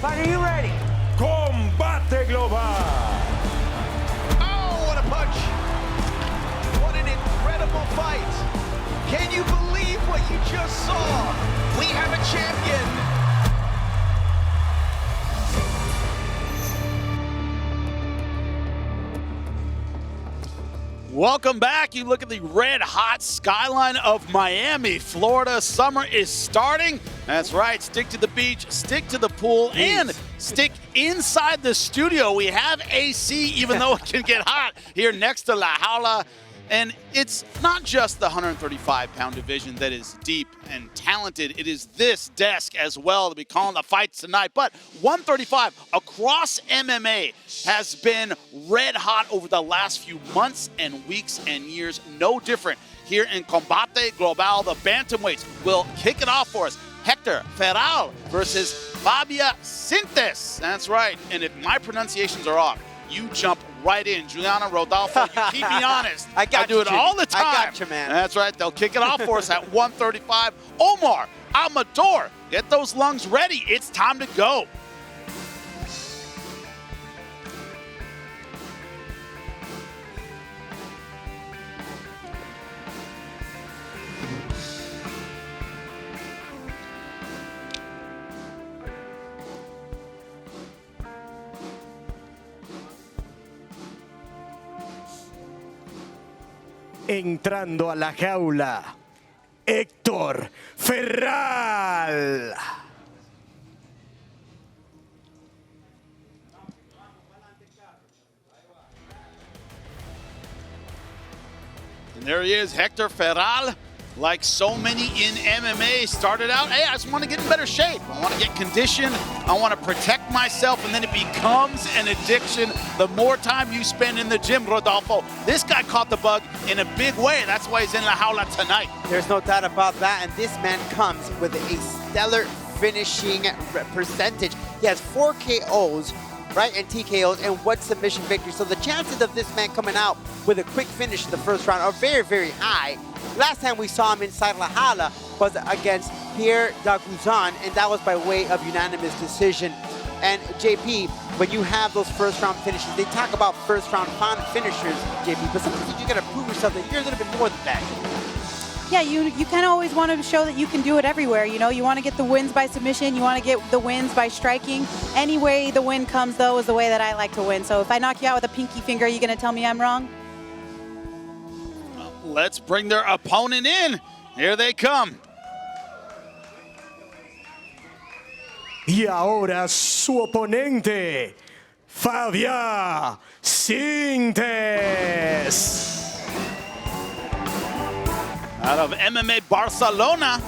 Are you ready? Combate Global. Oh, what a punch. What an incredible fight. Can you believe what you just saw? We have a champion. Welcome back. You look at the red-hot skyline of Miami, Florida. Summer is starting. That's right. Stick to the beach, stick to the pool, and stick inside the studio. We have AC, even though it can get hot here next to La Jaula. And it's not just the 135-pound division that is deep and talented. It is this desk as well to be calling the fights tonight. But 135 across MMA has been red hot over the last few months and weeks and years. No different here in Combate Global. The bantamweights will kick it off for us. Hector Ferral versus Fabia Sintes. That's right. And if my pronunciations are off, you jump right in. Juliana Rodolfo, you keep me honest. I do it all the time. I got you, man. That's right. They'll kick it off for us at 135. Omar Amador, get those lungs ready. It's time to go. Entrando a la jaula, Hector Ferral. And there he is, Hector Ferral. Like so many in MMA, started out, hey, I just want to get in better shape. I want to get conditioned. I want to protect myself, and then it becomes an addiction. The more time you spend in the gym, Rodolfo, this guy caught the bug in a big way. That's why he's in La Jaula tonight. There's no doubt about that, and this man comes with a stellar finishing percentage. He has 4 KOs, right, and TKOs, and 1 submission victory. So the chances of this man coming out with a quick finish in the first round are very, very high. Last time we saw him inside La Jaula was against Pierre Daguzan, and that was by way of unanimous decision. And JP, when you have those first round finishes, they talk about first round finishers, JP, but sometimes you gotta prove yourself that you're a little bit more than that. Yeah, you kind of always want to show that you can do it everywhere. You know, you want to get the wins by submission. You want to get the wins by striking. Any way the win comes, though, is the way that I like to win. So if I knock you out with a pinky finger, are you going to tell me I'm wrong? Let's bring their opponent in. Here they come. Y ahora su oponente, Fabia Sintes. Out of MMA Barcelona.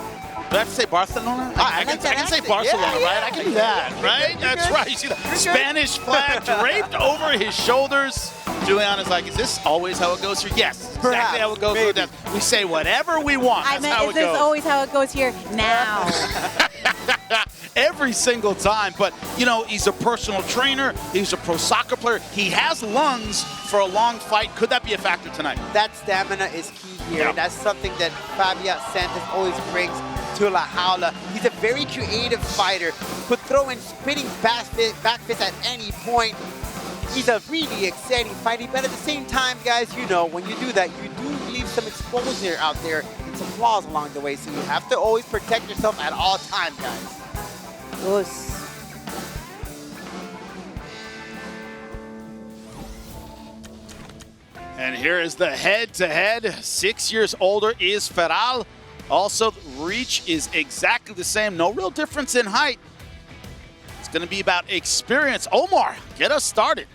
Do I have to say Barcelona? I can say Barcelona, yeah, right? I can do that, right? That's right. You see the Spanish flag draped over his shoulders. Juliana's like, is this always how it goes here? Yes, exactly how it goes through that. We say whatever we want. I meant, is this always how it goes here? Now. Every single time, but you know, he's a personal trainer, he's a pro soccer player, he has lungs for a long fight. Could that be a factor tonight? That stamina is key here. Yeah. That's something that Fabia Sintes always brings to La Jaula. He's a very creative fighter, could throw in spinning back fists at any point. He's a really exciting fighter, but at the same time, guys, you know, when you do that, you do leave some exposure out there and some flaws along the way, so you have to always protect yourself at all times, guys. Yes. And here is the head-to-head. 6 years older is Ferral. Also, reach is exactly the same. No real difference in height. It's going to be about experience. Omar, get us started.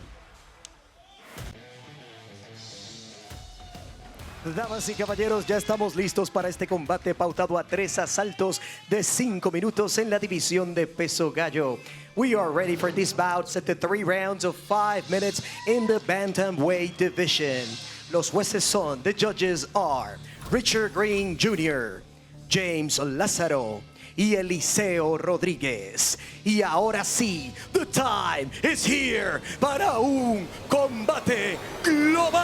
Damas y caballeros, ya estamos listos para este combate pautado a 3 asaltos de 5 minutos en la división de peso gallo. We are ready for this bout at the 3 rounds of 5 minutes in the bantamweight division. Los jueces son, the judges are Richard Green Jr., James Lázaro y Eliseo Rodríguez. Y ahora sí, the time is here para un combate global.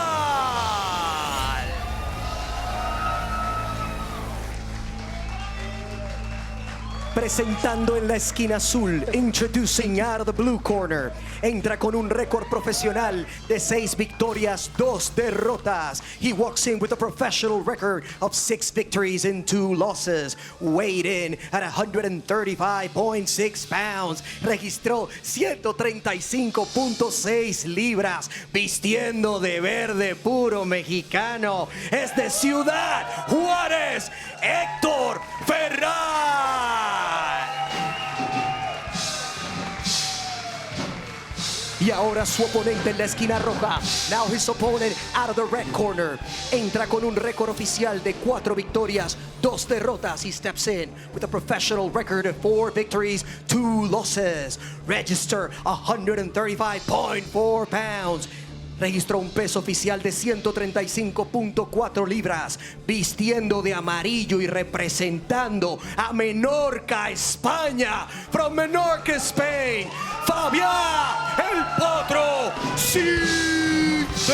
Representando en la esquina azul, introducing out of the blue corner. Entra con un récord profesional de 6 victorias, 2 derrotas. He walks in with a professional record of 6 victories and 2 losses. Weighed in at 135.6 pounds. Registró 135.6 libras. Vistiendo de verde puro mexicano. Es de Ciudad Juárez, Hector Ferral. Y ahora su oponente en la esquina roja. Now his opponent out of the red corner. Entra con un récord oficial de 4 victorias, 2 derrotas. He steps in with a professional record of 4 victories, 2 losses. Register 135.4 pounds. Registró un peso oficial de 135.4 libras, vistiendo de amarillo y representando a Menorca, España. From Menorca, Spain, Fabia, el Potro Sintes.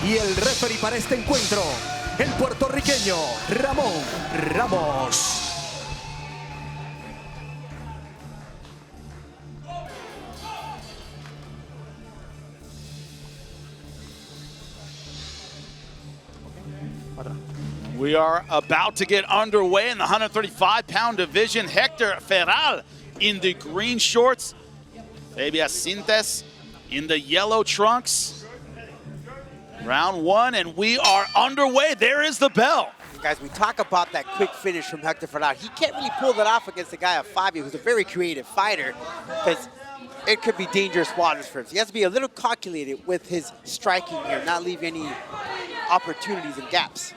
Y el referee para este encuentro, el puertorriqueño Ramón Ramos. We are about to get underway in the 135-pound division. Hector Ferral in the green shorts. Fabia Sintes in the yellow trunks. Round 1, and we are underway. There is the bell. Guys, we talk about that quick finish from Hector Ferral. He can't really pull that off against a guy of Fabia, who's a very creative fighter, because it could be dangerous waters for him. So he has to be a little calculated with his striking here, not leave any opportunities and gaps.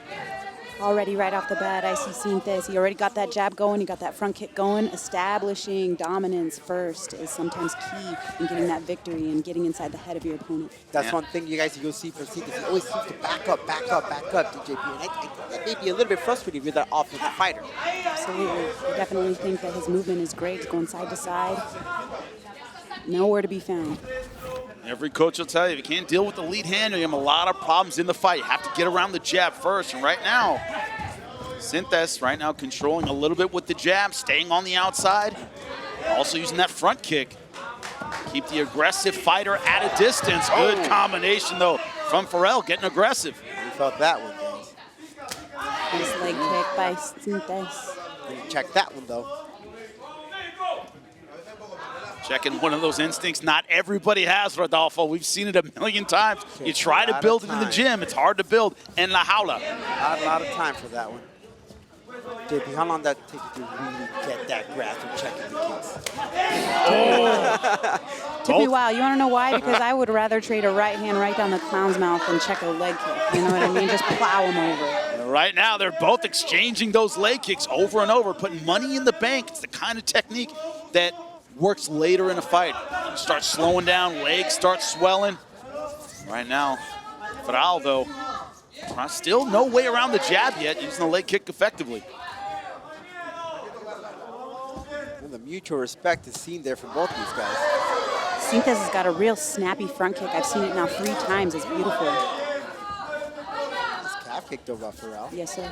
Already right off the bat, I see Sintes. He already got that jab going. He got that front kick going. Establishing dominance first is sometimes key in getting that victory and getting inside the head of your opponent. That's one thing you guys you'll see from Sintes. He always seems to back up, DJP. And I think that may be a little bit frustrating if you're that offensive fighter. Absolutely. I definitely think that his movement is great. He's going side to side. Nowhere to be found. Every coach will tell you, if you can't deal with the lead hand, you have a lot of problems in the fight. You have to get around the jab first. And right now, Sintes right now controlling a little bit with the jab, staying on the outside. Also using that front kick. Keep the aggressive fighter at a distance. Good combination, though, from Ferral, getting aggressive. We felt that one, guys. Nice leg kick by Sintes. Check that one, though. Checking one of those instincts not everybody has, Rodolfo. We've seen it a million times. You try to build it in the gym. It's hard to build in La Jaula. Not a lot of time for that one. JP, how long did that take you to really get that grasp and checking the kicks? Took me a while. You want to know why? Because I would rather trade a right hand right down the clown's mouth than check a leg kick. You know what I mean? Just plow him over. Right now, they're both exchanging those leg kicks over and over, putting money in the bank. It's the kind of technique that works later in a fight. You start slowing down, legs start swelling. Right now, Ferral, though, still no way around the jab yet, using the leg kick effectively. And the mutual respect is seen there from both these guys. Sintes has got a real snappy front kick. I've seen it now 3 times. It's beautiful. This calf kick though by Ferral. Yes, sir.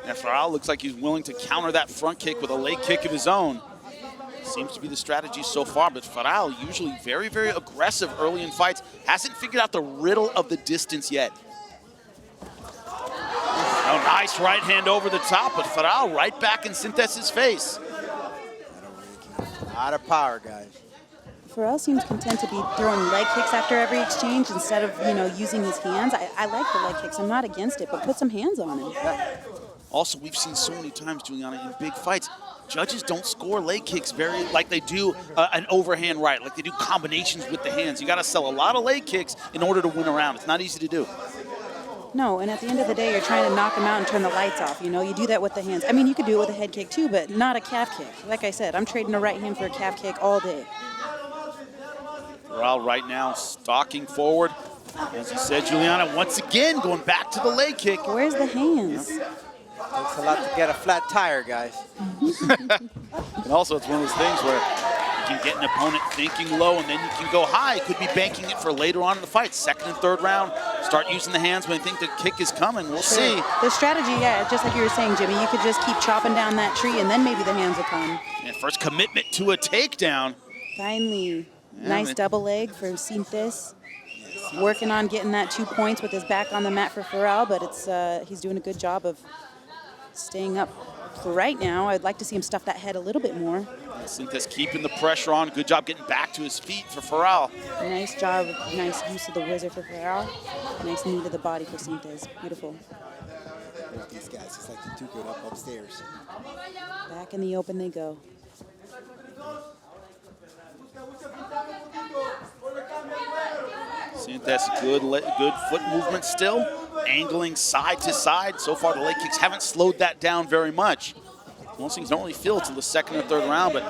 And Ferral looks like he's willing to counter that front kick with a leg kick of his own. Seems to be the strategy so far, but Ferral usually very, very aggressive early in fights. Hasn't figured out the riddle of the distance yet. Oh, nice right hand over the top, but Ferral right back in Sintes' face. A lot of power, guys. Ferral seems content to be throwing leg kicks after every exchange instead of, using his hands. I like the leg kicks. I'm not against it, but put some hands on him. Also, we've seen so many times, Juliana, in big fights, judges don't score leg kicks very like they do an overhand right, like they do combinations with the hands. You got to sell a lot of leg kicks in order to win a round. It's not easy to do. No, and at the end of the day, you're trying to knock him out and turn the lights off. You do that with the hands. I mean, you could do it with a head kick too, but not a calf kick. Like I said, I'm trading a right hand for a calf kick all day. Ferral right now stalking forward. As you said, Juliana, once again going back to the leg kick. Where's the hands? Takes a lot to get a flat tire, guys. And also, it's one of those things where you can get an opponent thinking low and then you can go high. Could be banking it for later on in the fight. Second and third round, start using the hands when they think the kick is coming. We'll see. The strategy, yeah, just like you were saying, Jimmy, you could just keep chopping down that tree and then maybe the hands will come. Yeah, first commitment to a takedown. Finally, nice double leg for Sintes. Working on getting that 2 points with his back on the mat for Ferral, but he's doing a good job of staying up. For right now, I'd like to see him stuff that head a little bit more. Sintes keeping the pressure on. Good job getting back to his feet for Ferral. Nice job, nice use of the wizard for Ferral. Nice knee to the body for Sintes. Beautiful. These guys, it's like the two good up upstairs. Back in the open they go. Sintes, good foot movement still, angling side to side. So far, the leg kicks haven't slowed that down very much. Most things don't really feel till the second or third round, but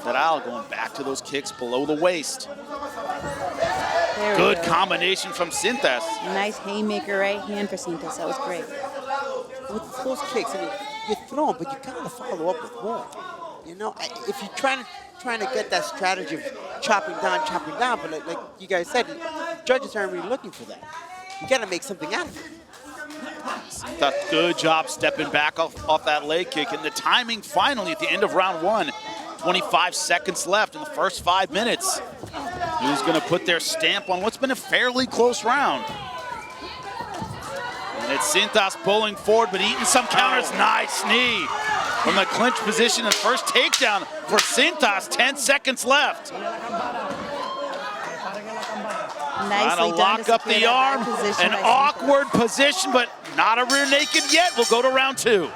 Ferral going back to those kicks below the waist. Good combination from Sintes. Nice haymaker right hand for Sintes. That was great. With those kicks, I mean, you throw them, but you kind of follow up with more. You know, if you're trying to get that strategy of chopping down, but like you guys said, judges aren't really looking for that. You got to make something out of it. Good job stepping back off that leg kick, and the timing finally at the end of round one. 25 seconds left in the first 5 minutes. Who's going to put their stamp on what's been a fairly close round? And it's Sintes pulling forward, but eating some counters. Nice knee from the clinch position, and first takedown for Sintes. 10 seconds left. Nicely Trying to lock up the arm. An awkward position, but not a rear naked yet. We'll go to round two.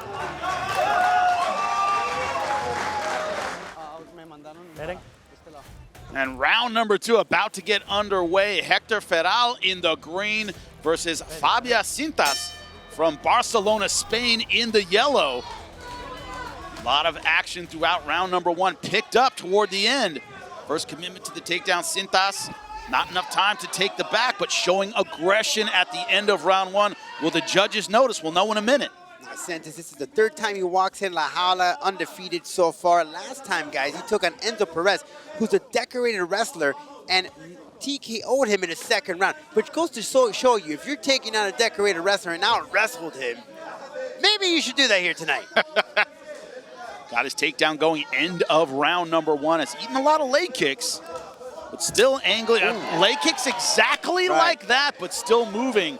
And round number two about to get underway. Hector Ferral in the green versus Fabia Sintes from Barcelona, Spain in the yellow. A lot of action throughout round number one, picked up toward the end. First commitment to the takedown, Sintes. Not enough time to take the back, but showing aggression at the end of round one. Will the judges notice? We'll know in a minute. Sintes, this is the third time he walks in La Jaula undefeated so far. Last time, guys, he took on Enzo Perez, who's a decorated wrestler, and TKO'd him in the second round, which goes to show you, if you're taking on a decorated wrestler and out wrestled him, maybe you should do that here tonight. Got his takedown going end of round number one. It's eaten a lot of leg kicks, but still angling. Leg kicks exactly like that, but still moving.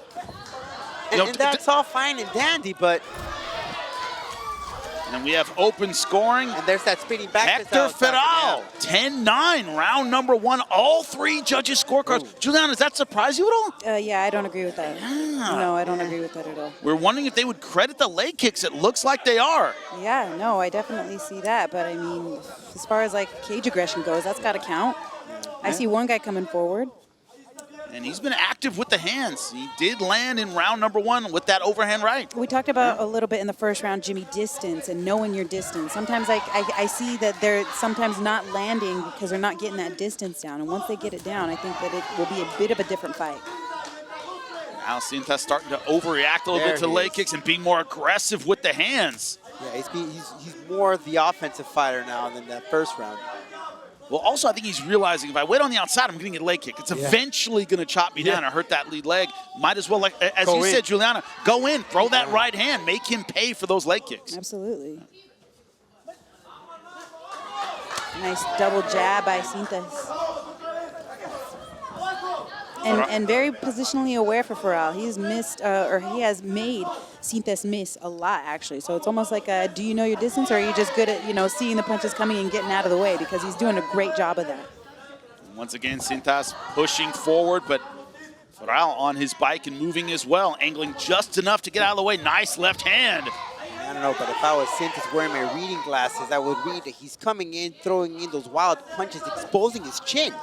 And that's all fine and dandy, but... And we have open scoring. And there's that spinning back. Hector Ferral, 10-9, round number one. All three judges' scorecards. Juliana, does that surprise you at all? Yeah, I don't agree with that. Yeah. No, I don't agree with that at all. We're wondering if they would credit the leg kicks. It looks like they are. Yeah, no, I definitely see that. But, I mean, as far as, like, cage aggression goes, that's got to count. I see one guy coming forward. And he's been active with the hands. He did land in round number one with that overhand right. We talked about a little bit in the first round, Jimmy, distance and knowing your distance. Sometimes I see that they're sometimes not landing because they're not getting that distance down. And once they get it down, I think that it will be a bit of a different fight. Now Sintes starting to overreact a little bit to leg kicks and being more aggressive with the hands. Yeah, he's more the offensive fighter now than that first round. Well, also, I think he's realizing if I wait on the outside, I'm going to get a leg kick. It's eventually going to chop me down or hurt that lead leg. Might as well, like as you said, Juliana, go in, throw that right hand, make him pay for those leg kicks. Absolutely. Nice double jab by Sintes. And very positionally aware for Ferral. He's missed, or he has made Sintes miss a lot, actually. So it's almost like, do you know your distance, or are you just good at, seeing the punches coming and getting out of the way? Because he's doing a great job of that. Once again, Sintes pushing forward, but Ferral on his bike and moving as well, angling just enough to get out of the way. Nice left hand. I don't know, but if I was Sintes wearing my reading glasses, I would read that he's coming in, throwing in those wild punches, exposing his chin.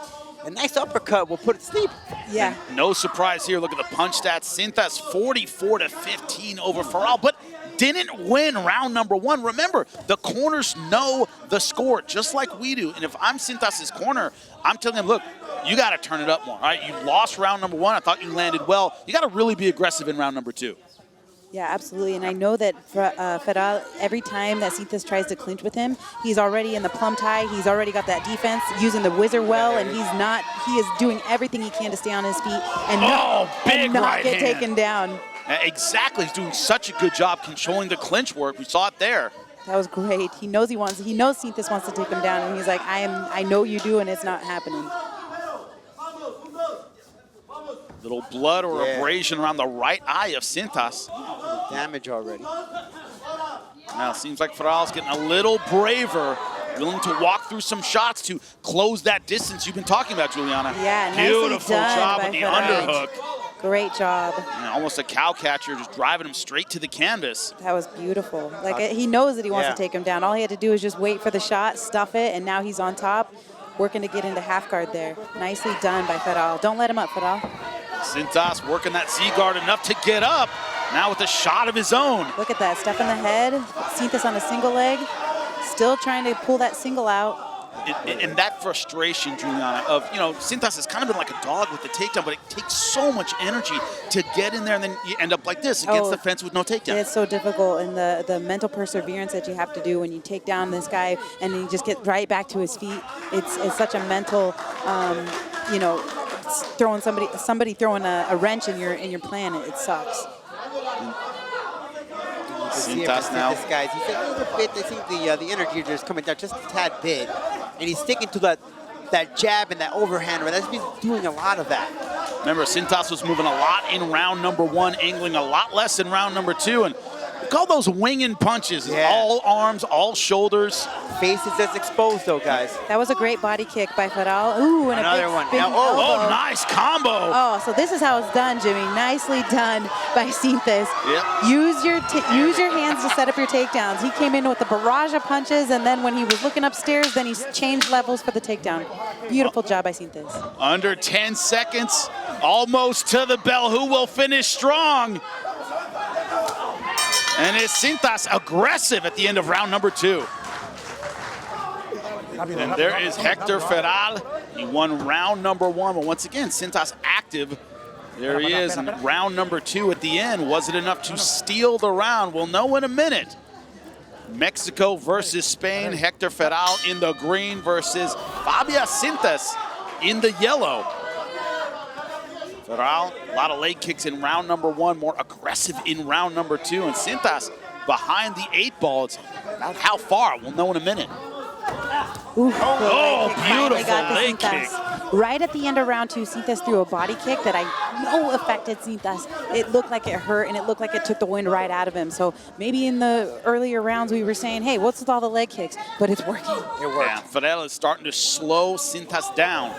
A nice uppercut will put it to sleep. Yeah. And no surprise here. Look at the punch stats. Sintes 44-15 over Ferral, but didn't win round number one. Remember, the corners know the score just like we do. And if I'm Sintes' corner, I'm telling him, look, you got to turn it up more. All right, you lost round number one. I thought you landed well. You got to really be aggressive in round number two. Yeah, absolutely. And I know that Ferral, every time that Sintes tries to clinch with him, he's already in the plum tie. He's already got that defense, using the wizard well, and he is doing everything he can to stay on his feet and not get taken down. Exactly. He's doing such a good job controlling the clinch work. We saw it there. That was great. He knows Sintes wants to take him down, and he's like, I know you do, and it's not happening. Little blood or abrasion around the right eye of Sintes. Damage already. Now it seems like Ferral's getting a little braver, willing to walk through some shots to close that distance you've been talking about, Juliana. Yeah, beautiful nicely done job by with the Ferral. underhook. Great job. And almost a cow catcher, just driving him straight to the canvas. That was beautiful. Like, he knows that he wants to take him down. All he had to do is just wait for the shot, stuff it, and now he's on top, working to get into half guard there. Nicely done by Ferral. Don't let him up, Ferral. Sintes working that C-guard enough to get up. Now with a shot of his own. Look at that, step in the head. Sintes on a single leg, still trying to pull that single out. And that frustration, Juliana, of, Sintes has kind of been like a dog with the takedown, but it takes so much energy to get in there, and then you end up like this against the fence with no takedown. It's so difficult, and the mental perseverance that you have to do when you take down this guy and you just get right back to his feet. It's such a mental, throwing somebody throwing a wrench in your plan. It sucks. Sintes now. This guy, he's a little bit. I think the energy is coming down just a tad bit, and he's sticking to that jab and that overhand. Right, that's been doing a lot of that. Remember, Sintes was moving a lot in round number 1, angling a lot less in round number 2, and we call those winging punches. Yeah. All arms, all shoulders. Face is just exposed, though, guys. That was a great body kick by Ferral. Ooh, and another a big, one. big Now, elbow. Oh, nice combo. Oh, so this is how it's done, Jimmy. Nicely done by Sintes. Yep. Use your hands to set up your takedowns. He came in with a barrage of punches, and then when he was looking upstairs, then he changed levels for the takedown. Beautiful job by Sintes. Under 10 seconds, almost to the bell. Who will finish strong? And it's Sintes aggressive at the end of round number 2. And there is Hector Ferral. He won round number 1, but once again, Sintes active. There he is in round number 2 at the end. Was it enough to steal the round? We'll know in a minute. Mexico versus Spain. Hector Ferral in the green versus Fabia Sintes in the yellow. Ferral, a lot of leg kicks in round number 1, more aggressive in round number 2, and Sintes behind the 8 ball. It's about how far? We'll know in a minute. Ooh, beautiful leg kick. Right at the end of round 2, Sintes threw a body kick that I know affected Sintes. It looked like it hurt, and it looked like it took the wind right out of him. So maybe in the earlier rounds we were saying, hey, what's with all the leg kicks? But it's working. It worked. Yeah, Ferral is starting to slow Sintes down.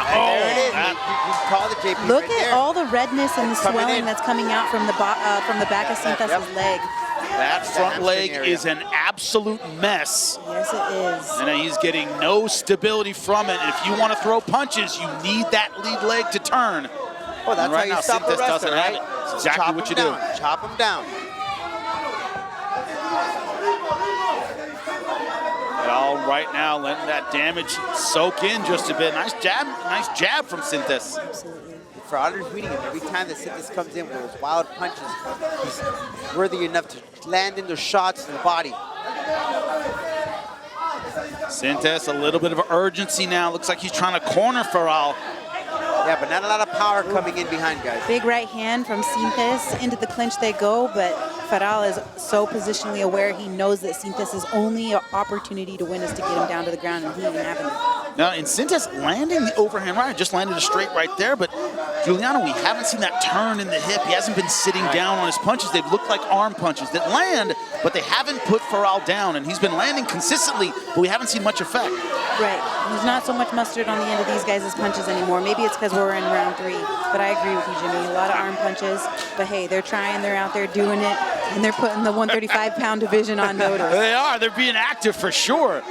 There it is. You call the JP Look right at there. all the redness and the Coming swelling in. that's coming out from the back of Sintes' leg. That front leg area. is an absolute mess. Yes, it is. And he's getting no stability from it. And if you want to throw punches, you need that lead leg to turn. Oh, that's And right how you now, stop a Sintes wrestler, doesn't have right? it. It's exactly Chop what him you do. down. Chop him down. Well, right now, letting that damage soak in just a bit. Nice jab from Sintes. Absolutely. Ferral's reading him every time that Sintes comes in with those wild punches. He's worthy enough to land into shots to the body. Sintes, a little bit of urgency now. Looks like he's trying to corner Ferral. Yeah, but not a lot of power coming in behind, guys. Big right hand from Sintes. Into the clinch they go, but Ferral is so positionally aware. He knows that Sintes' only opportunity to win is to get him down to the ground, and he ain't having it. Now, in Sintes landing the overhand right, just landed a straight right there, but Juliano, we haven't seen that turn in the hip. He hasn't been sitting down on his punches. They've looked like arm punches that land, but they haven't put Ferral down, and he's been landing consistently, but we haven't seen much effect. Right. There's not so much mustard on the end of these guys' punches anymore. Maybe it's because we're in round 3, but I agree with you, Jimmy. A lot of arm punches, but hey, they're trying, they're out there doing it, and they're putting the 135-pound division on notice. They are. They're being active for sure.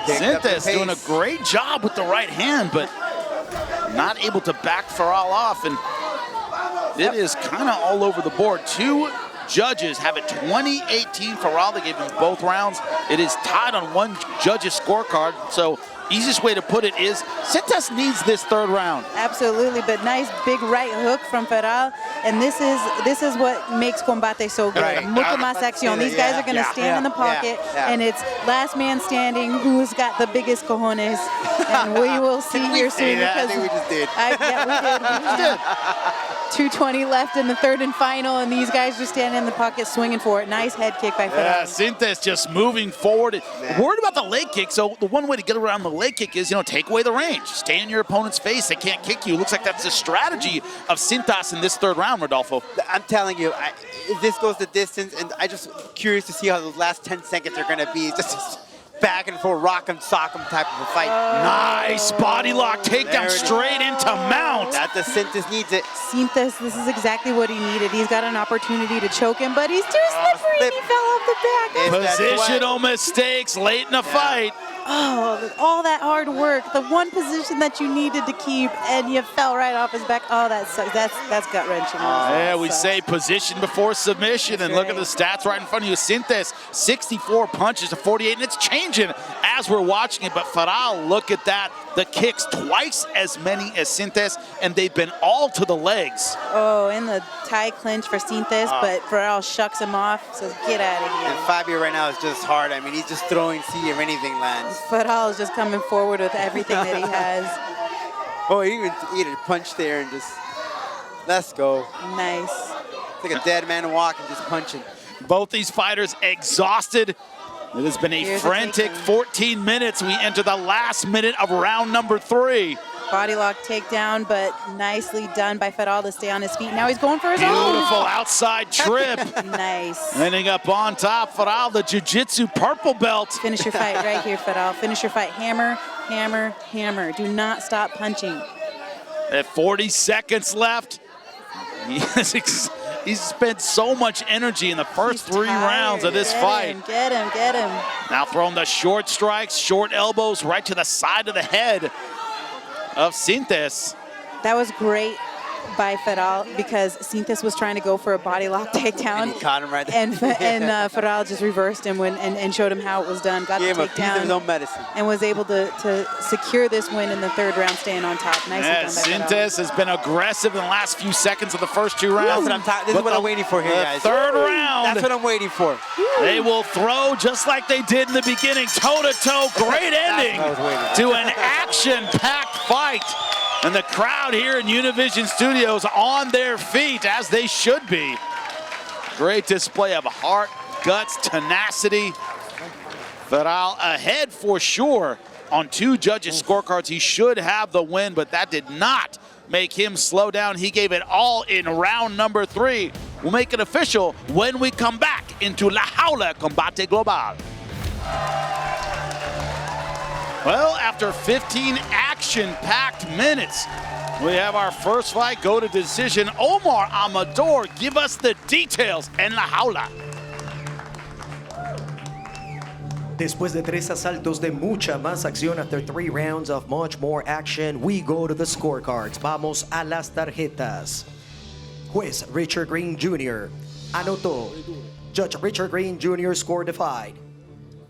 Sintes doing a great job with the right hand, but not able to back Ferral off, and it is kind of all over the board. 2 judges have it 20-18 Ferral. They gave him both rounds. It is tied on 1 judge's scorecard, so easiest way to put it is Sintes needs this 3rd round. Absolutely, but nice big right hook from Ferral. And this is what makes Combate so good. Right. Mucho más acción. These guys are going to stand in the pocket, and it's last man standing who's got the biggest cojones. And we will see here soon. I think we just did. Yeah, we did. We did. 2:20 left in the third and final, and these guys just standing in the pocket swinging for it. Nice head kick by Ferral. Yeah, Sintes just moving forward. Worried about the leg kick, so the one way to get around the leg kick is, take away the range. Stay in your opponent's face. They can't kick you. Looks like that's the strategy of Sintes in this third round, Rodolfo. I'm telling you, this goes the distance, and I'm just curious to see how those last 10 seconds are going to be. Just back and forth, rock 'em, sock 'em type of a fight. Nice body lock takedown straight into mount. That's the Sintes needs it. Sintes, this is exactly what he needed. He's got an opportunity to choke him, but he's too slippery. He fell off the back. Positional mistakes late in the fight. Oh, all that hard work, the one position that you needed to keep, and you fell right off his back. Oh, that sucks. That's gut-wrenching. Yeah, we say position before submission, and look at the stats right in front of you. Sintes, 64 punches to 48, and it's changing as we're watching it. But Ferral, look at that. The kicks twice as many as Sintes, and they've been all to the legs. Oh, in the tie clinch for Sintes, but Ferral shucks him off, says, get out of here. And Fabia right now is just hard. I mean, he's just throwing, see if anything lands. Ferral is just coming forward with everything that he has. Oh, he even ate a punch there and just, let's go. Nice. It's like a dead man walking, just punching. Both these fighters exhausted. It has been a frantic 14 minutes. We enter the last minute of round number 3. Body lock takedown, but nicely done by Ferral to stay on his feet. Now he's going for his Beautiful outside trip. Nice. Ending up on top, Ferral, the jiu-jitsu purple belt. Finish your fight right here, Ferral. Finish your fight. Hammer, hammer, hammer. Do not stop punching. At 40 seconds left, he's spent so much energy in the first 3 rounds of this fight. Get him, get him. Now throwing the short strikes, short elbows right to the side of the head of Sintes. That was great by Ferral because Sintes was trying to go for a body lock takedown. And he caught him right there. And Ferral just reversed him and showed him how it was done. Got Gave the him a piece of his takedown own medicine. and was able to secure this win in the third round, staying on top. Nicely done by Ferral. Sintes has been aggressive in the last few seconds of the first 2 rounds. That's what I'm talking. This is what I'm waiting for here, guys. Third round. That's what I'm waiting for. They will throw just like they did in the beginning, toe-to-toe. Great ending to an action-packed fight. And the crowd here in Univision Studios on their feet, as they should be. Great display of heart, guts, tenacity. Ferral ahead for sure on 2 judges' scorecards. He should have the win, but that did not make him slow down. He gave it all in round number 3. We'll make it official when we come back into La Jaula Combate Global. Well, after 15 action-packed minutes, we have our first fight go to decision. Omar Amador, give us the details en La Jaula. Después de 3 asaltos de mucha más acción, after 3 rounds of much more action, we go to the scorecards. Vamos a las tarjetas. Juez Richard Green Jr. anotó. Judge Richard Green Jr. scored the fight.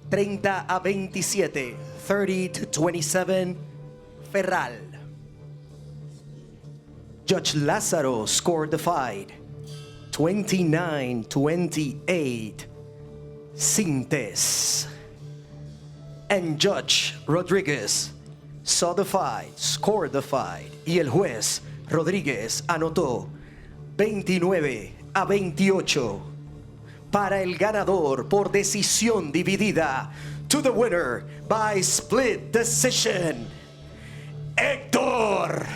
30-27, 30-27, Ferral. Judge Lázaro scored the fight. 29-28, Sintes. And Judge Rodriguez saw the fight, scored the fight. Y el juez Rodriguez anotó 29-28 para el ganador por decisión dividida. To the winner by split decision, Hector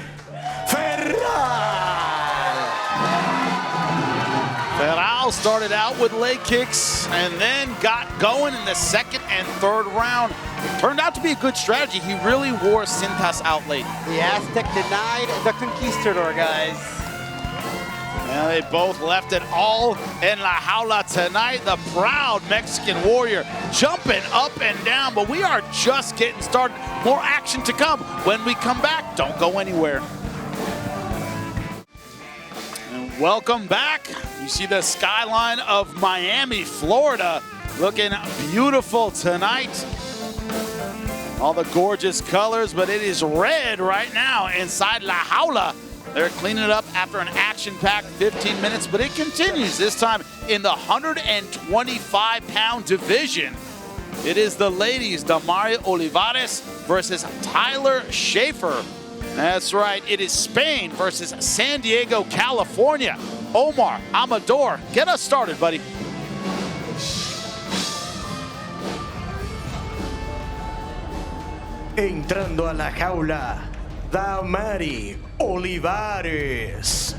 Ferral. Ferral started out with leg kicks and then got going in the second and third round. It turned out to be a good strategy. He really wore Sintes out late. The Aztec denied the Conquistador, guys. Now they both left it all in La Jaula tonight. The proud Mexican warrior jumping up and down, but we are just getting started. More action to come when we come back. Don't go anywhere. And welcome back. You see the skyline of Miami, Florida, looking beautiful tonight. All the gorgeous colors, but it is red right now inside La Jaula. They're cleaning it up after an action-packed 15 minutes, but it continues, this time in the 125-pound division. It is the ladies, Damaris Olivares versus Tyler Schaefer. That's right, it is Spain versus San Diego, California. Omar Amador, get us started, buddy. Entrando a la jaula, Damaris Olivares.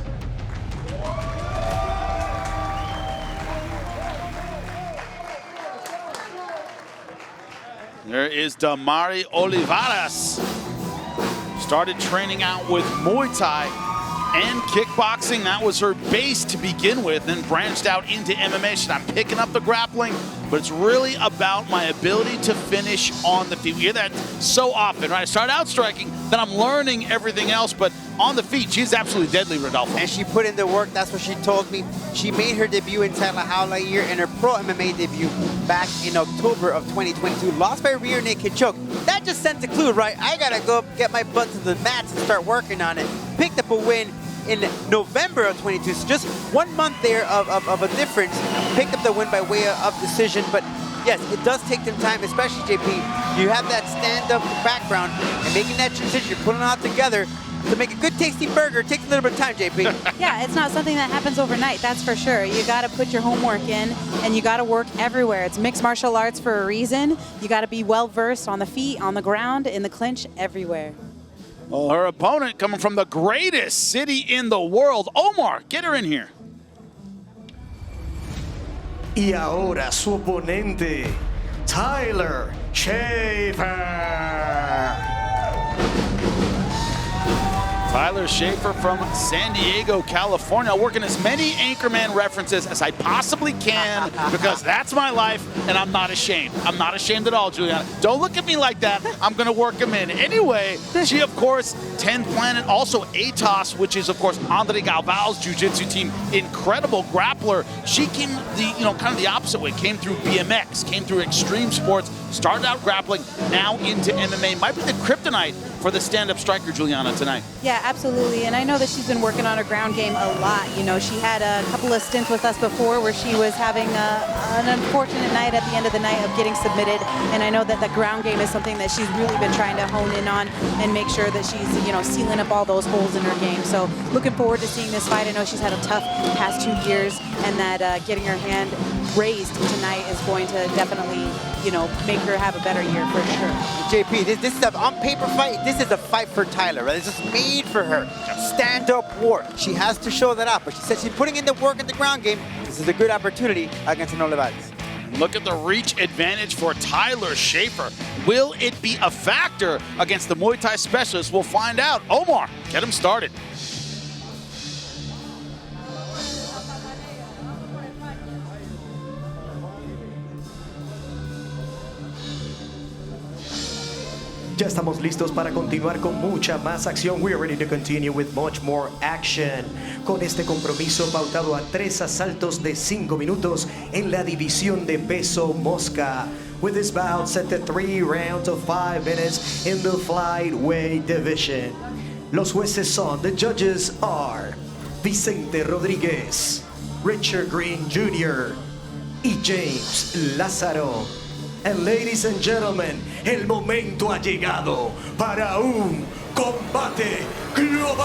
There is Damaris Olivares. Started training out with Muay Thai and kickboxing. That was her base to begin with, then branched out into MMA. She said, I'm picking up the grappling, but it's really about my ability to finish on the feet. We hear that so often, right? I start out striking, then I'm learning everything else, but on the feet, she's absolutely deadly, Rodolfo. And she put in the work, that's what she told me. She made her debut inside La Jaula year and her pro MMA debut back in October of 2022. Lost by rear naked choke. That just sent a clue, right? I gotta go get my butt to the mats and start working on it. Picked up a win in November of 22, so just 1 month there of a difference. Picked up the win by way of decision, but yes, it does take them time, especially JP. You have that stand-up background and making that transition, you're putting it all together. To make a good tasty burger, it takes a little bit of time, JP. Yeah, it's not something that happens overnight, that's for sure. You gotta put your homework in and you gotta work everywhere. It's mixed martial arts for a reason. You gotta be well-versed on the feet, on the ground, in the clinch, everywhere. Well, her opponent coming from the greatest city in the world. Omar, get her in here. Y ahora su oponente, Tyler Schaefer. Tyler Schaefer from San Diego, California. Working as many Anchorman references as I possibly can because that's my life and I'm not ashamed. I'm not ashamed at all, Juliana. Don't look at me like that. I'm going to work them in. Anyway, she, of course, 10th Planet, also ATOS, which is, of course, Andre Galval's jiu-jitsu team. Incredible grappler. She came kind of the opposite way. Came through BMX, came through extreme sports, started out grappling, now into MMA. Might be the kryptonite for the stand-up striker, Juliana, tonight. Yeah, absolutely. And I know that she's been working on her ground game a lot. You know, she had a couple of stints with us before where she was having an unfortunate night at the end of the night of getting submitted. And I know that the ground game is something that she's really been trying to hone in on and make sure that she's, sealing up all those holes in her game. So looking forward to seeing this fight. I know she's had a tough past 2 years and that getting her hand raised tonight is going to definitely, make her have a better year for sure. JP, this is an on-paper fight. This is a fight for Tyler, right? This is made for her. Stand-up war. She has to show that up, but she said she's putting in the work in the ground game. This is a good opportunity against an Olivares. Look at the reach advantage for Tyler Schaefer. Will it be a factor against the Muay Thai specialist? We'll find out. Omar, get him started. Ya estamos listos para continuar con mucha más acción. We're ready to continue with much more action. Con este compromiso pautado a 3 asaltos de 5 minutos en la división de peso mosca. With this bout set to 3 rounds of 5 minutes in the flyweight division. Los jueces son, the judges are Vicente Rodríguez, Richard Green Jr. y James Lázaro. And ladies and gentlemen, el momento ha llegado para un combate global.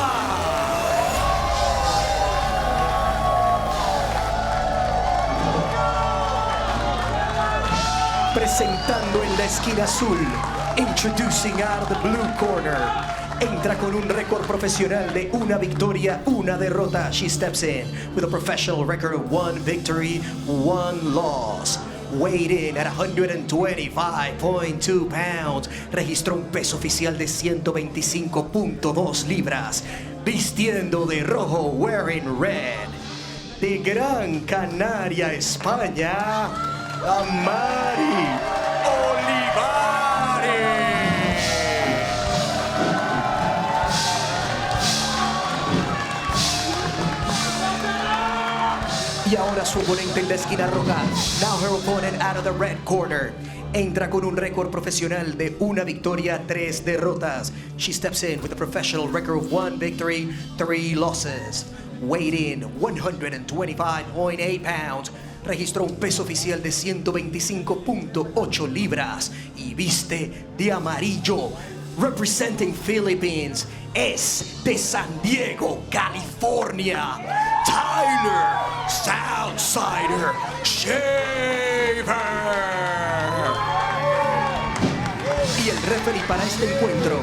Presentando en la esquina azul, introducing out of the blue corner, entra con un récord profesional de 1 victoria, 1 derrota. She steps in with a professional record of 1 victory, 1 loss. Weighed in at 125.2 pounds. Registró un peso oficial de 125.2 libras. Vistiendo de rojo, wearing red. De Gran Canaria, España, Damaris Olivares. Y ahora su oponente en la esquina roja. Now her opponent out of the red corner. Entra con un récord profesional de 1 victoria, 3 derrotas. She steps in with a professional record of 1 victory, 3 losses. Weighed in 125.8 pounds. Registró un peso oficial de 125.8 libras y viste de amarillo. Representing Philippines, es de San Diego, California, Tyler Southsider Schaefer. Y el referee para este encuentro,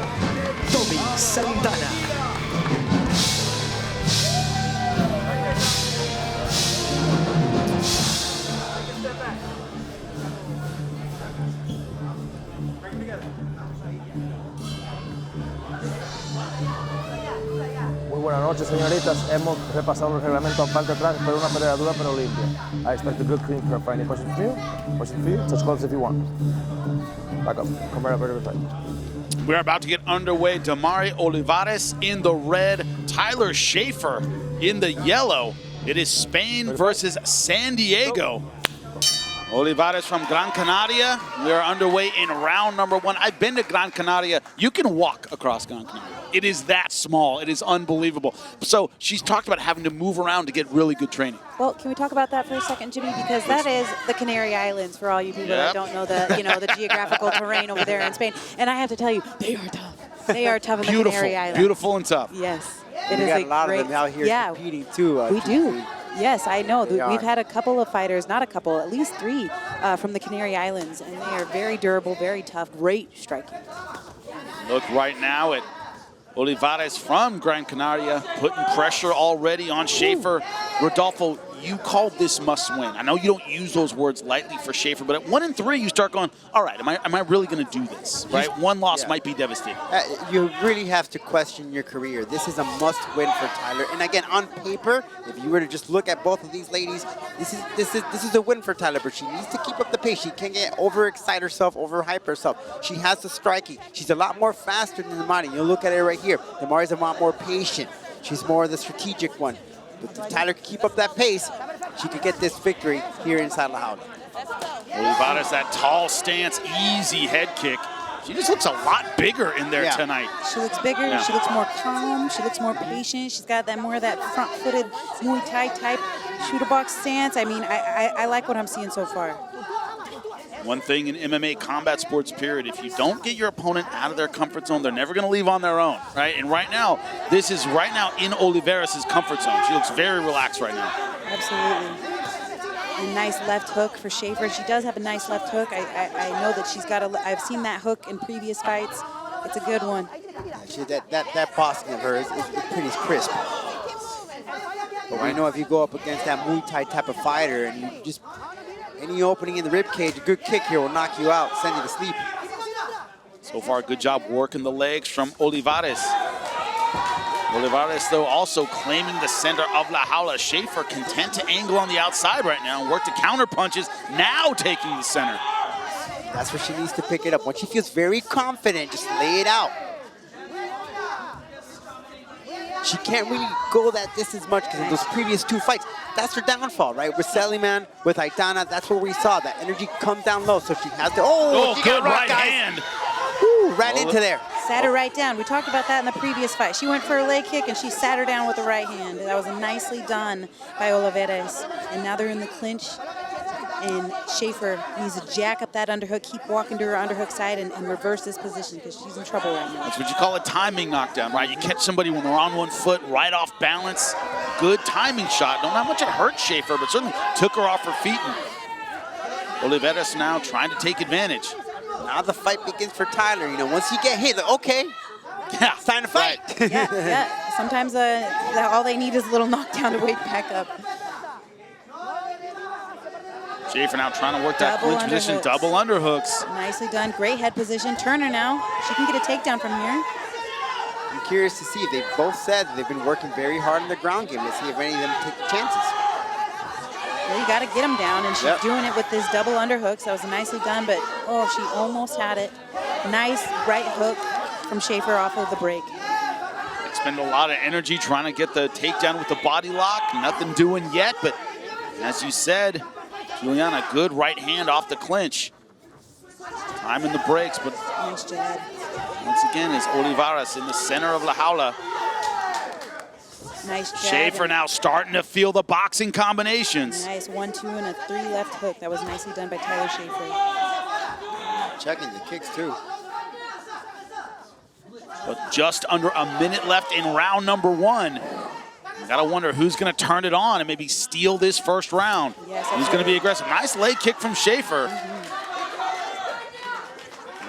Tommy Santana. Muy buenas noches, señoritas. Hemos repasado el reglamento a parte atrás, pero una pelea dura pero limpia. I expect a good clean fair fight. Any questions for you? Questions for you? Touch gloves if you want. Back up. Come right up here to the fight. We're about to get underway. Damaris Olivares in the red, Tyler Schaefer in the yellow. It is Spain versus San Diego. Olivares from Gran Canaria. We are underway in round number 1. I've been to Gran Canaria. You can walk across Gran Canaria. It is that small. It is unbelievable. So she's talked about having to move around to get really good training. Well, can we talk about that for a second, Jimmy? Because that is the Canary Islands for all you people that don't know the, the geographical terrain over there in Spain. And I have to tell you, they are tough. They are tough in the Canary Islands. Beautiful and tough. Yes. We got a lot of them out here competing too. We do. Yes, I know. We've had a couple of fighters, not a couple, at least 3 from the Canary Islands, and they are very durable, very tough, great striking. Look right now at Olivares from Gran Canaria, putting pressure already on Schaefer. Rodolfo, you called this must win. I know you don't use those words lightly for Schaefer, but at 1-3, you start going, all right, am I really going to do this, right? One loss might be devastating. You really have to question your career. This is a must win for Tyler. And again, on paper, if you were to just look at both of these ladies, this is a win for Tyler, but she needs to keep up the pace. She can't get overexcite herself, overhype herself. She has the striking. She's a lot more faster than Damaris. You look at it right here. Damaris is a lot more patient. She's more the strategic one. But if Tyler can keep up that pace, she could get this victory here inside La Jaula. Olivares, that tall stance, easy head kick. She just looks a lot bigger in there tonight. She looks bigger, she looks more calm, she looks more patient. She's got that more of that front-footed Muay Thai type shooter box stance. I mean, I like what I'm seeing so far. One thing in MMA combat sports, period, if you don't get your opponent out of their comfort zone, they're never going to leave on their own, right? And right now, this is right now in Olivares' comfort zone. She looks very relaxed right now. Absolutely. A nice left hook for Schaefer. She does have a nice left hook. I know that she's got I've seen that hook in previous fights. It's a good one. Yeah, that boxing of hers is pretty crisp. But we know if you go up against that Muay Thai type of fighter and you just any opening in the rib cage, a good kick here will knock you out, send you to sleep. So far, good job working the legs from Olivares. Olivares, though, also claiming the center of La Jaula. Schaefer content to angle on the outside right now and work the counter punches, now taking the center. That's where she needs to pick it up. When she feels very confident, just lay it out. She can't really go that distance much because in those previous 2 fights, that's her downfall, right? With Seliman, with Aitana, that's where we saw that energy come down low. So she has to, she good got right guys. hand. Woo, ran into there. Sat her right down. We talked about that in the previous fight. She went for a leg kick and she sat her down with the right hand. That was nicely done by Olivares. And now they're in the clinch. And Schaefer needs to jack up that underhook, keep walking to her underhook side and reverse this position because she's in trouble right now. That's what you call a timing knockdown, right? You catch somebody when they're on one foot, right off balance. Good timing shot. Don't know how much it hurt Schaefer, but certainly took her off her feet. And Olivares now trying to take advantage. Now the fight begins for Tyler. You know, once you get hit, like, okay, it's time to fight. Right. Yeah. Sometimes all they need is a little knockdown to wake back up. Schaefer now trying to work that clinch position, double underhooks. Nicely done, great head position. Turner now, she can get a takedown from here. I'm curious to see. They've both said that they've been working very hard in the ground game. Let's see if any of them take the chances. Well, you got to get them down, and she's doing it with this double underhooks. That was nicely done, but she almost had it. Nice right hook from Schaefer off of the break. Expend a lot of energy trying to get the takedown with the body lock. Nothing doing yet, but as you said, Juliana, good right hand off the clinch. Timing the brakes, but Nice jab. once again is Olivares in the center of La Jaula. Nice jab. Schaefer and now starting to feel the boxing combinations. Nice 1-2 and a 3 left hook. That was nicely done by Tyler Schaefer. Checking the kicks too. But just under a minute left in round number 1. Gotta wonder who's gonna turn it on and maybe steal this first round. Yes, Who's gonna be aggressive? Nice leg kick from Schaefer.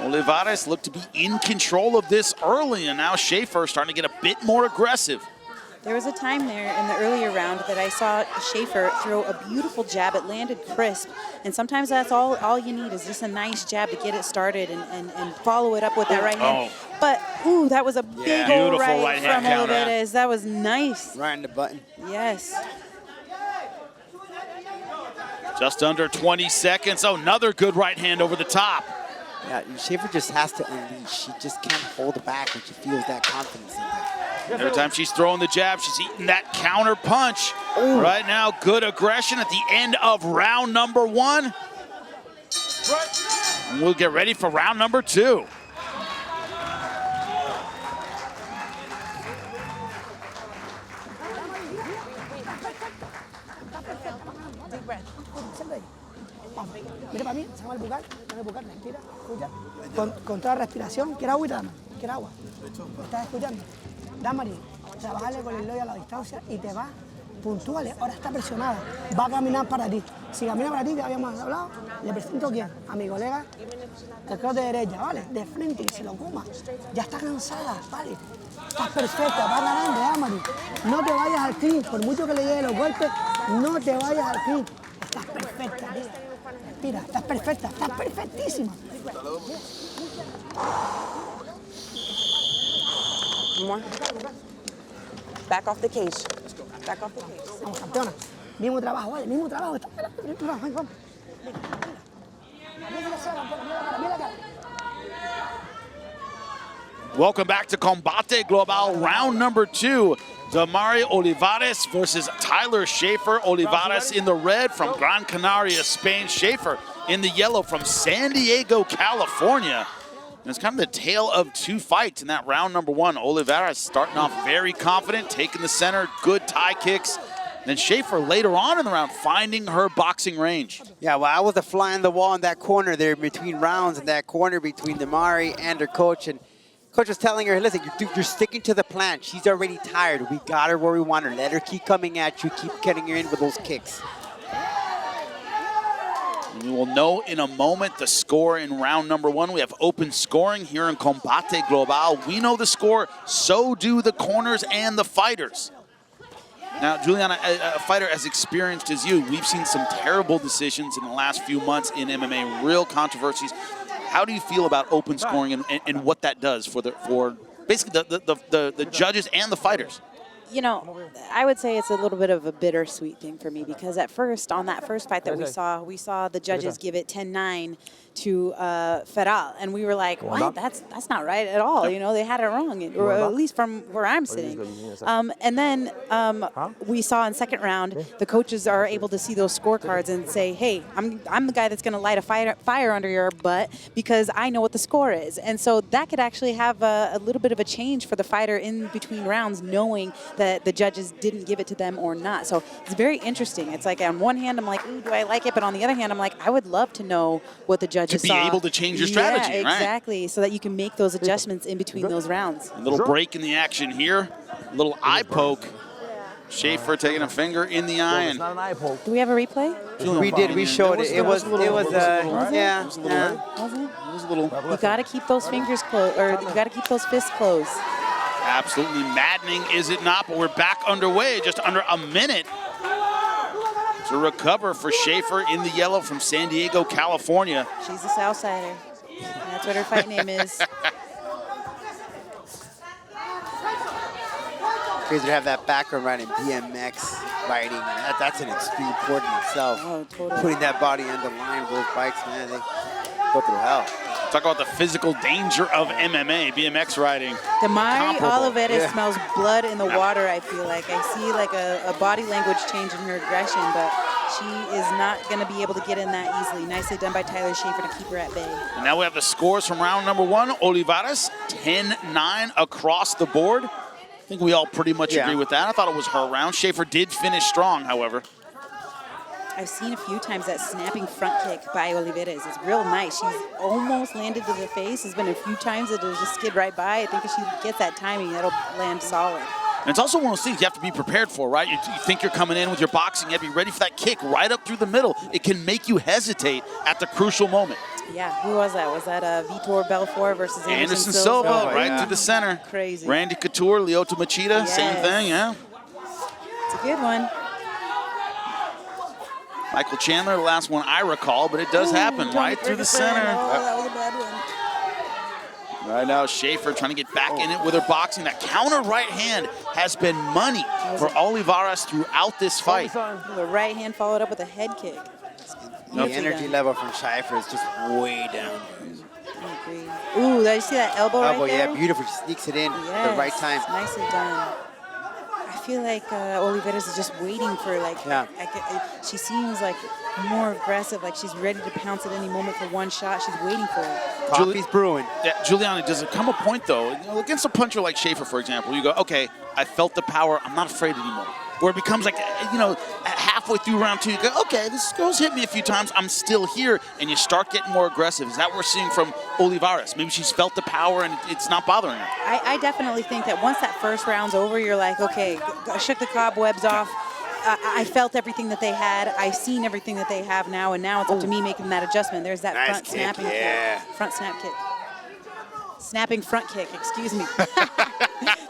Olivares looked to be in control of this early, and now Schaefer starting to get a bit more aggressive. There was a time there in the earlier round that I saw Schaefer throw a beautiful jab. It landed crisp, and sometimes that's all you need is just a nice jab to get it started and follow it up with that right hand. But, ooh, that was a big old right from Olivares. That was nice. Right in the button. Yes. Just under 20 seconds. Oh, another good right hand over the top. Yeah, Schaefer just has to unleash. She just can't hold back when she feels that confidence in there. Every time she's throwing the jab, she's eating that counter punch. Ooh. Right now, good aggression at the end of round number 1. And we'll get ready for round number 2. Mira para mí, saca el bucal, respira, escucha. Con toda respiración, ¿quiere agüita, dama? ¿Quiere agua? ¿Estás escuchando? Damaris, trabajarle con el loyo a la distancia y te vas puntuales. Ahora está presionada, va a caminar para ti. Si camina para ti, que habíamos hablado, le presento a quién, a mi colega, el creo de derecha, ¿vale? De frente, que se lo coma. Ya está cansada, ¿vale? Estás perfecta, vas ganando, Damaris. No te vayas al clean, por mucho que le llegue los golpes, no te vayas al clean. Estás perfecta, tío. Respira, estás perfecta, estás perfectísima. More. Back off the cage. Back off the cage. Vamos, campeona. Mismo trabajo, ¿vale? Mismo trabajo. Vamos. Welcome back to Combate Global, round number 2. Damaris Olivares versus Tyler Schaefer. Olivares in the red from Gran Canaria, Spain. Schaefer in the yellow from San Diego, California. And it's kind of the tale of 2 fights in that round number 1. Olivares starting off very confident, taking the center, good tie kicks. Then Schaefer later on in the round finding her boxing range. Yeah, well, I was a fly on the wall in that corner there between rounds, in that corner between Damaris and her coach. And Coach was telling her, listen, you're sticking to the plan. She's already tired. We got her where we want her. Let her keep coming at you. Keep getting her in with those kicks. We will know in a moment the score in round number 1. We have open scoring here in Combate Global. We know the score, so do the corners and the fighters. Now, Juliana, a fighter as experienced as you, we've seen some terrible decisions in the last few months in MMA, real controversies. How do you feel about open scoring and what that does for basically the judges and the fighters? You know, I would say it's a little bit of a bittersweet thing for me because at first, on that first fight that we saw the judges give it 10-9 to Ferral, and we were like, what? That's not right at all. You know, they had it wrong, or at least from where I'm sitting. And then we saw in second round, the coaches are able to see those scorecards and say, hey, I'm the guy that's going to light a fire under your butt because I know what the score is. And so that could actually have a little bit of a change for the fighter in between rounds, knowing that the judges didn't give it to them or not. So it's very interesting. It's like on one hand, I'm like, ooh, do I like it? But on the other hand, I'm like, I would love to know what the judges saw. To be able to change your strategy, right? Exactly, so that you can make those adjustments in between those rounds. A little break in the action here. A little eye poke. Schaefer taking a finger in the eye. And not an eye poke. Do we have a replay? We did. We showed it. It was yeah. Was it? It was a little. You got to keep those fingers closed, or you got to keep those fists closed. Absolutely maddening, is it not? But we're back underway, just under a minute to recover for Schaefer in the yellow from San Diego, California. She's a Southsider. That's what her fight name is. Crazy to have that background riding BMX riding. That's an extreme sport in itself. Oh, totally. Putting that body on the line with those bikes, man, they go through hell. Talk about the physical danger of MMA, BMX riding. Damaris Olivares smells blood in the water, I feel like. I see like a body language change in her aggression, but She is not going to be able to get in that easily. Nicely done by Tyler Schaefer to keep her at bay. And now we have the scores from round number 1. Olivares, 10-9 across the board. I think we all pretty much agree with that. I thought it was her round. Schaefer did finish strong, however. I've seen a few times that snapping front kick by Olivares. It's real nice. She's almost landed to the face. There's been a few times that it'll just skid right by. I think if she gets that timing, that'll land solid. And it's also one of those things you have to be prepared for, right? You think you're coming in with your boxing, you have to be ready for that kick right up through the middle. It can make you hesitate at the crucial moment. Yeah, who was that? Was that Vitor Belfort versus Anderson Silva? Silva? Right to the center. Crazy. Randy Couture, Lyoto Machida, same thing, yeah. It's a good one. Michael Chandler, the last one I recall, but it does happen right through the center. Oh, that was a bad one. Right now, Schaefer trying to get back in it with her boxing. That counter right hand has been money for Olivares throughout this fight. The right hand followed up with a head kick. The energy level from Schaefer is just way down. I agree. Ooh, did you see that elbow right there? Yeah, beautiful. She sneaks it in at the right time. Nicely done. I feel like Olivares is just waiting for, like, she seems like more aggressive, like she's ready to pounce at any moment for one shot. She's waiting for it. Coffee's brewing. Yeah, Giuliani, does it come a point, though, against a puncher like Schaefer, for example, you go, okay, I felt the power, I'm not afraid anymore. Where it becomes like, halfway through round 2, you go, okay, this girl's hit me a few times, I'm still here, and you start getting more aggressive. Is that what we're seeing from Olivares? Maybe she's felt the power and it's not bothering her. I definitely think that once that first round's over, you're like, okay, I shook the cobwebs off. I felt everything that they had. I've seen everything that they have now, and now it's up to me making that adjustment. There's that front snapping kick. Front snap kick. Snapping front kick, excuse me.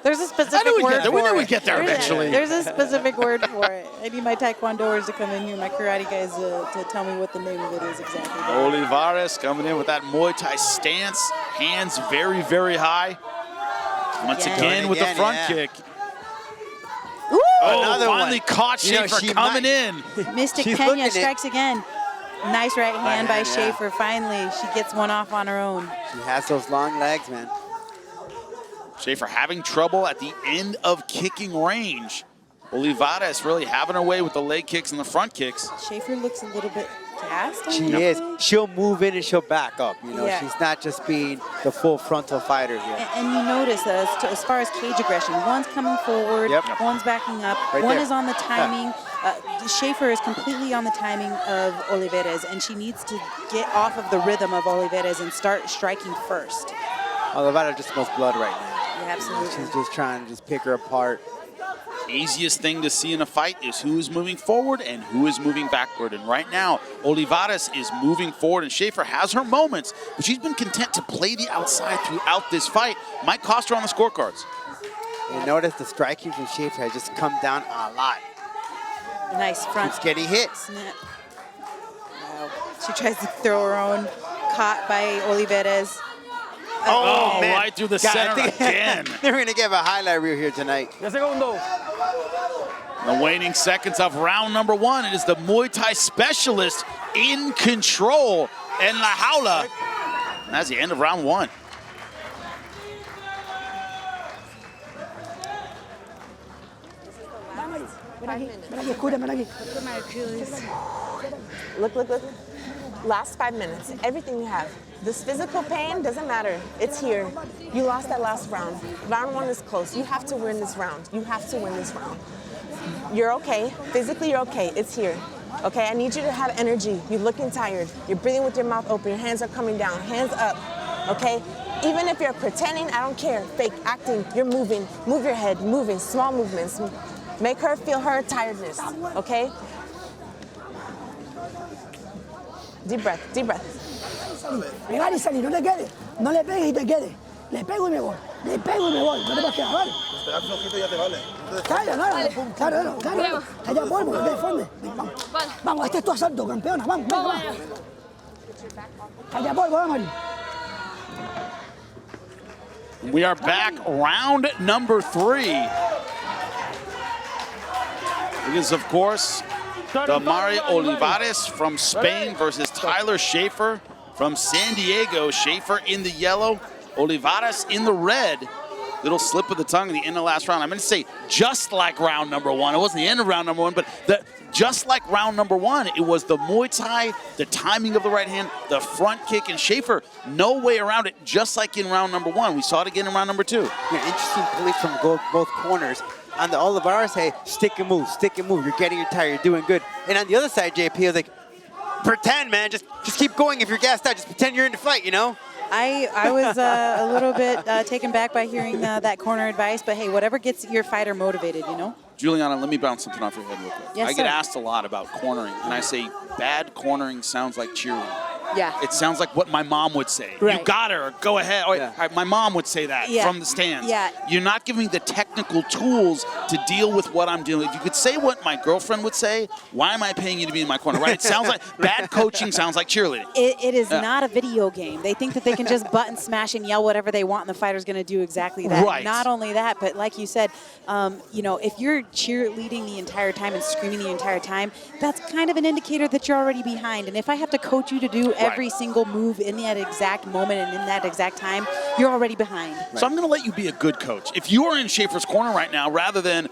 There's a specific word for it. We knew we'd get there eventually. There's a specific word for it. I need my taekwondoers to come in here, my karate guys, to tell me what the name of it is exactly. Olivares coming in with that Muay Thai stance. Hands very, very high. Once again with the front kick. Ooh! Another finally caught Schaefer coming in. Mystic Pena strikes again. Nice right hand by Schaefer. Finally, she gets one off on her own. She has those long legs, man. Schaefer having trouble at the end of kicking range. Olivares really having her way with the leg kicks and the front kicks. Schaefer looks a little bit gassed. She is. She'll move in and she'll back up. She's not just being the full frontal fighter here. And you notice that as far as cage aggression, one's coming forward, one's backing up, one is on the timing. Schaefer is completely on the timing of Olivares, and she needs to get off of the rhythm of Olivares and start striking first. Olivares just smells blood right now. Yeah, absolutely. She's just trying to pick her apart. Easiest thing to see in a fight is who is moving forward and who is moving backward. And right now, Olivares is moving forward, and Schaefer has her moments, but she's been content to play the outside throughout this fight. Might cost her on the scorecards. You notice the striking from Schaefer has just come down a lot. Nice front. She's getting hit. Snap. Wow. She tries to throw her own, caught by Olivares. Oh, man. Right through the center again. They're going to give a highlight reel here tonight. The waning seconds of round number 1. It is the Muay Thai specialist in control. And La Jaula. And that's the end of round 1. Look. Last 5 minutes, everything you have. This physical pain doesn't matter. It's here. You lost that last round. Round 1 is close. You have to win this round. You have to win this round. You're okay. Physically, you're okay. It's here. Okay, I need you to have energy. You're looking tired. You're breathing with your mouth open. Your hands are coming down. Hands up. Okay? Even if you're pretending, I don't care. Fake, acting, you're moving. Move your head, moving. Small movements. Make her feel her tiredness. Okay? Deep breath, deep breath. Pegar y salir, no te quedes. No le pegues y te quedes. Le pego y me voy. Le pego y me voy. No te vas a quedar, ¿vale? Pegar flojito ya te vale. Claro. Calla polvo, no te defiendes. Vamos, este es tu asalto, campeona. Vamos. Calla polvo, Damaris. We are back, round number 3. It is, of course, Damaris Olivares from Spain versus Tyler Schaefer from San Diego. Schaefer in the yellow, Olivares in the red. little slip of the tongue at the end of the last round. I'm going to say just like round number 1. It wasn't the end of round number 1, but just like round number 1, it was the Muay Thai, the timing of the right hand, the front kick, and Schaefer, no way around it, just like in round number 1. We saw it again in round number 2. Yeah, interesting police from both corners. On the Olivares, hey, stick and move, you're getting your tire, you're doing good. And on the other side, JP was like, pretend, man, just keep going if you're gassed out, just pretend you're in the fight, you know? I was a little bit taken back by hearing that corner advice, but hey, whatever gets your fighter motivated, you know? Juliana, let me bounce something off your head real quick. Yes, I get sir. asked a lot about cornering, and I say bad cornering sounds like cheerleading. Yeah. It sounds like what my mom would say. Right. You got her, go ahead. Or, Yeah. my mom would say that Yeah. from the stands. Yeah. You're not giving me the technical tools to deal with what I'm dealing with. If you could say what my girlfriend would say, why am I paying you to be in my corner, right? It sounds like bad coaching sounds like cheerleading. It is not a video game. They think that they can just button smash and yell whatever they want, and the fighter's going to do exactly that. Right. Not only that, but like you said, you know, if you're cheerleading the entire time and screaming the entire time, that's kind of an indicator that you're already behind. And if I have to coach you to do every single move in that exact moment and in that exact time, you're already behind. So I'm going to let you be a good coach. If you are in Schaefer's corner right now, rather than,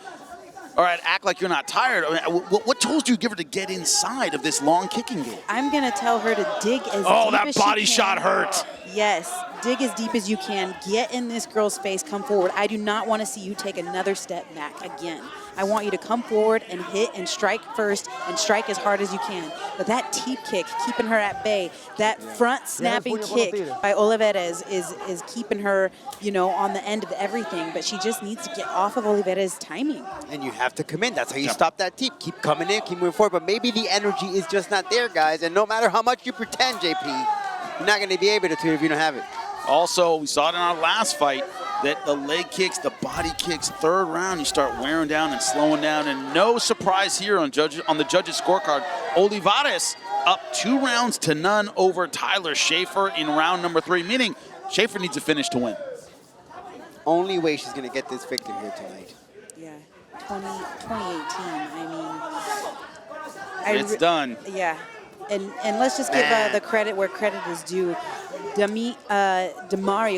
all right, act like you're not tired, I mean, what tools do you give her to get inside of this long kicking game? I'm going to tell her to dig as Oh, deep that as she body can. shot hurt. Yes, dig as deep as you can. Get in this girl's face, come forward. I do not want to see you take another step back again. I want you to come forward and hit and strike first and strike as hard as you can. But that teep kick, keeping her at bay, that front snapping kick by Olivares is keeping her, you know, on the end of everything. But she just needs to get off of Olivares' timing. And you have to come in. That's how you stop that teep. Keep coming in, keep moving forward. But maybe the energy is just not there, guys. And no matter how much you pretend, JP, you're not going to be able to if you don't have it. Also, we saw it in our last fight that the leg kicks, the body kicks, third round, you start wearing down and slowing down. And no surprise here on the judges' scorecard. Olivares up 2 rounds to none over Tyler Schaefer in round number 3, meaning Schaefer needs a finish to win. Only way she's going to get this victory here tonight. Yeah, 2018, I mean. It's done. Yeah, and let's just give the credit where credit is due. Damaris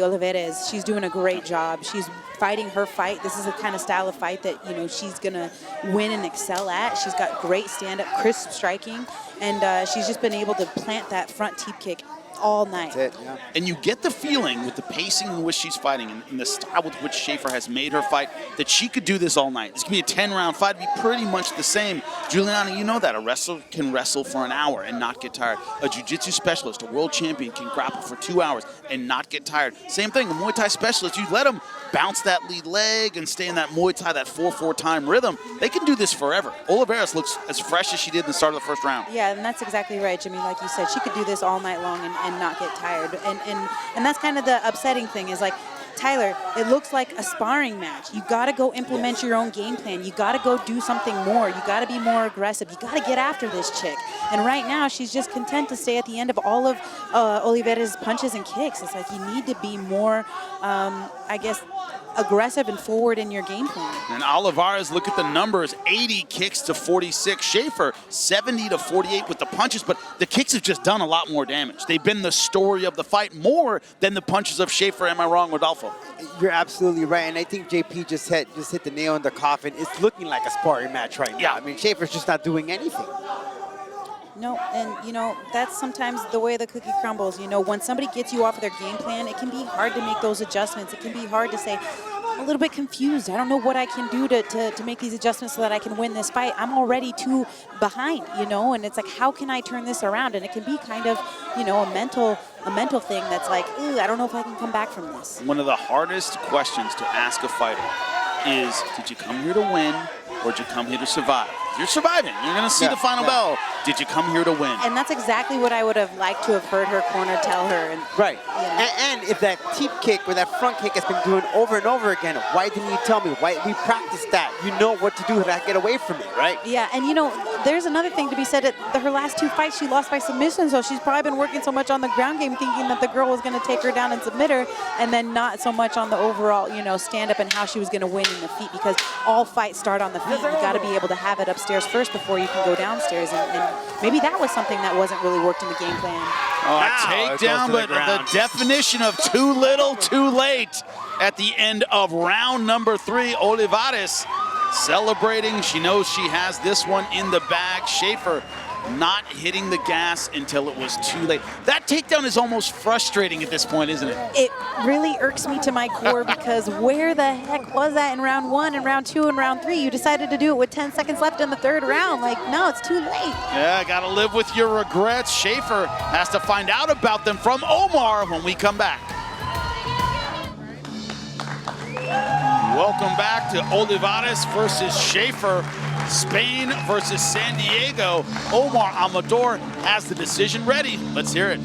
Olivares, she's doing a great job. She's fighting her fight. This is the kind of style of fight that, you know, she's gonna win and excel at. She's got great stand-up, crisp striking, and she's just been able to plant that front teep kick all night. That's it, yeah. And you get the feeling with the pacing in which she's fighting and the style with which Schaefer has made her fight that she could do this all night. This could be a 10-round fight. It'd be pretty much the same. Juliana, you know that. A wrestler can wrestle for an hour and not get tired. A jiu-jitsu specialist, a world champion, can grapple for 2 hours and not get tired. Same thing, a Muay Thai specialist, you let them bounce that lead leg and stay in that Muay Thai, that 4-4 time rhythm. They can do this forever. Olivares looks as fresh as she did in the start of the first round. Yeah, and that's exactly right, Jimmy. Like you said, she could do this all night long and not get tired. And that's kind of the upsetting thing is, like, Tyler, it looks like a sparring match. You got to go implement your own game plan. You got to go do something more. You got to be more aggressive. You got to get after this chick. And right now, she's just content to stay at the end of all of Olivares' punches and kicks. It's like you need to be more, I guess, aggressive and forward in your game plan. And Olivares, look at the numbers, 80 kicks to 46. Schaefer, 70 to 48 with the punches, but the kicks have just done a lot more damage. They've been the story of the fight more than the punches of Schaefer. Am I wrong, Rodolfo? You're absolutely right, and I think JP just hit the nail in the coffin. It's looking like a sparring match right now. Yeah. I mean, Schaefer's just not doing anything. No, and, you know, that's sometimes the way the cookie crumbles. You know, when somebody gets you off of their game plan, it can be hard to make those adjustments. It can be hard to say, I'm a little bit confused. I don't know what I can do to make these adjustments so that I can win this fight. I'm already too behind, you know, and it's like, how can I turn this around? And it can be kind of, you know, a mental thing that's like, ooh, I don't know if I can come back from this. One of the hardest questions to ask a fighter is, did you come here to win or did you come here to survive? You're surviving. You're going to see the final bell. Did you come here to win? And that's exactly what I would have liked to have heard her corner tell her. And, right. You know. And if that teep kick or that front kick has been doing over and over again, why didn't you tell me? Why we practiced that? You know what to do to get away from it, right? Yeah, and you know, there's another thing to be said. Her last 2 fights, she lost by submission, so she's probably been working so much on the ground game thinking that the girl was going to take her down and submit her, and then not so much on the overall, you know, stand-up and how she was going to win in the feet, because all fights start on the feet. You got to be able to have it upstairs first before you can go downstairs, and maybe that was something that wasn't really worked in the game plan. Oh, takedown, but the definition of too little, too late. at the end of round number 3. Olivares celebrating. She knows she has this one in the bag. Schaefer not hitting the gas until it was too late. That takedown is almost frustrating at this point, isn't it? It really irks me to my core because where the heck was that in round 1 and round 2 and round 3? You decided to do it with 10 seconds left in the 3rd round. Like, no, it's too late. Yeah, gotta live with your regrets. Schaefer has to find out about them from Omar when we come back. Welcome back to Olivares versus Schaefer. Spain versus San Diego. Omar Amador has the decision ready. Let's hear it.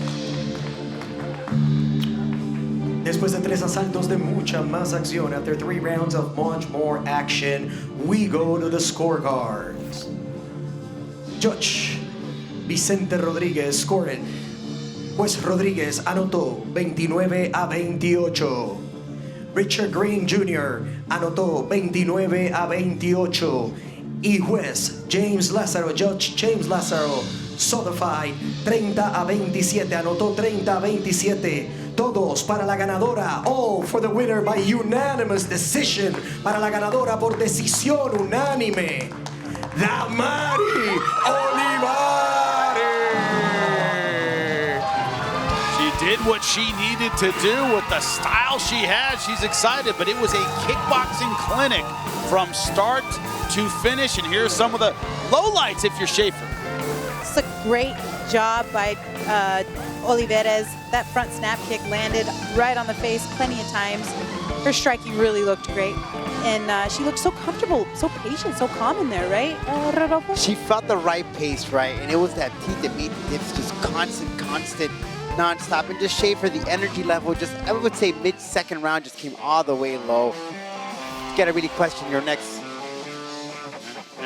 Después de 3 asaltos de mucha más acción, after 3 rounds of much more action, we go to the scorecards. Judge Vicente Rodríguez scoring. Pues Rodríguez anotó 29-28. Richard Green Jr. anotó 29-28. Y juez James Lazaro, Judge James Lazaro, certified 30-27, anotó 30-27. Todos para la ganadora, all for the winner by unanimous decision, para la ganadora por decisión unánime, Damaris Olivares. She did what she needed to do with the style she had. She's excited, but it was a kickboxing clinic from start to finish. And here's some of the lowlights if you're Schaefer. It's a great job by Olivares. That front snap kick landed right on the face plenty of times. Her striking really looked great. And she looked so comfortable, so patient, so calm in there, right, Rodolfo? She felt the right pace, right? And it was that teeth that made the dips just constant, non-stop. And just Schaefer, the energy level, just, I would say mid-second round just came all the way low. You gotta really question your next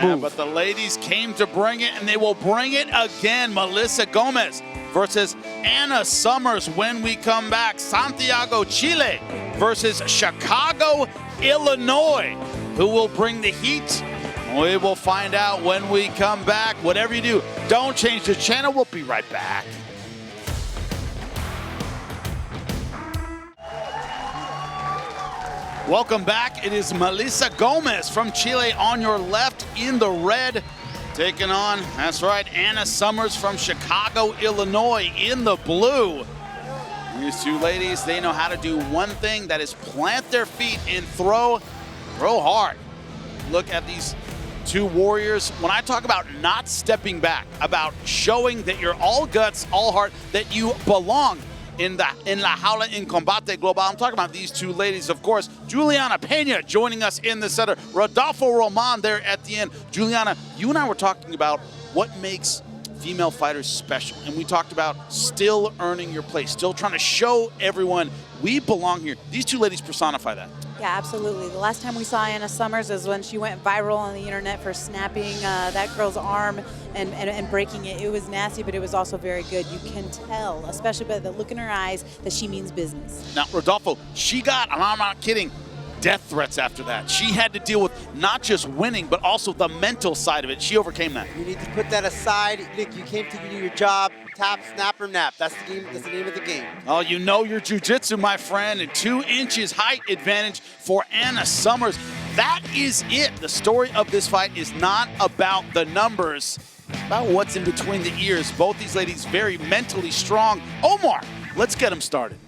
move. But the ladies came to bring it, and they will bring it again. Melissa Gomez versus Anna Summers when we come back. Santiago, Chile versus Chicago, Illinois. Who will bring the heat? We will find out when we come back. Whatever you do, don't change the channel. We'll be right back. Welcome back. It is Melissa Gomez from Chile on your left in the red, taking on, that's right, Anna Summers from Chicago, Illinois in the blue. These two ladies, they know how to do one thing, that is plant their feet and throw hard. Look at these two warriors. When I talk about not stepping back, about showing that you're all guts, all heart, that you belong in La Jaula in Combate Global. I'm talking about these two ladies, of course. Juliana Pena joining us in the center. Rodolfo Roman there at the end. Juliana, you and I were talking about what makes female fighters special. And we talked about still earning your place, still trying to show everyone we belong here. These two ladies personify that. Yeah, absolutely. The last time we saw Anna Summers is when she went viral on the internet for snapping that girl's arm and breaking it. It was nasty, but it was also very good. You can tell, especially by the look in her eyes, that she means business. Now, Rodolfo, she got, and I'm not kidding, death threats after that. She had to deal with not just winning, but also the mental side of it. She overcame that. You need to put that aside. Look, you came to do your job. Tap, snap, or nap. That's the game. That's the name of the game. Oh, you know your jiu-jitsu, my friend. And 2 inches height advantage for Anna Summers. That is it. The story of this fight is not about the numbers, about what's in between the ears. Both these ladies very mentally strong. Omar, let's get them started.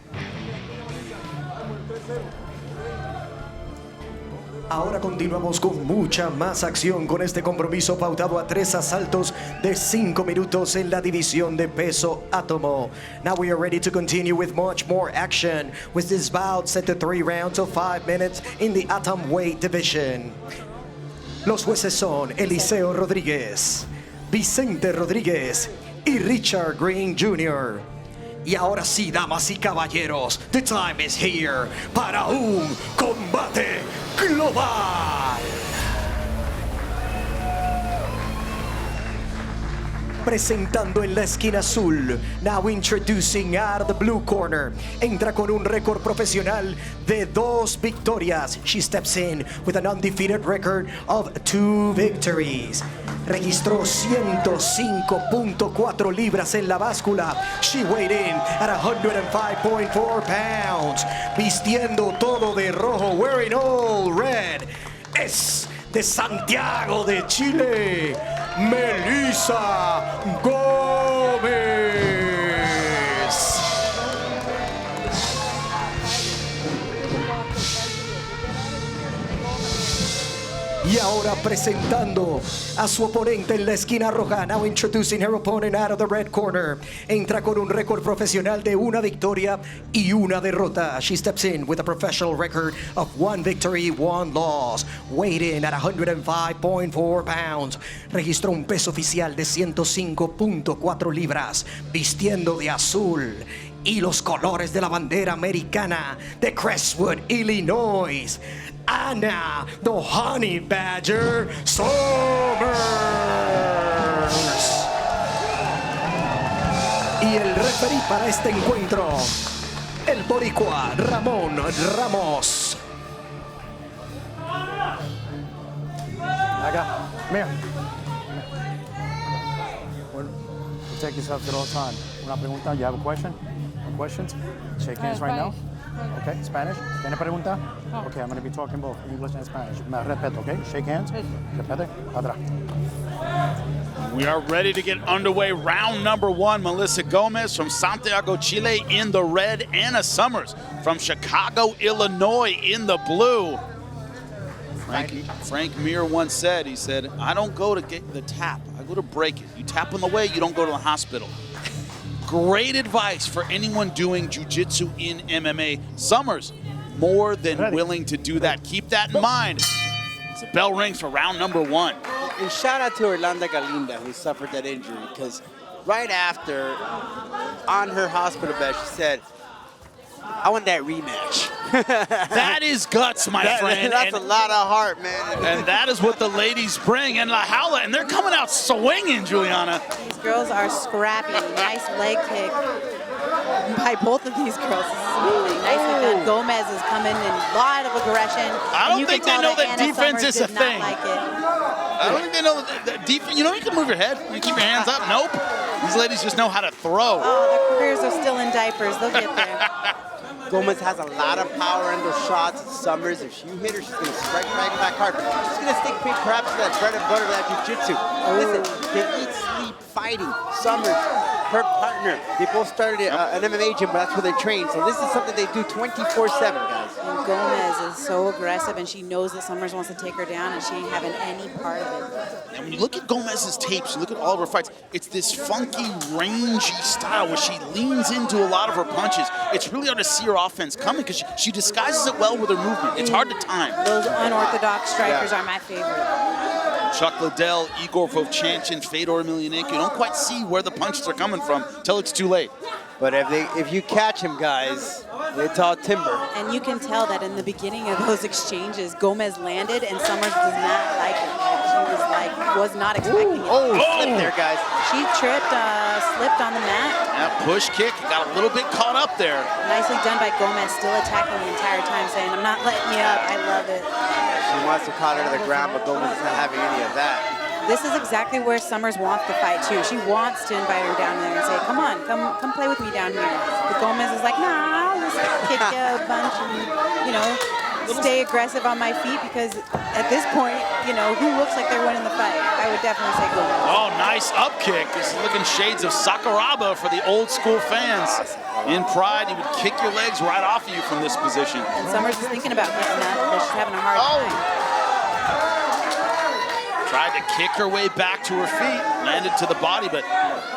Ahora continuamos con mucha más acción con este compromiso pautado a 3 asaltos de 5 minutos en la división de peso átomo. Now we are ready to continue with much more action with this bout set to 3 rounds of 5 minutes in the atom weight division. Los jueces son Eliseo Rodríguez, Vicente Rodríguez y Richard Green Jr. Y ahora sí, damas y caballeros, the time is here para un combate global. Presentando en la esquina azul, now introducing out of the blue corner, entra con un récord profesional de 2 victorias. She steps in with an undefeated record of 2 victories. registró 105.4 libras en la báscula. She weighed in at 105.4 pounds. Vistiendo todo de rojo, wearing all red. Es de Santiago de Chile, Melissa Gómez. Y ahora presentando a su oponente en la esquina roja. Now introducing her opponent out of the red corner. Entra con un récord profesional de una victoria y una derrota. She steps in with a professional record of 1 victory, 1 loss. Weighed in at 105.4 pounds. Registró un peso oficial de 105.4 libras. Vistiendo de azul y los colores de la bandera americana de Crestwood, Illinois. Anna, the Honey Badger Summers. Y el referee para este encuentro, el boricua Ramón Ramos. Acá, mira. Bueno, you take yourself to all time. Una pregunta, you have a question? No questions? Shake hands right now. Okay, Spanish. ¿Tiene pregunta? Okay, I'm going to be talking both English and Spanish. Me respeto, okay? Shake hands. Repete. Atrás. We are ready to get underway. Round number 1. Melissa Gomez from Santiago, Chile in the red. Anna Summers from Chicago, Illinois in the blue. Frank Mir once said, he said, I don't go to get the tap. I go to break it. You tap on the way, you don't go to the hospital. Great advice for anyone doing jiu-jitsu in MMA. Summers, more than willing to do that. Keep that in mind. The bell rings for round number 1. And shout out to Orlando Galinda, who suffered that injury, because right after, on her hospital bed, she said, I want that rematch. That is guts, my friend. That's a lot of heart, man. And that is what the ladies bring. And La Jaula, and they're coming out swinging, Juliana. These girls are scrappy. Nice leg kick by both of these girls. This is amazing. Nicely done. Gomez is coming in a lot of aggression. I don't think they know that defense is a thing. Like it. I don't think they know that defense. You know, you can move your head. You keep your hands up. Nope. These ladies just know how to throw. Oh, their careers are still in diapers. They'll get there. Gomez has a lot of power in those shots. Summers, if you hit her, she's going to strike right back hard. But she's going to stick perhaps to that bread and butter of that jiu-jitsu. Listen, they eat, sleep, fighting. Summers, her partner, they both started an MMA gym, but that's where they train. So this is something they do 24/7, guys. And Gomez is so aggressive, and she knows that Summers wants to take her down, and she ain't having any part of it. And when you look at Gomez's tapes, you look at all of her fights, it's this funky, rangy style where she leans into a lot of her punches. It's really hard to see her offense coming because she disguises it well with her movement. It's hard to time. Those unorthodox strikers are my favorite. Chuck Liddell, Igor Vovchanchin, Fedor Emelianenko, you don't quite see where the punches are coming from till it's too late. But if you catch him, guys, it's all timber. And you can tell that in the beginning of those exchanges, Gomez landed and Summers does not like it. She was not expecting it. Oh, slipped there, guys. She tripped, slipped on the mat. That push kick got a little bit caught up there. Nicely done by Gomez, still attacking the entire time, saying, I'm not letting you up. I love it. She wants to caught her to the ground, but Gomez is not having any of that. This is exactly where Summers wants to fight too. She wants to invite her down there and say, come on, come play with me down here. But Gomez is like, nah, I'll just kick you a bunch and, you know, stay aggressive on my feet, because at this point, you know, who looks like they're winning the fight? I would definitely say Gomez. Oh, nice up kick. This is looking shades of Sakuraba for the old school fans. In Pride, he would kick your legs right off of you from this position. And Summers is thinking about getting that, but she's having a hard time. Tried to kick her way back to her feet, landed to the body, but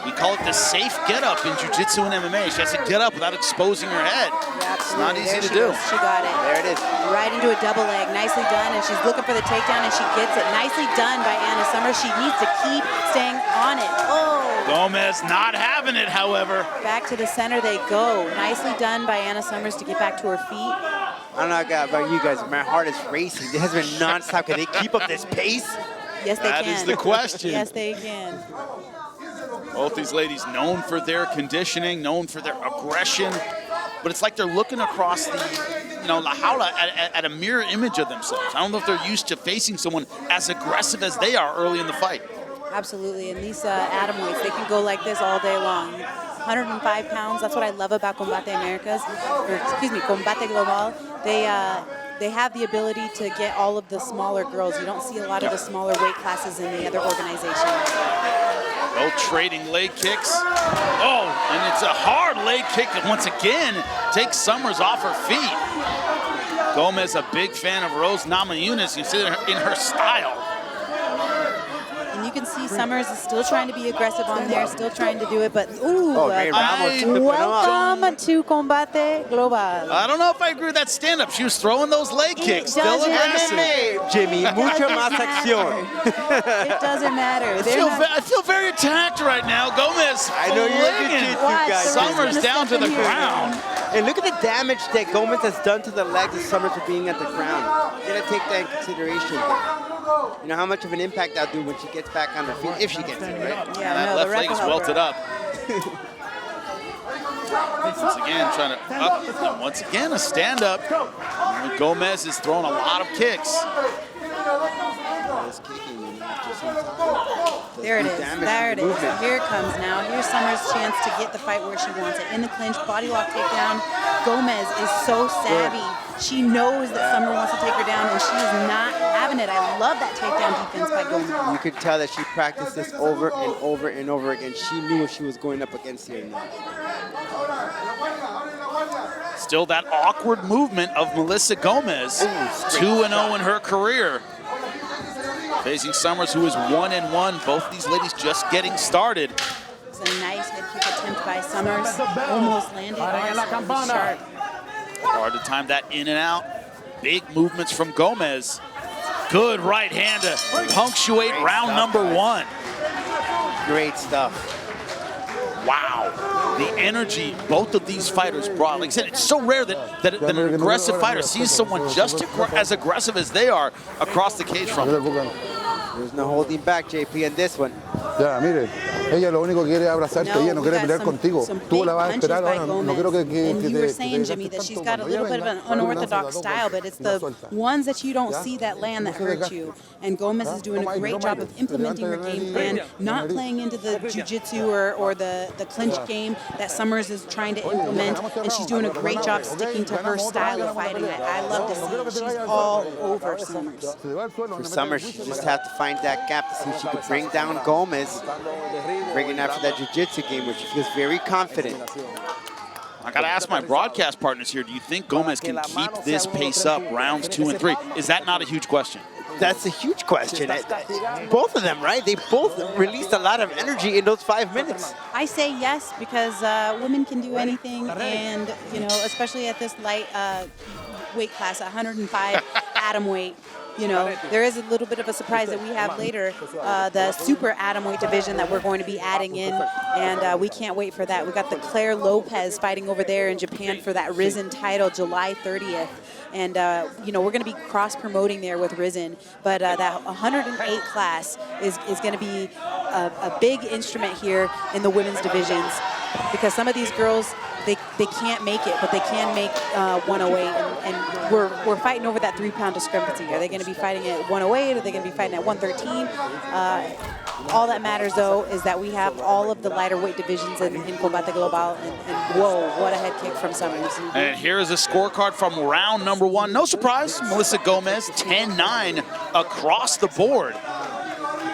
we call it the safe get-up in jiu-jitsu and MMA. She has to get up without exposing her head. Yeah, it's not easy to do. She got it. There it is. Right into a double leg. Nicely done, and she's looking for the takedown, and she gets it. Nicely done by Anna Summers. She needs to keep staying on it. Oh! Gomez not having it, however. Back to the center they go. Nicely done by Anna Summers to get back to her feet. I don't know about you guys, but my heart is racing. It has been nonstop. Can they keep up this pace? Yes, they can. That is the question. Yes, they can. Both these ladies known for their conditioning, known for their aggression, but it's like they're looking across the, you know, La Jaula at a mirror image of themselves. I don't know if they're used to facing someone as aggressive as they are early in the fight. Absolutely, and these atom weights, they can go like this all day long. 105 pounds, that's what I love about Combate Americas, or excuse me, Combate Global. They have the ability to get all of the smaller girls. You don't see a lot of the smaller weight classes in the other organizations. No trading leg kicks. Oh, and it's a hard leg kick that once again takes Summers off her feet. Gomez, a big fan of Rose Namajunas. You see in her style. And you can see Summers is still trying to be aggressive on there, still trying to do it, but ooh, welcome to Combate Global. I don't know if I agree with that stand-up. She was throwing those leg kicks, still aggressive. Jimmy, mucho más acción. It doesn't matter. I feel very attacked right now. Gomez I know you're jiu-jitsu guy. Summers down to the ground. And look at the damage that Gomez has done to the legs of Summers for being at the ground. You gotta take that in consideration. You know how much of an impact that'll do when she gets back on her feet, if she gets it, right? Yeah, that left leg is welted up. Once again, trying to up. And once again, a stand-up. Gomez is throwing a lot of kicks. There it is. There it is. Here it comes now. Here's Summers' chance to get the fight where she wants it. In the clinch, body lock takedown. Gomez is so savvy. She knows that Summer wants to take her down, and she is not having it. I love that takedown defense by Gomez. You could tell that she practiced this over and over and over again. She knew what she was going up against here now. Still that awkward movement of Melissa Gomez, 2-0 in her career. Facing Summers, who is 1-1. Both these ladies just getting started. It's a nice head kick attempt by Summers. Almost landed. Sharp. Hard to time that in and out. Big movements from Gomez. Good right hand to punctuate round number 1. Great stuff. Wow. The energy both of these fighters brought. Like I said, it's so rare that an aggressive fighter sees someone just as aggressive as they are across the cage from them. There's no holding back, JP, in this one. Ya, mire, ella lo único que quiere es abrazarte, ella no quiere pelear contigo. Tú la vas a esperar ahora, no quiero que and you were saying, Jimmy, that she's got a little bit of an unorthodox style, but it's the ones that you don't see that land that hurt you. And Gomez is doing a great job of implementing her game plan, not playing into the jiu-jitsu or the clinch game that Summers is trying to implement, and she's doing a great job sticking to her style of fighting that I love to see. She's all over Summers. For Summers, she just has to find that gap to see if she can bring down Gomez, bringing after that jiu-jitsu game, where she feels very confident. I got to ask my broadcast partners here, do you think Gomez can keep this pace up rounds 2 and 3? Is that not a huge question? That's a huge question. Both of them, right? They both released a lot of energy in those 5 minutes. I say yes, because women can do anything, and you know, especially at this light weight class, 105 atom weight. You know, there is a little bit of a surprise that we have later, the super atomweight division that we're going to be adding in, and we can't wait for that. We got the Claire Lopez fighting over there in Japan for that Risen title July 30th. And, you know, we're going to be cross-promoting there with Risen. But that 108 class is going to be a big instrument here in the women's divisions, because some of these girls, they can't make it, but they can make 108. And we're fighting over that 3-pound discrepancy. Are they going to be fighting at 108? Are they going to be fighting at 113? All that matters, though, is that we have all of the lighter weight divisions in Combate Global, and whoa, what a head kick from Summers. And here is a scorecard from round number 1. No surprise, Melissa Gomez, 10-9 across the board.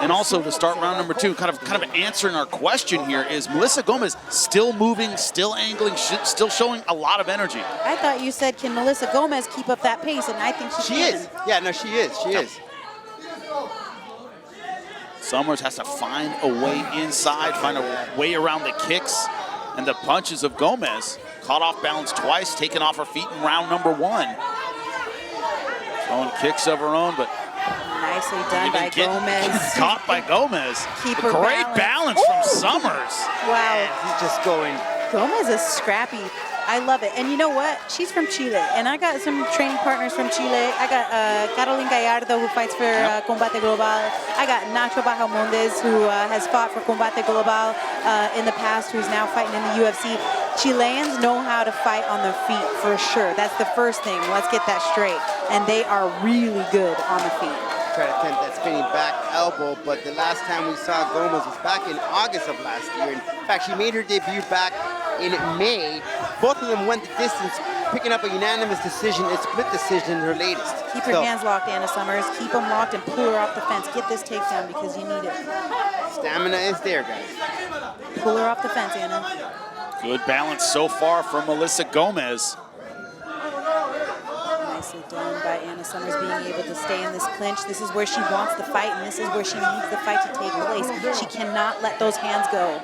And also to start round number 2, kind of answering our question here, is Melissa Gomez still moving, still angling, still showing a lot of energy? I thought you said, can Melissa Gomez keep up that pace? And I think she can. Is. Yeah, no, she is. She is. Summers has to find a way inside, find a way around the kicks and the punches of Gomez. Caught off balance twice, taken off her feet in round number 1. Throwing kicks of her own, but nicely done by Gomez. Caught by Gomez. Keep her great balance from Summers. Wow. And he's just going. Gomez is scrappy. I love it. And you know what? She's from Chile. And I got some training partners from Chile. I got Carolyn Gallardo, who fights for Combate Global. I got Nacho Bajamondes, who has fought for Combate Global in the past, who's now fighting in the UFC. Chileans know how to fight on their feet for sure. That's the first thing. Let's get that straight. And they are really good on the feet. try to attempt that spinning back elbow, but the last time we saw Gomez was back in August of last year. In fact, she made her debut back in May. Both of them went the distance, picking up a unanimous decision, a split decision in her latest. Keep your hands locked, Anna Summers. Keep them locked and pull her off the fence. Get this takedown because you need it. Stamina is there, guys. Pull her off the fence, Anna. Good balance so far from Melissa Gomez. Nicely done by Anna Summers being able to stay in this clinch. This is where she wants the fight, and this is where she needs the fight to take place. She cannot let those hands go.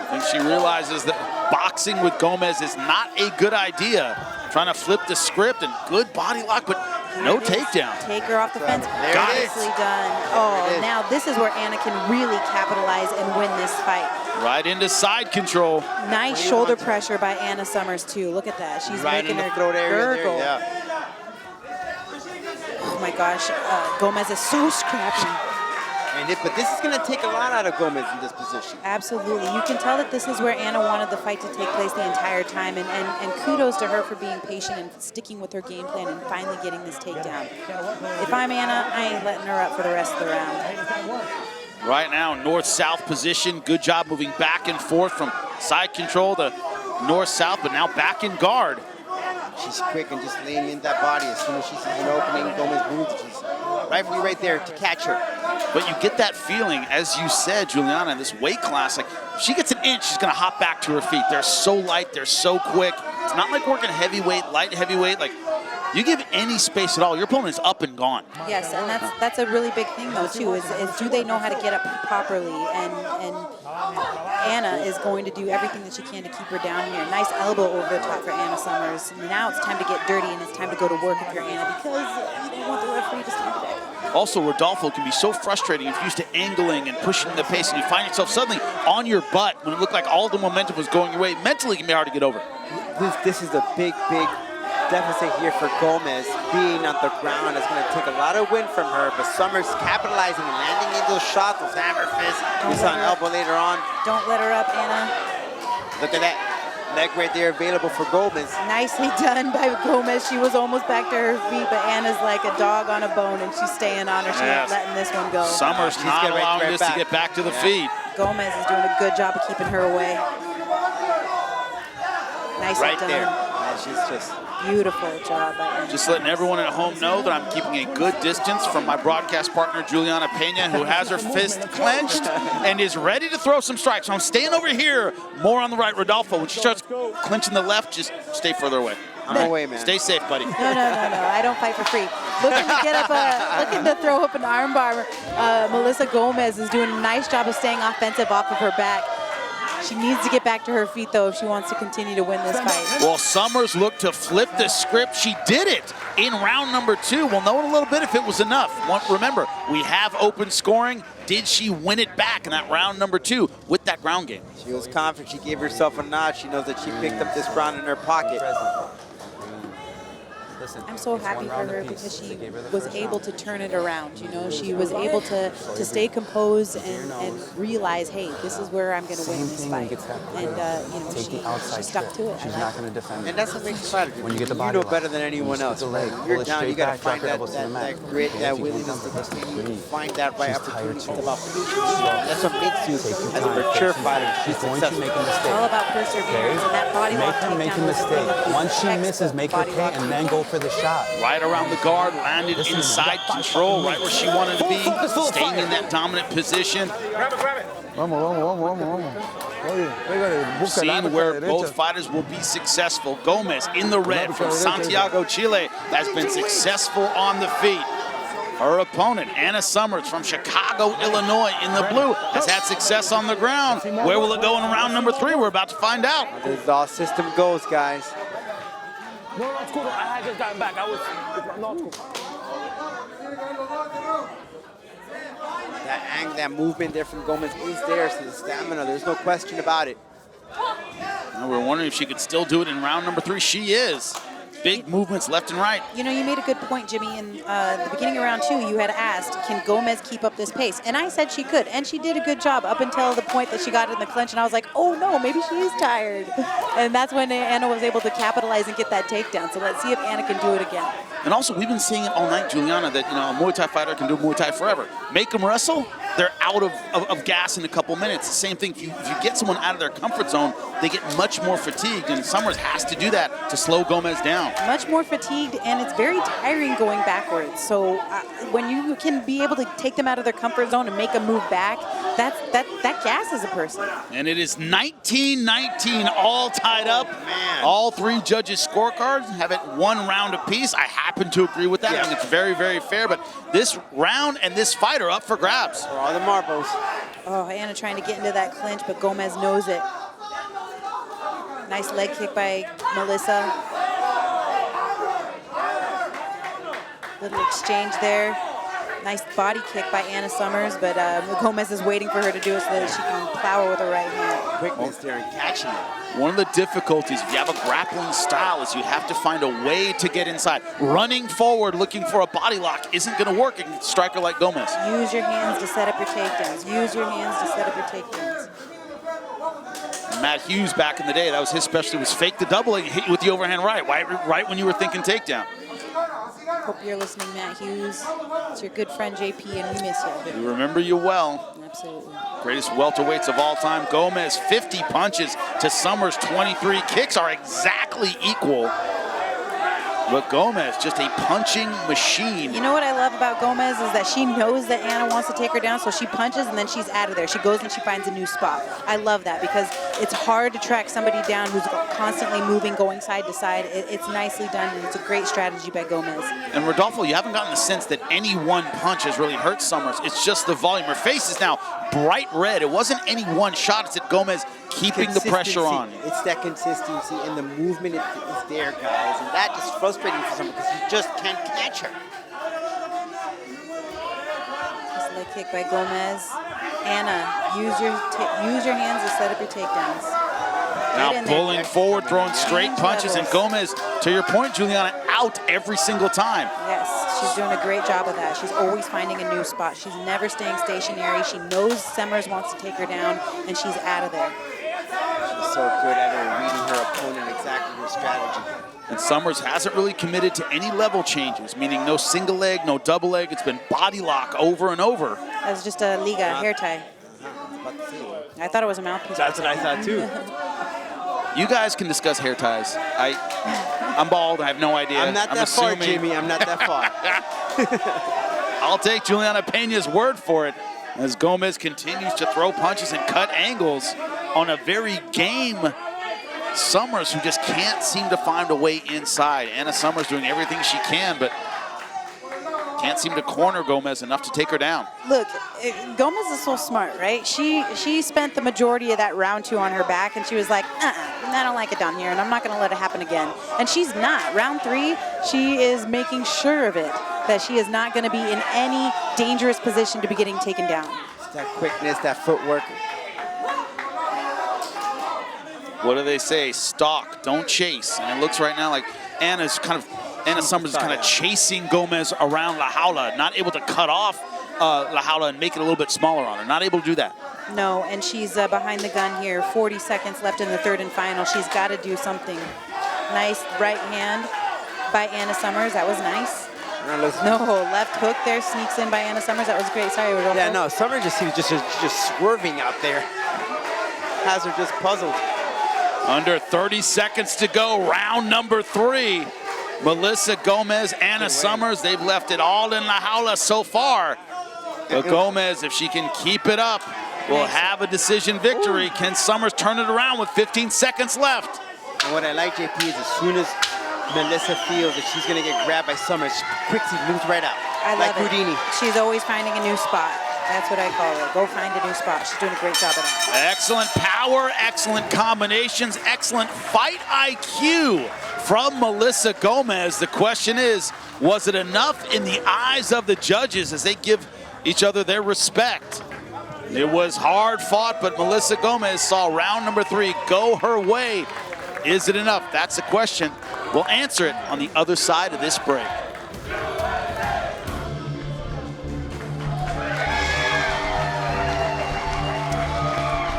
I think she realizes that boxing with Gomez is not a good idea. Trying to flip the script and good body lock, but no takedown. Take her off the fence. Got it. Nicely done. Oh, now this is where Anna can really capitalize and win this fight. Right into side control. Nice shoulder pressure by Anna Summers, too. Look at that. She's Right making in the her throat area gurgle. there, yeah. Oh, my gosh. Gomez is so scrappy. But this is going to take a lot out of Gomez in this position. Absolutely. You can tell that this is where Anna wanted the fight to take place the entire time, and kudos to her for being patient and sticking with her game plan and finally getting this takedown. If I'm Anna, I ain't letting her up for the rest of the round. Right now, north-south position. Good job moving back and forth from side control to north-south, but now back in guard. She's quick and just laying in that body. As soon as she sees an opening, Gomez moves. She's rightfully right there to catch her. But you get that feeling, as you said, Juliana, in this weight class, like if she gets an inch, she's gonna hop back to her feet. They're so light, they're so quick. It's not like working heavyweight, light heavyweight. Like you give any space at all, your opponent is up and gone. Yes, and that's a really big thing though too. Is do they know how to get up properly? And Anna is going to do everything that she can to keep her down here. Nice elbow over the top for Anna Summers. Now it's time to get dirty and it's time to go to work if you're Anna because you don't want the referee to stand back. Also, Rodolfo can be so frustrating if you're used to angling and pushing the pace and you find yourself suddenly on your butt when it looked like all the momentum was going your way. Mentally, it can be hard to get over. This is a big deficit here for Gomez. Being on the ground is going to take a lot of wind from her, but Summers capitalizing and landing in those shots with hammer fists. We saw an elbow later on. Don't let her up, Anna. Look at that leg right there available for Gomez. Nicely done by Gomez. She was almost back to her feet, but Anna's like a dog on a bone, and she's staying on her. She's not letting this one go. Summers not allowing this to get back to the feet. Gomez is doing a good job of keeping her away. Nicely right done. There. Yeah, she's just beautiful job by Anna. Just letting everyone at home know that I'm keeping a good distance from my broadcast partner, Juliana Pena, who has her fist clenched and is ready to throw some strikes. So I'm staying over here, more on the right. Rodolfo, when she starts clinching the left, just stay further away. I'm away, man. Stay safe, buddy. No. I don't fight for free. Looking to get up, looking to throw up an armbar. Melissa Gomez is doing a nice job of staying offensive off of her back. She needs to get back to her feet, though, if she wants to continue to win this fight. Well, Summers looked to flip the script. She did it in round number 2. We'll know in a little bit if it was enough. Remember, we have open scoring. Did she win it back in that round number 2 with that ground game? She was confident. She gave herself a nod. She knows that she picked up this round in her pocket. I'm so happy for her because she was able to turn it around. You know, she was able to stay composed and realize, hey, this is where I'm going to win this fight. And you know, she stuck to it. She's not going to defend. And that's what makes you fight. When you get the body you know lock, better than anyone else. You're down. You got to find that grit, that willingness to continue. Find that right opportunity. It's about patience. That's what makes you, as a mature fighter, she's going to make a mistake. It's all about perseverance. And that body lock make her make a mistake. Once she misses, make her pay and then go for the shot. Right around the guard, landed inside control, right where she wanted to be, staying in that dominant position. Seeing where both fighters will be successful. Gomez in the red from Santiago, Chile, has been successful on the feet. Her opponent, Anna Summers from Chicago, Illinois, in the blue, has had success on the ground. Where will it go in round number 3? We're about to find out. This is all system goes, guys. No, it's cool. I had just gotten back. I was not cool. That movement there from Gomez is there, so the stamina, there's no question about it. Now we're wondering if she could still do it in round number 3. She is. Big movements left and right. You know, you made a good point, Jimmy. In the beginning of round 2, you had asked, can Gomez keep up this pace? And I said she could, and she did a good job up until the point that she got in the clinch, and I was like, oh no, maybe she is tired. And that's when Anna was able to capitalize and get that takedown. So let's see if Anna can do it again. And also, we've been seeing it all night, Juliana, that, you know, a Muay Thai fighter can do Muay Thai forever. Make them wrestle, they're out of gas in a couple minutes. The same thing, if you get someone out of their comfort zone, they get much more fatigued, and Summers has to do that to slow Gomez down. Much more fatigued, and it's very tiring going backwards. So when you can be able to take them out of their comfort zone and make them move back, that gasses a person. And it is 19-19, all tied up. Man. All 3 judges' scorecards have it 1 round apiece. I happen to agree with that. I think it's very, very fair, but this round and this fight are up for grabs. For all the marbles. Oh, Anna trying to get into that clinch, but Gomez knows it. Nice leg kick by Melissa. Little exchange there. Nice body kick by Anna Summers, but Gomez is waiting for her to do it so that she can plow her with her right hand. Quickness there and catching it. One of the difficulties, if you have a grappling style, is you have to find a way to get inside. Running forward, looking for a body lock isn't going to work against a striker like Gomez. Use your hands to set up your takedowns. Use your hands to set up your takedowns. Matt Hughes back in the day, that was his specialty, was fake the double and hit you with the overhand right when you were thinking takedown. Hope you're listening, Matt Hughes. It's your good friend JP, and we miss you. We remember you well. Absolutely. Greatest welterweights of all time. Gomez, 50 punches to Summers, 23. Kicks are exactly equal. But Gomez, just a punching machine. You know what I love about Gomez is that she knows that Anna wants to take her down, so she punches and then she's out of there. She goes and she finds a new spot. I love that because it's hard to track somebody down who's constantly moving, going side to side. It's nicely done, and it's a great strategy by Gomez. And Rodolfo, you haven't gotten the sense that any one punch has really hurt Summers. It's just the volume. Her face is now bright red. It wasn't any one shot. It's that Gomez keeping the pressure on. It's that consistency, and the movement is there, guys. And that just frustrating for someone because you just can't catch her. Nice leg kick by Gomez. Anna, use your hands to set up your takedowns. Now pulling forward, throwing straight punches, and Gomez, to your point, Juliana, out every single time. Yes, she's doing a great job of that. She's always finding a new spot. She's never staying stationary. She knows Summers wants to take her down, and she's out of there. She's so good at her reading her opponent, exactly her strategy. And Summers hasn't really committed to any level changes, meaning no single leg, no double leg. It's been body lock over and over. That was just a Liga hair tie. I thought it was a mouthpiece. That's what I thought too. You guys can discuss hair ties. I'm bald. I have no idea. I'm not that far, Jimmy. I'm not that far. I'll take Juliana Peña's word for it as Gomez continues to throw punches and cut angles on a very game Summers, who just can't seem to find a way inside. Anna Summers doing everything she can, but can't seem to corner Gomez enough to take her down. Look, Gomez is so smart, right? She spent the majority of that round 2 on her back, and she was like, I don't like it down here, and I'm not going to let it happen again. And she's not. Round 3, she is making sure of it, that she is not going to be in any dangerous position to be getting taken down. It's that quickness, that footwork. What do they say? Stalk, don't chase. And it looks right now like Anna Summers is kind of chasing Gomez around La Jaula, not able to cut off La Jaula and make it a little bit smaller on her. Not able to do that. No, and she's behind the gun here. 40 seconds left in the 3rd and final. She's got to do something. Nice right hand by Anna Summers. That was nice. No, left hook there sneaks in by Anna Summers. That was great. Sorry, Rodolfo. Yeah, no, Summers just seems just swerving out there. Has her just puzzled. Under 30 seconds to go, round number 3. Melissa Gomez, Anna Summers, they've left it all in La Jaula so far. But Gomez, if she can keep it up, will have a decision victory. Can Summers turn it around with 15 seconds left? And what I like, JP, is as soon as Melissa feels that she's going to get grabbed by Summers, she quickly moves right out. I love it. Houdini. She's always finding a new spot. That's what I call it. Go find a new spot. She's doing a great job of that. Excellent power, excellent combinations, excellent fight IQ from Melissa Gomez. The question is, was it enough in the eyes of the judges as they give each other their respect? It was hard fought, but Melissa Gomez saw round number 3 go her way. Is it enough? That's the question. We'll answer it on the other side of this break.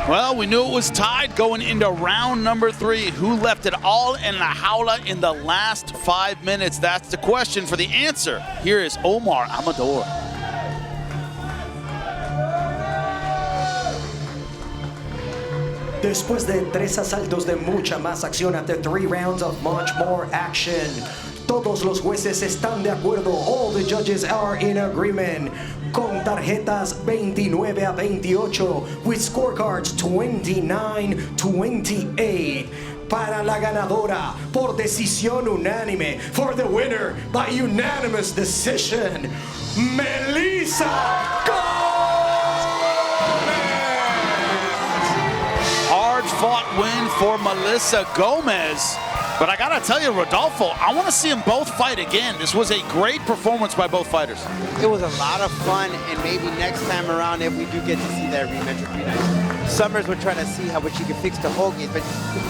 Well, we knew it was tied going into round number 3. Who left it all in la jaula in the last 5 minutes? That's the question. For the answer, here is Omar Amador. Después de 3 asaltos de mucha más acción, after 3 rounds of much more action, todos los jueces están de acuerdo. All the judges are in agreement. Con tarjetas 29 a 28, with scorecards 29-28. Para la ganadora por decisión unánime, for the winner by unanimous decision, Melissa Hard-fought win for Melissa Gomez. But I gotta tell you, Rodolfo, I want to see them both fight again. This was a great performance by both fighters. It was a lot of fun, and maybe next time around, if we do get to see that rematch, would be nice. Summers would try to see how she could fix the Hogan, but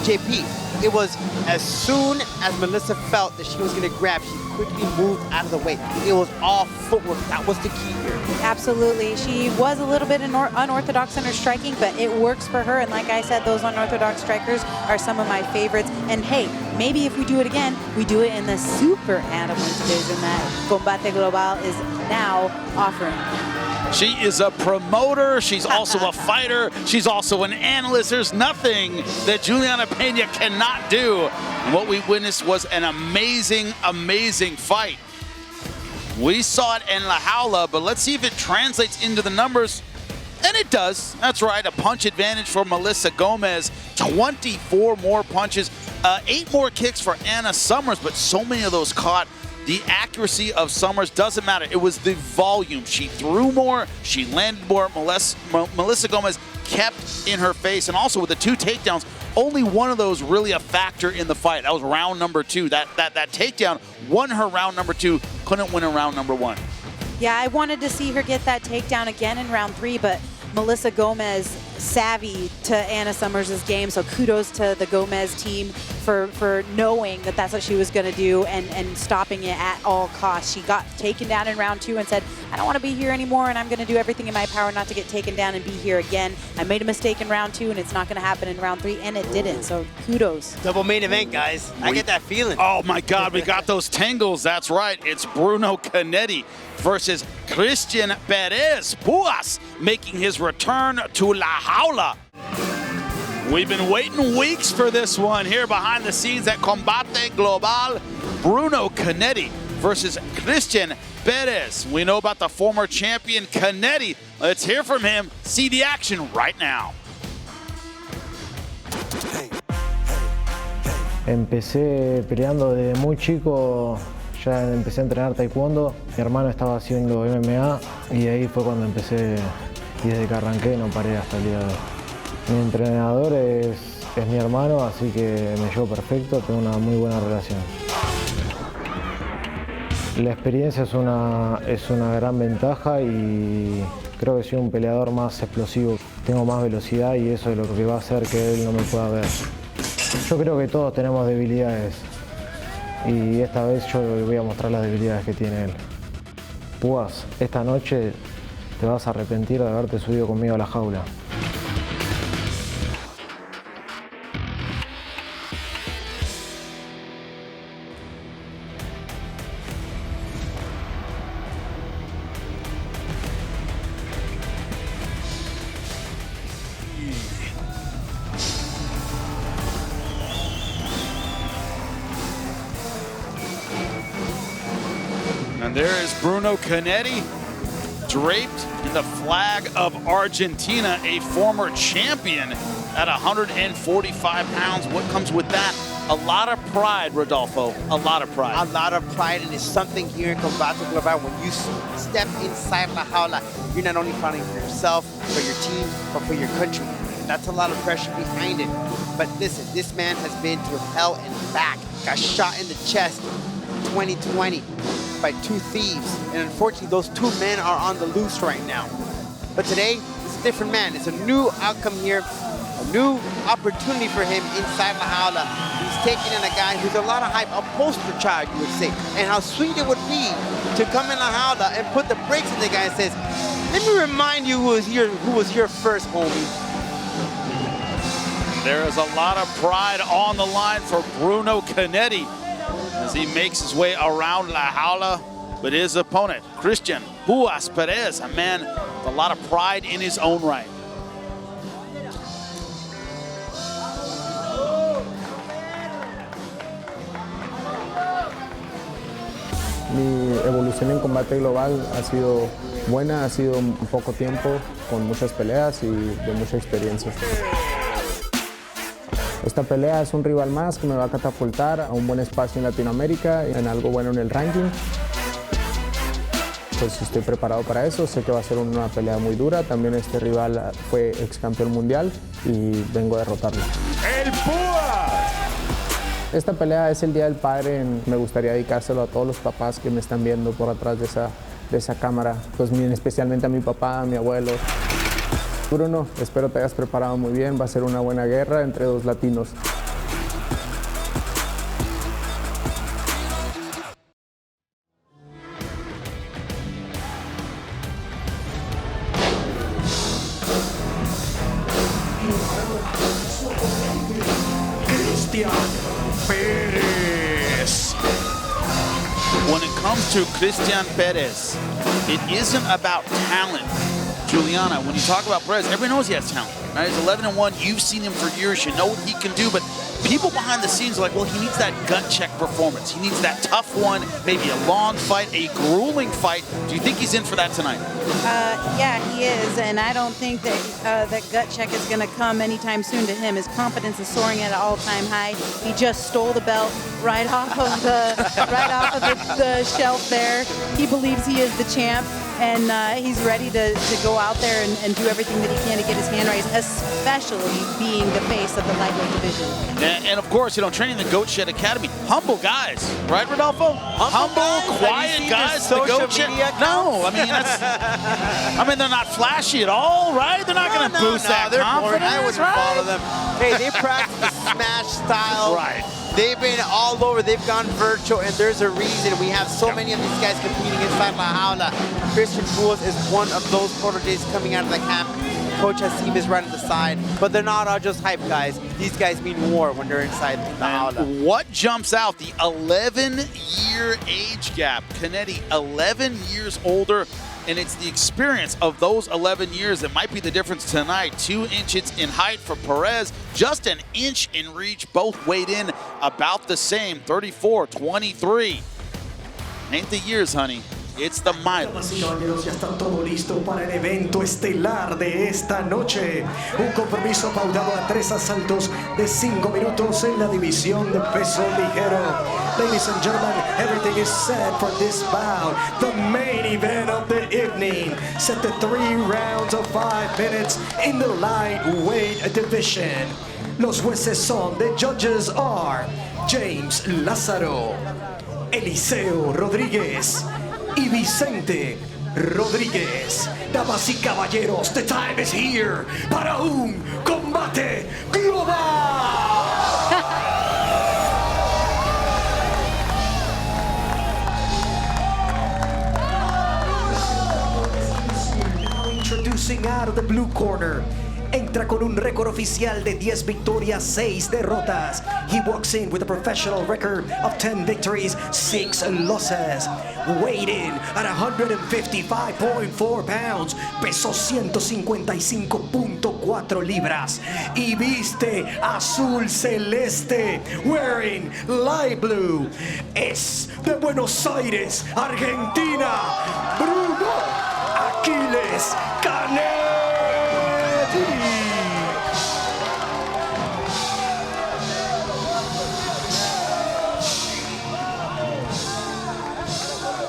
JP, it was as soon as Melissa felt that she was gonna grab, she quickly moved out of the way. It was all footwork. That was the key here. Absolutely. She was a little bit unorthodox in her striking, but it works for her. And like I said, those unorthodox strikers are some of my favorites. And hey, maybe if we do it again, we do it in the super atomweight division that Combate Global is now offering. She is a promoter. She's also a fighter. She's also an analyst. There's nothing that Juliana Pena cannot do. And what we witnessed was an amazing, amazing fight. We saw it in La Jaula, but let's see if it translates into the numbers. And it does. That's right, a punch advantage for Melissa Gomez. 24 more punches, 8 more kicks for Anna Summers, but so many of those caught. The accuracy of Summers doesn't matter. It was the volume. She threw more, she landed more. Melissa Gomez kept in her face, and also with the 2 takedowns, only one of those really a factor in the fight. That was round number 2. That takedown won her round number 2, couldn't win her round number 1. Yeah, I wanted to see her get that takedown again in round 3, but Melissa Gomez savvy to Anna Summers' game, so kudos to the Gomez team for knowing that that's what she was going to do and stopping it at all costs. She got taken down in round 2 and said, I don't want to be here anymore, and I'm going to do everything in my power not to get taken down and be here again. I made a mistake in round 2, and it's not going to happen in round 3, and it didn't, so kudos. Double main event, guys. I get that feeling. Oh my God, we got those tangles. That's right. It's Bruno Cannetti versus Cristian Perez. Puas making his return to La Jaula. We've been waiting weeks for this one here behind the scenes at Combate Global. Bruno Cannetti versus Cristian Perez. We know about the former champion Cannetti. Let's hear from him. See the action right now. Empecé peleando desde muy chico, ya empecé a entrenar taekwondo. Mi hermano estaba haciendo MMA y ahí fue cuando empecé, y desde que arranqué no paré hasta el día de hoy. Mi entrenador es mi hermano, así que me llevo perfecto, tengo una muy buena relación. La experiencia es una gran ventaja y creo que soy un peleador más explosivo. Tengo más velocidad y eso es lo que va a hacer que él no me pueda ver. Yo creo que todos tenemos debilidades y esta vez yo le voy a mostrar las debilidades que tiene él. Puas, esta noche te vas a arrepentir de haberte subido conmigo a la jaula. And there is Bruno Cannetti, draped in the flag of Argentina, a former champion at 145 pounds. What comes with that? A lot of pride, Rodolfo, a lot of pride. A lot of pride, and it's something here in Combate Global. When you step inside La Jaula, you're not only fighting for yourself, for your team, but for your country. That's a lot of pressure behind it. But listen, this man has been through hell and back. Got shot in the chest in 2020 by 2 thieves. And unfortunately, those 2 men are on the loose right now. But today, it's a different man. It's a new outcome here. A new opportunity for him inside La Jaula. He's taking in a guy who's a lot of hype, a poster child, you would say. And how sweet it would be to come in La Jaula and put the brakes in the guy and says, let me remind you who was your first homie. There is a lot of pride on the line for Bruno Cannetti as he makes his way around La Jaula with his opponent, Cristian Puas Perez, a man with a lot of pride in his own right. Mi evolución en combate global ha sido buena, ha sido un poco tiempo, con muchas peleas y de mucha experiencia. Esta pelea es un rival más que me va a catapultar a un buen espacio en Latinoamérica, en algo bueno en el ranking. Pues estoy preparado para eso, sé que va a ser una pelea muy dura. También este rival fue ex campeón mundial y vengo a derrotarlo. ¡El Puas! Esta pelea es el Día del Padre, me gustaría dedicárselo a todos los papás que me están viendo por atrás de esa cámara, pues especialmente a mi papá, a mi abuelo. Bruno, espero te hayas preparado muy bien, va a ser una buena guerra entre dos latinos. Cristian Perez. When it comes to Cristian Perez, it isn't about talent. Juliana, when you talk about Perez, everybody knows he has talent, right? He's 11-1. You've seen him for years. You know what he can do. But people behind the scenes are like, well, he needs that gut check performance. He needs that tough one, maybe a long fight, a grueling fight. Do you think he's in for that tonight? Yeah, he is, and I don't think that that gut check is going to come anytime soon to him. His confidence is soaring at an all-time high. He just stole the belt right off of the shelf there. He believes he is the champ, and he's ready to go out there and do everything that he can to get his hand raised, especially being the face of the lightweight division. And of course, you know, training the Goat Shed Academy, humble guys, right, Rodolfo? Humble, quiet guys. The Goat Shed. No, I mean they're not flashy at all, right? They're not going to boost that confidence. I wouldn't follow them. Hey, they practice the smash style. Right. They've been all over. They've gone virtual, and there's a reason. We have so many of these guys competing inside La Jaula. Cristian Puas is one of those prototypes coming out of the camp. Coach Hasim is right on the side, but they're not all just hype guys. These guys mean more when they're inside the Jaula. What jumps out? The 11-year age gap. Cannetti, 11 years older, and it's the experience of those 11 years that might be the difference tonight. 2 inches in height for Perez, just an inch in reach. Both weighed in about the same, 34-23. Ain't the years, honey. It's the mileage. Ya está todo listo para el evento estelar de esta noche. Un compromiso pautado a 3 asaltos de 5 minutos en la división de peso ligero. Ladies and gentlemen, everything is set for this bout. The main event of the evening. Set to 3 rounds of 5 minutes in the lightweight division. Los jueces son, the judges are James Lázaro, Eliseo Rodríguez y Vicente Rodríguez. Damas y caballeros, the time is here para un combate global. Now introducing out of the blue corner. Entra con un récord oficial de 10 victorias, 6 derrotas. He walks in with a professional record of 10 victories, 6 losses. Weighed in at 155.4 pounds, peso 155.4 libras. Y viste azul celeste, wearing light blue. Es de Buenos Aires, Argentina, Bruno Aquiles Cannetti.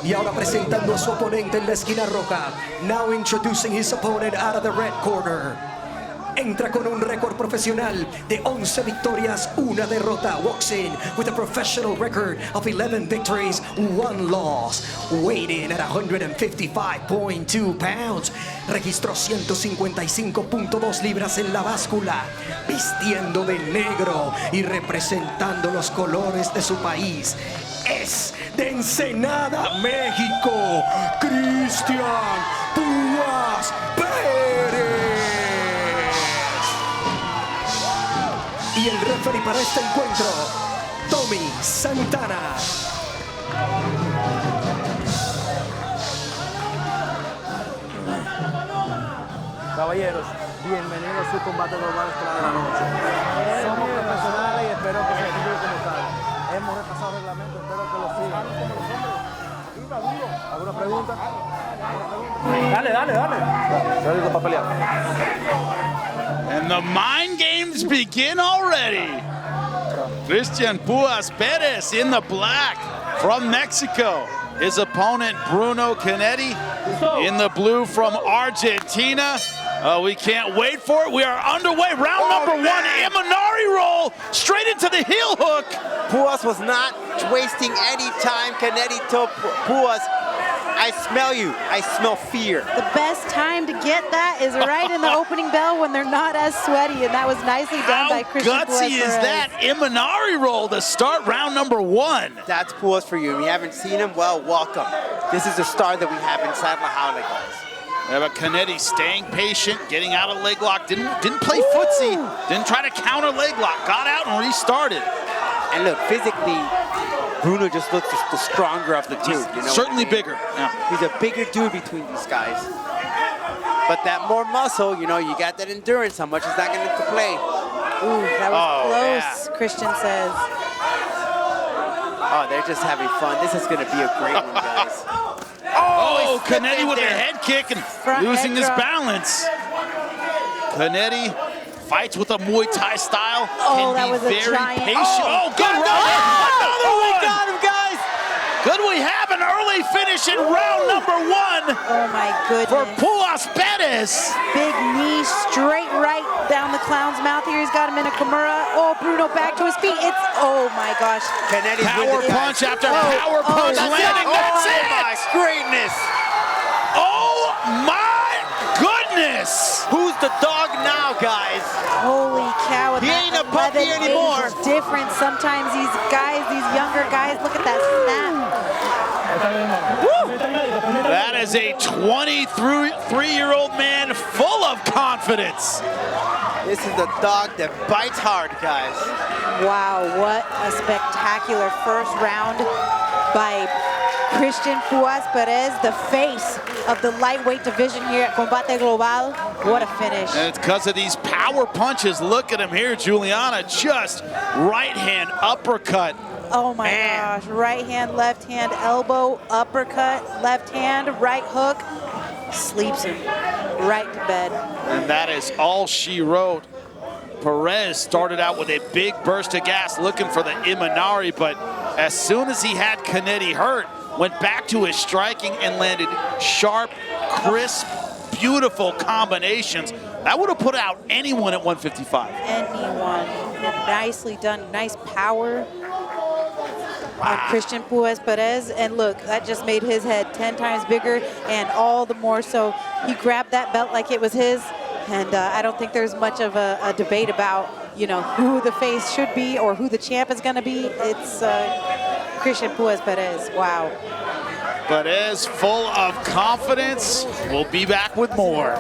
Y ahora presentando a su oponente en la esquina roja. Now introducing his opponent out of the red corner. entra con un récord profesional de 11 victorias, 1 derrota. Walks in with a professional record of 11 victories, 1 loss. Weighed in at 155.2 pounds. Registró 155.2 libras en la báscula. Vistiendo de negro y representando los colores de su país. Es de Ensenada, México, Cristian Puas Perez. Y el referee para este encuentro, Tommy Santana. Caballeros, bienvenidos a su combate global estelar de la noche. Somos profesionales y espero que se cumpla como tal. Hemos repasado el reglamento, espero que lo sigan. ¿Alguna pregunta? Dale. Estoy listo para pelear. And the mind games begin already. Cristian Puas Perez in the black from Mexico. His opponent, Bruno Cannetti, in the blue from Argentina. We can't wait for it. We are underway. Round number 1, Imanari roll, straight into the heel hook. Puas was not wasting any time. Cannetti told Puas, I smell you. I smell fear. The best time to get that is right in the opening bell when they're not as sweaty, and that was nicely done by Cristian Puas. How gutsy is that Imanari roll to start round number 1? That's Puas for you. If you haven't seen him, well, welcome. This is the star that we have inside La Jaula, guys. Yeah, but Cannetti staying patient, getting out of leg lock, didn't play footsie, didn't try to counter leg lock, got out and restarted. And look, physically, Bruno just looks the stronger of the two. You know, certainly bigger. Yeah. He's a bigger dude between these guys. But that more muscle, you know, you got that endurance. How much is that going to play? Ooh, that was close, yeah. Cristian says. Oh, they're just having fun. This is going to be a great one, guys. Oh, Cannetti with a head kick and losing his balance. Cannetti fights with a Muay Thai style. Oh, that was a giant. Oh, good run. Another one. We got him, guys. Could we have an early finish in round number 1? Oh, my goodness. For Puas Perez. Big knee, straight right down the clown's mouth here. He's got him in a Kimura. Oh, Bruno back to his feet. It's, oh, my gosh. Cannetti's power punch after power punch landing. That's it. Oh, my greatness. Oh, my goodness. Who's the dog now, guys? Holy cow. He ain't a puppy anymore. Different. Sometimes these guys, these younger guys, look at that snap. Woo. That is a 23-year-old man full of confidence. This is the dog that bites hard, guys. Wow, what a spectacular first round by Cristian Puas Perez, the face of the lightweight division here at Combate Global. What a finish. And it's because of these power punches. Look at him here, Juliana. Just right hand uppercut. Oh my gosh. Right hand, left hand, elbow, uppercut, left hand, right hook. Sleeps him right to bed. And that is all she wrote. Perez started out with a big burst of gas looking for the Imanari, but as soon as he had Cannetti hurt, went back to his striking and landed sharp, crisp, beautiful combinations. That would have put out anyone at 155. Anyone. Nicely done. Nice power on Cristian Puas Perez. And look, that just made his head 10 times bigger, and all the more so he grabbed that belt like it was his. And I don't think there's much of a debate about, you know, who the face should be or who the champ is going to be. It's Cristian Puas Perez. Wow. Perez full of confidence. We'll be back with more.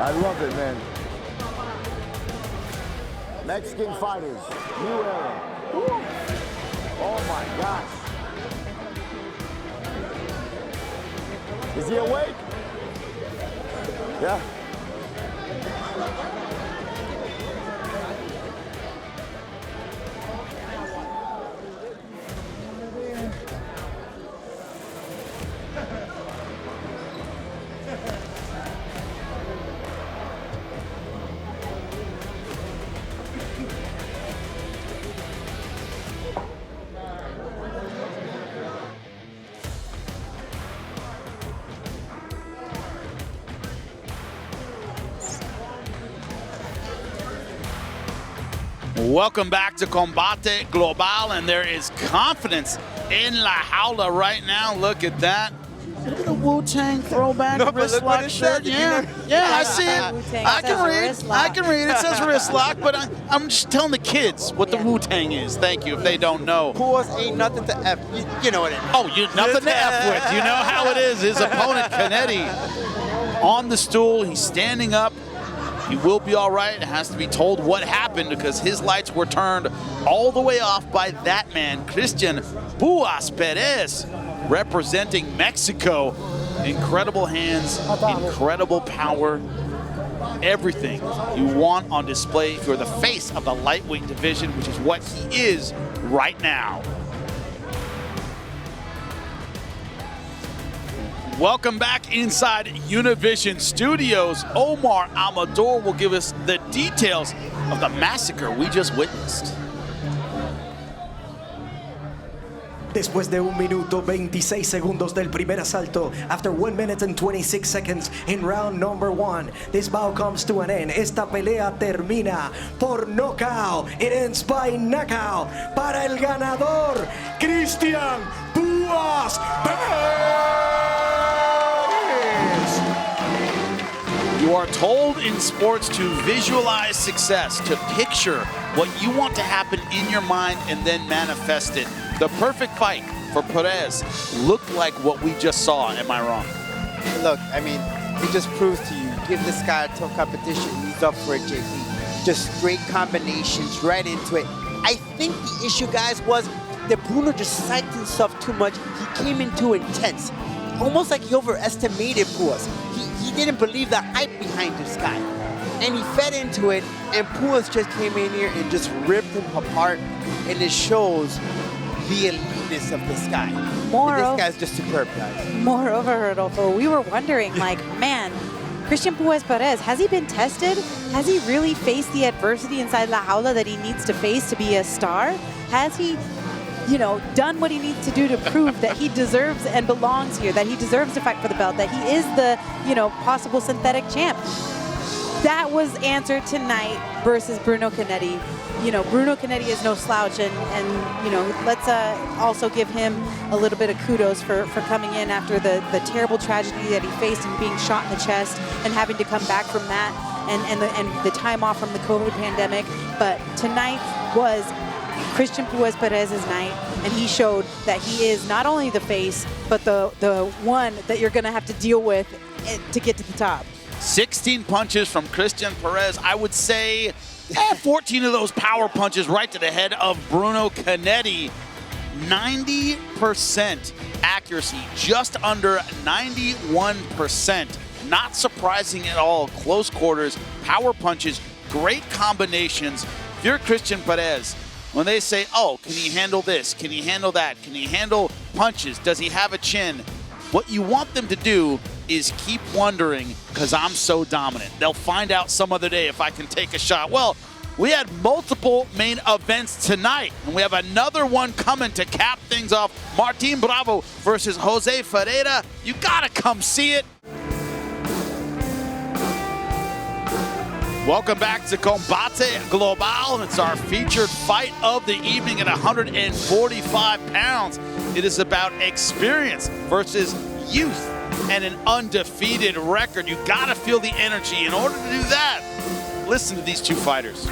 I love it, man. Mexican fighters, new era. Woo. Oh my gosh. Is he awake? Yeah. Welcome back to Combate Global, and there is confidence in La Jaula right now. Look at that. Look at the Wu-Tang throwback wrist lock shirt. Yeah, I see it. I can read. It says wrist lock, but I'm just telling the kids what the Wu-Tang is. Thank you, if they don't know. Puas ain't nothing to F. You know what it is. Oh, nothing to F with. You know how it is. His opponent, Cannetti, on the stool. He's standing up. He will be all right. It has to be told what happened because his lights were turned all the way off by that man, Cristian Puas Perez, representing Mexico. Incredible hands, incredible power, everything you want on display if you're the face of the lightweight division, which is what he is right now. Welcome back inside Univision Studios. Omar Amador will give us the details of the massacre we just witnessed. Después de 1 minuto 26 segundos del primer asalto, after 1 minute and 26 seconds in round number 1, this bout comes to an end. Esta pelea termina por knockout. It ends by knockout para el ganador, Cristian Puas Perez. You are told in sports to visualize success, to picture what you want to happen in your mind and then manifest it. The perfect fight for Perez looked like what we just saw. Am I wrong? Look, I mean, it just proves to you, give this guy a tough competition. He's up for it, JP. Just great combinations right into it. I think the issue, guys, was that Bruno just psyched himself too much. He came in too intense. Almost like he overestimated Puas. He didn't believe the hype behind this guy. And he fed into it, and Puas just came in here and just ripped him apart. And it shows the eliteness of this guy. This guy's just superb, guys. Moreover, Rodolfo, we were wondering, like, man, Cristian Puas Perez, has he been tested? Has he really faced the adversity inside La Jaula that he needs to face to be a star? Has he, you know, done what he needs to do to prove that he deserves and belongs here, that he deserves to fight for the belt, that he is the, you know, possible synthetic champ? That was answered tonight versus Bruno Cannetti. You know, Bruno Cannetti is no slouch, and you know, let's also give him a little bit of kudos for coming in after the terrible tragedy that he faced and being shot in the chest and having to come back from that and the time off from the COVID pandemic. But tonight was Cristian Puas Perez's night, and he showed that he is not only the face, but the one that you're gonna have to deal with to get to the top. 16 punches from Cristian Perez. I would say 14 of those power punches right to the head of Bruno Cannetti. 90% accuracy, just under 91%. Not surprising at all. Close quarters, power punches, great combinations. If you're Cristian Perez, when they say, oh, can he handle this? Can he handle that? Can he handle punches? Does he have a chin? What you want them to do is keep wondering, because I'm so dominant. They'll find out some other day if I can take a shot. Well, we had multiple main events tonight, and we have another one coming to cap things off. Martin Bravo versus José Ferreira. You gotta come see it. Welcome back to Combate Global, and it's our featured fight of the evening at 145 pounds. It is about experience versus youth and an undefeated record. You gotta feel the energy. In order to do that, listen to these two fighters.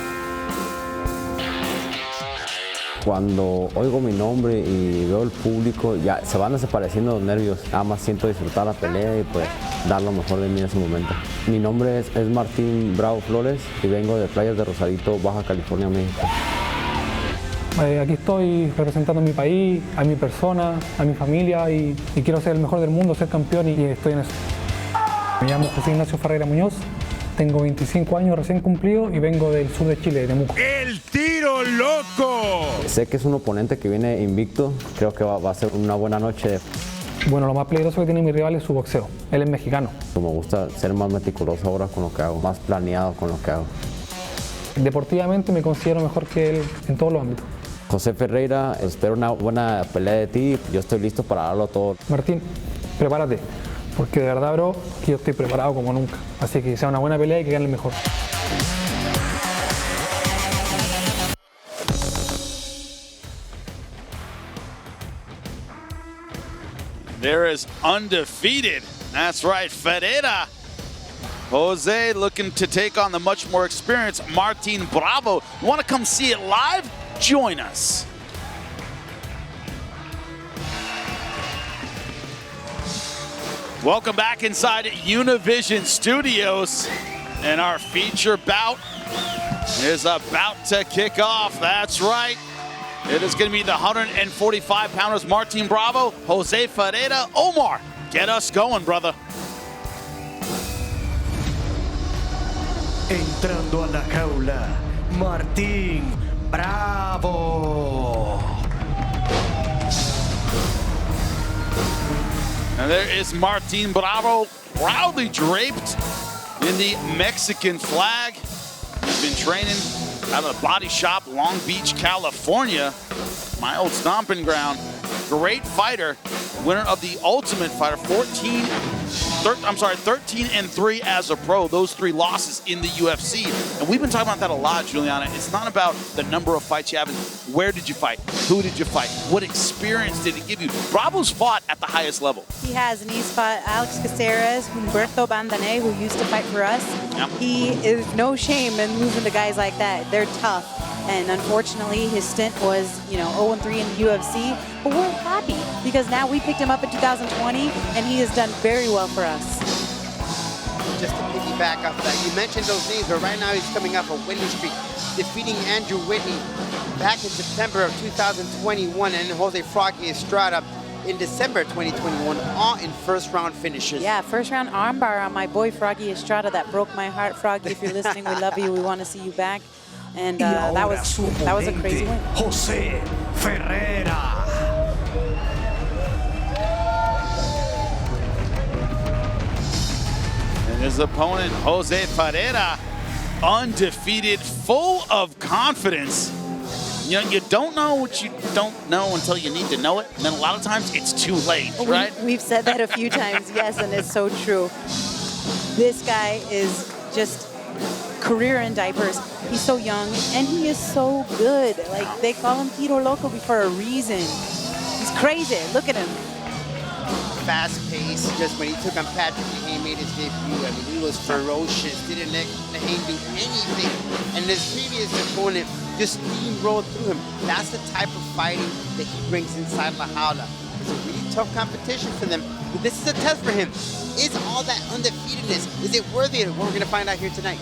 Cuando oigo mi nombre y veo el público, ya se van desapareciendo los nervios. Nada más siento disfrutar la pelea y pues dar lo mejor de mí en ese momento. Mi nombre es Martín Bravo Flores y vengo de Playas de Rosarito, Baja California, México. Aquí estoy representando a mi país, a mi persona, a mi familia y quiero ser el mejor del mundo, ser campeón y estoy en eso. Me llamo José Ignacio Ferreira Muñoz, tengo 25 años recién cumplido y vengo del sur de Chile, de Muco. ¡El tiro loco! Sé que es un oponente que viene invicto, creo que va a ser una buena noche. Bueno, lo más peligroso que tiene mi rival es su boxeo, él es mexicano. Me gusta ser más meticuloso ahora con lo que hago, más planeado con lo que hago. Deportivamente me considero mejor que él en todos los ámbitos. José Ferreira, espero una buena pelea de ti, yo estoy listo para darlo todo. Martín, prepárate, porque de verdad, bro, que yo estoy preparado como nunca. Así que sea una buena pelea y que gane el mejor. There is undefeated. That's right, Ferreira. Jose looking to take on the much more experienced Martin Bravo. You want to come see it live? Join us. Welcome back inside Univision Studios. And our feature bout is about to kick off. That's right. It is going to be the 145-pounders Martin Bravo, Jose Ferreira. Omar, get us going, brother. Entrando a la jaula, Martin Bravo. And there is Martin Bravo, proudly draped in the Mexican flag. He's been training out of the body shop, Long Beach, California. My old stomping ground. Great fighter, winner of the Ultimate Fighter, 13-3 as a pro. Those 3 losses in the UFC. And we've been talking about that a lot, Juliana. It's not about the number of fights you have. Where did you fight? Who did you fight? What experience did it give you? Bravo's fought at the highest level. He has, and he's fought Alex Caceres, Humberto Bandanay, who used to fight for us. Yep. He is no shame in losing to guys like that. They're tough. And unfortunately, his stint was, 0-3 in the UFC. But we're happy because now we picked him up in 2020, and he has done very well for us. Just to piggyback off that, you mentioned those names, but right now he's coming off a winning streak, defeating Andrew Whitney back in September of 2021, and Jose Froggy Estrada in December 2021, all in first-round finishes. Yeah, first-round armbar on my boy Froggy Estrada. That broke my heart, Froggy. If you're listening, we love you. We want to see you back. And that was a crazy win. José Ferreira. And his opponent, Jose Ferreira, undefeated, full of confidence. You don't know what you don't know until you need to know it. And then a lot of times it's too late, right? We've said that a few times, yes, and it's so true. This guy is just career in diapers. He's so young, and he is so good. Like, they call him Tiro Loco for a reason. He's crazy. Look at him. Fast pace. Just when he took on Patrick Lehane, made his debut, I mean, he was ferocious. Didn't let Lehane do anything. And his previous opponent just steamrolled through him. That's the type of fighting that he brings inside La Jaula. It's a really tough competition for them. But this is a test for him. Is all that undefeatedness, is it worthy of what we're going to find out here tonight?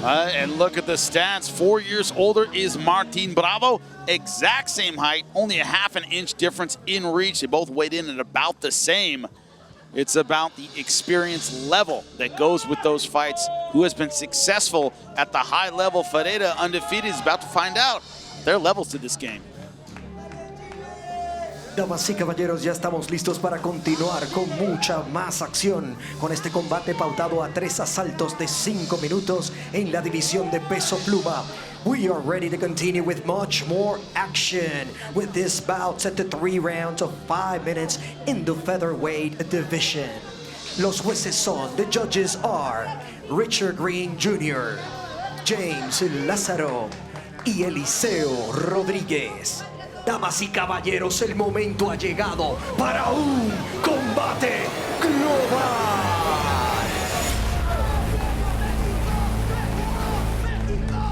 And look at the stats. 4 years older is Martin Bravo. Exact same height, only a half an inch difference in reach. They both weighed in at about the same. It's about the experience level that goes with those fights. Who has been successful at the high level? Ferreira, undefeated, is about to find out their levels to this game. Damas y caballeros, ya estamos listos para continuar con mucha más acción con este combate pautado a 3 asaltos de 5 minutos en la división de peso pluma. We are ready to continue with much more action with this bout set to 3 rounds of 5 minutes in the featherweight division. Los jueces son, the judges are Richard Green Jr., James Lázaro y Eliseo Rodríguez. Damas y caballeros, el momento ha llegado para un combate global.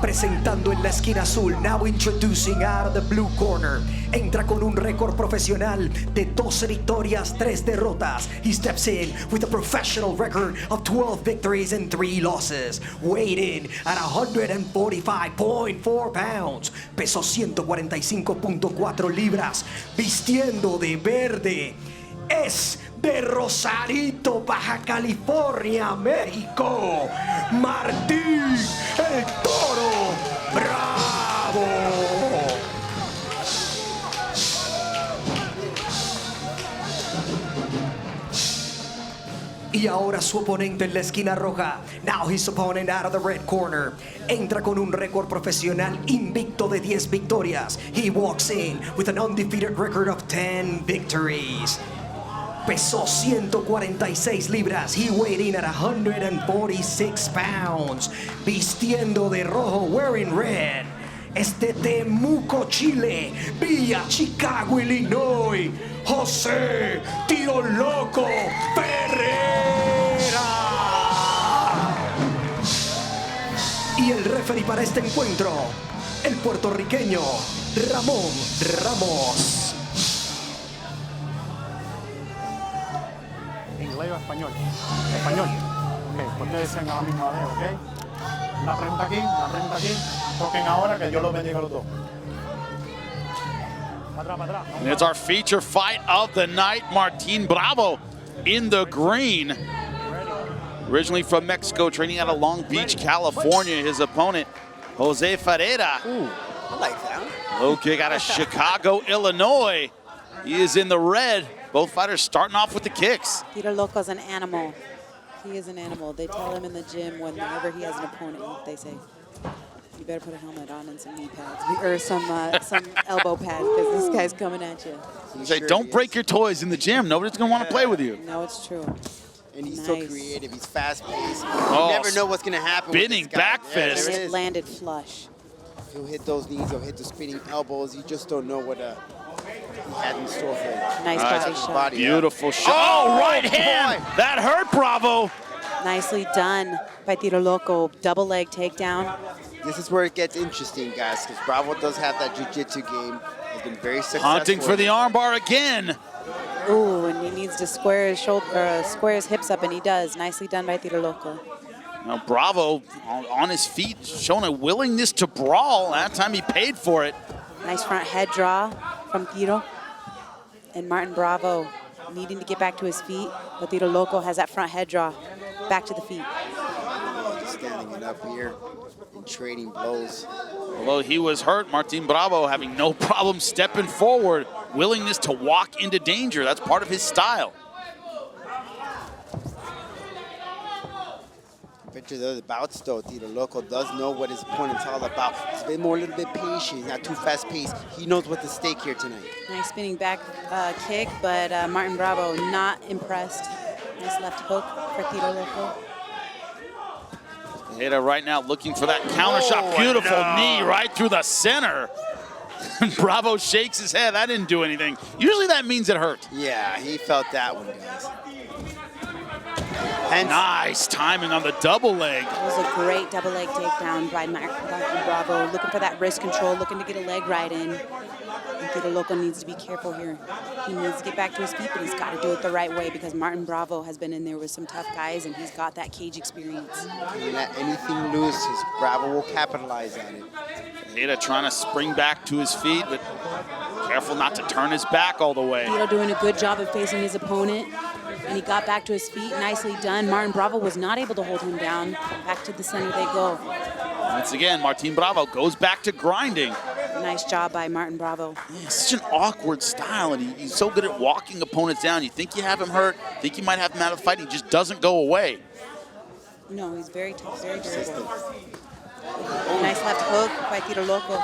Presentando en la esquina azul, now introducing out of the blue corner. Entra con un récord profesional de 12 victorias, 3 derrotas. He steps in with a professional record of 12 victories and 3 losses. Weighed in at 145.4 pounds. Peso 145.4 libras. Vistiendo de verde. Es de Rosarito, Baja California, México, Martín el Toro Bravo. Y ahora su oponente en la esquina roja. Now his opponent out of the red corner. Entra con un récord profesional invicto de 10 victorias. He walks in with an undefeated record of 10 victories. Pesó 146 libras. He weighed in at 146 pounds. Vistiendo de rojo, wearing red. Este Temuco, Chile, vía Chicago, Illinois, José Tiro Loco Ferreira. Y el referee para este encuentro, el puertorriqueño Ramón Ramos. ¿Inglés o español? Español. Ok, ustedes sean a la misma vez, ok. Una pregunta aquí. Toquen ahora que Dios los bendiga a los dos. Para atrás. And it's our feature fight of the night. Martin Bravo in the green. Originally from Mexico, training out of Long Beach, California. His opponent, José Ferreira. Ooh, I like that. Low kick out of Chicago, Illinois. He is in the red. Both fighters starting off with the kicks. Tiro Loco's an animal. He is an animal. They tell him in the gym whenever he has an opponent, they say, you better put a helmet on and some knee pads, or some elbow pads, because this guy's coming at you. You say, don't break your toys in the gym. Nobody's going to want to play with you. No, it's true. And he's so creative. He's fast-paced. Oh, You never know what's going to happen spinning with this guy. back fist. There it It is. landed flush. He'll hit those knees. He'll hit the spinning elbows. You just don't know what he had in store for him. Nice body shot. Beautiful shot. Oh, right hand. boy. That hurt Bravo. Nicely done by Tiro Loco. Double leg takedown. This is where it gets interesting, guys, because Bravo does have that jiu-jitsu game. He's been very successful. Hunting for the armbar again. Ooh, and he needs to square his square his hips up, and he does. Nicely done by Tiro Loco. Now Bravo on his feet, showing a willingness to brawl. That time he paid for it. Nice front head draw from Tiro. And Martin Bravo needing to get back to his feet, but Tiro Loco has that front head draw back to the feet. Just standing it up here and trading blows. Although he was hurt, Martin Bravo having no problem stepping forward. Willingness to walk into danger. That's part of his style. Picture the other bouts, though. Tiro Loco does know what his opponent's all about. He's been more a little bit patient. He's not too fast-paced. He knows what's at stake here tonight. Nice spinning back kick, but Martin Bravo not impressed. Nice left hook for Tiro Loco. Ferreira right now looking for that counter shot. Beautiful knee right through the center. Bravo shakes his head. That didn't do anything. Usually that means it hurt. Yeah, he felt that one, guys. Nice timing on the double leg. It was a great double leg takedown by Martin Bravo. Looking for that wrist control, looking to get a leg right in. And Tiro Loco needs to be careful here. He needs to get back to his feet, but he's got to do it the right way because Martin Bravo has been in there with some tough guys, and he's got that cage experience. Don't let anything loose. His Bravo will capitalize on it. Ferreira trying to spring back to his feet, but careful not to turn his back all the way. Tiro doing a good job of facing his opponent, and he got back to his feet. Nicely done. Martin Bravo was not able to hold him down. Back to the center they go. Once again, Martin Bravo goes back to grinding. Nice job by Martin Bravo. Yeah, such an awkward style, and he's so good at walking opponents down. You think you have him hurt, think you might have him out of the fight, he just doesn't go away. No, he's very tough, very durable. Nice left hook by Tiro Loco.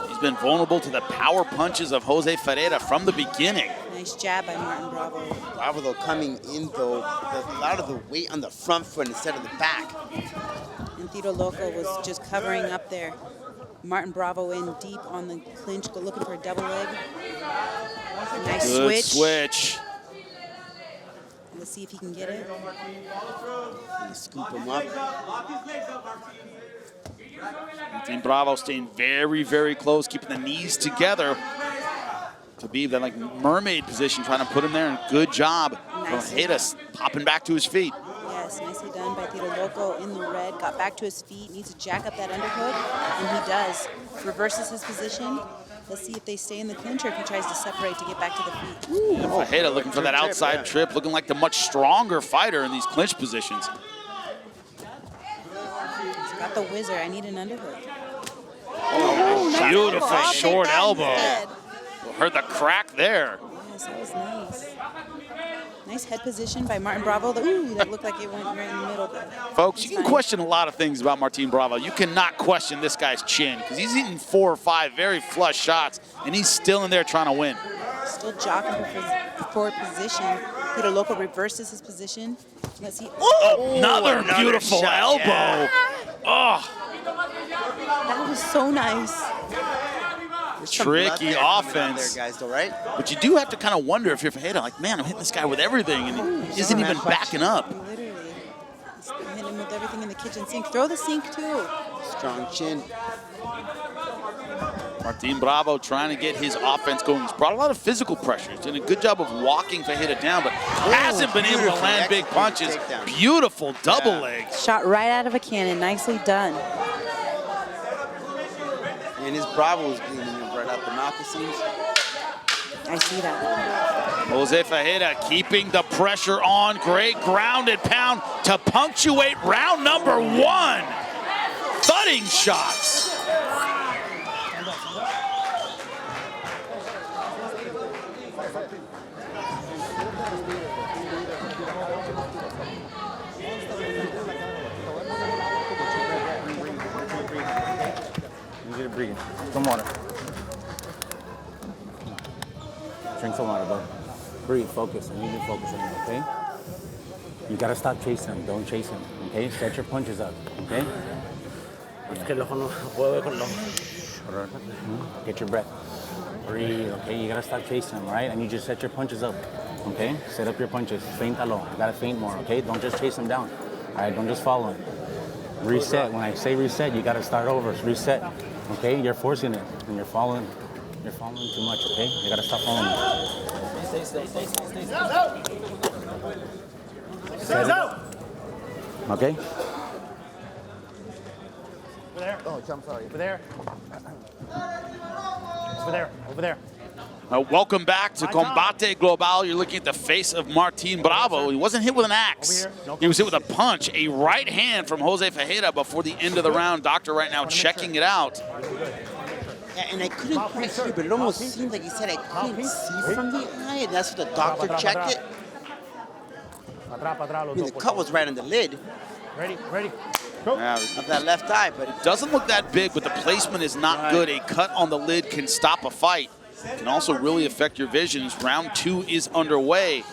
He's been vulnerable to the power punches of José Ferreira from the beginning. Nice jab by Martin Bravo. Bravo, though, coming in, though, a lot of the weight on the front foot instead of the back. And Tiro Loco was just covering up there. Martin Bravo in deep on the clinch, looking for a double leg. Nice Good switch. Let's see if he can get it. Scoop him up. Martin Bravo staying very, very close, keeping the knees together. Khabib, that like mermaid position, trying to put him there, and good job from Ferreira popping back to his feet. Yes, nicely done by Tiro Loco in the red. Got back to his feet, needs to jack up that underhook, and he does. Reverses his position. Let's see if they stay in the clinch or if he tries to separate to get back to the feet. And Ferreira looking for that outside trip, looking like the much stronger fighter in these clinch positions. He's got the whizzer. I need an underhook. Oh, beautiful short elbow. Heard the crack there. Yes, that was nice. Nice head position by Martin Bravo. Ooh, that looked like it went right in the middle. Folks, you can question a lot of things about Martin Bravo. You cannot question this guy's chin because he's eating 4 or 5 very flush shots, and he's still in there trying to win. Still jockeying for position. Tiro Loco reverses his position. Let's see. Oh, another beautiful shot, elbow. yeah. Oh. That was so nice. Tricky offense. There, guys, though, right? But you do have to kind of wonder if you're Ferreira, like, man, I'm hitting this guy with everything, and he isn't even backing up. Literally. He's hitting him with everything in the kitchen sink. Throw the sink, too. Strong chin. Martin Bravo trying to get his offense going. He's brought a lot of physical pressure. He's done a good job of walking Ferreira down, but hasn't been able to land big punches. Beautiful double leg. Shot right out of a cannon. Nicely done. And his Bravo is bleeding him right out the mouth, it seems. I see that. José Ferreira keeping the pressure on. Great grounded pound to punctuate round number 1. Thudding shots. Breathe. Some water. Drink some water, bro. Breathe, focus. I need you to focus on it, okay? You gotta stop chasing him. Don't chase him, okay? Set your punches up, okay? Get your breath. Breathe, okay? You gotta stop chasing him, right? I need you to set your punches up, okay? Set up your punches. Feintalo. You gotta feint more, okay? Don't just chase him down, all right? Don't just follow him. Reset. When I say reset, you gotta start over. Reset. Okay, you're forcing it, and you're following too much, okay? You gotta stop following it. Stay still. Set it. Okay? Over there. Oh, I'm sorry. Over there. Over there. Welcome back to Combate Global. You're looking at the face of Martin Bravo. He wasn't hit with an axe. He was hit with a punch, a right hand from José Ferreira before the end of the round. Doctor right now checking it out. Yeah, and I couldn't quite see, but it almost seemed like he said I couldn't see from the eye, and that's what the doctor checked it. I mean, the cut was right on the lid. Ready. Of that left eye, but it doesn't look that big, but the placement is not good. A cut on the lid can stop a fight. Can also really affect your vision. Round 2 is underway.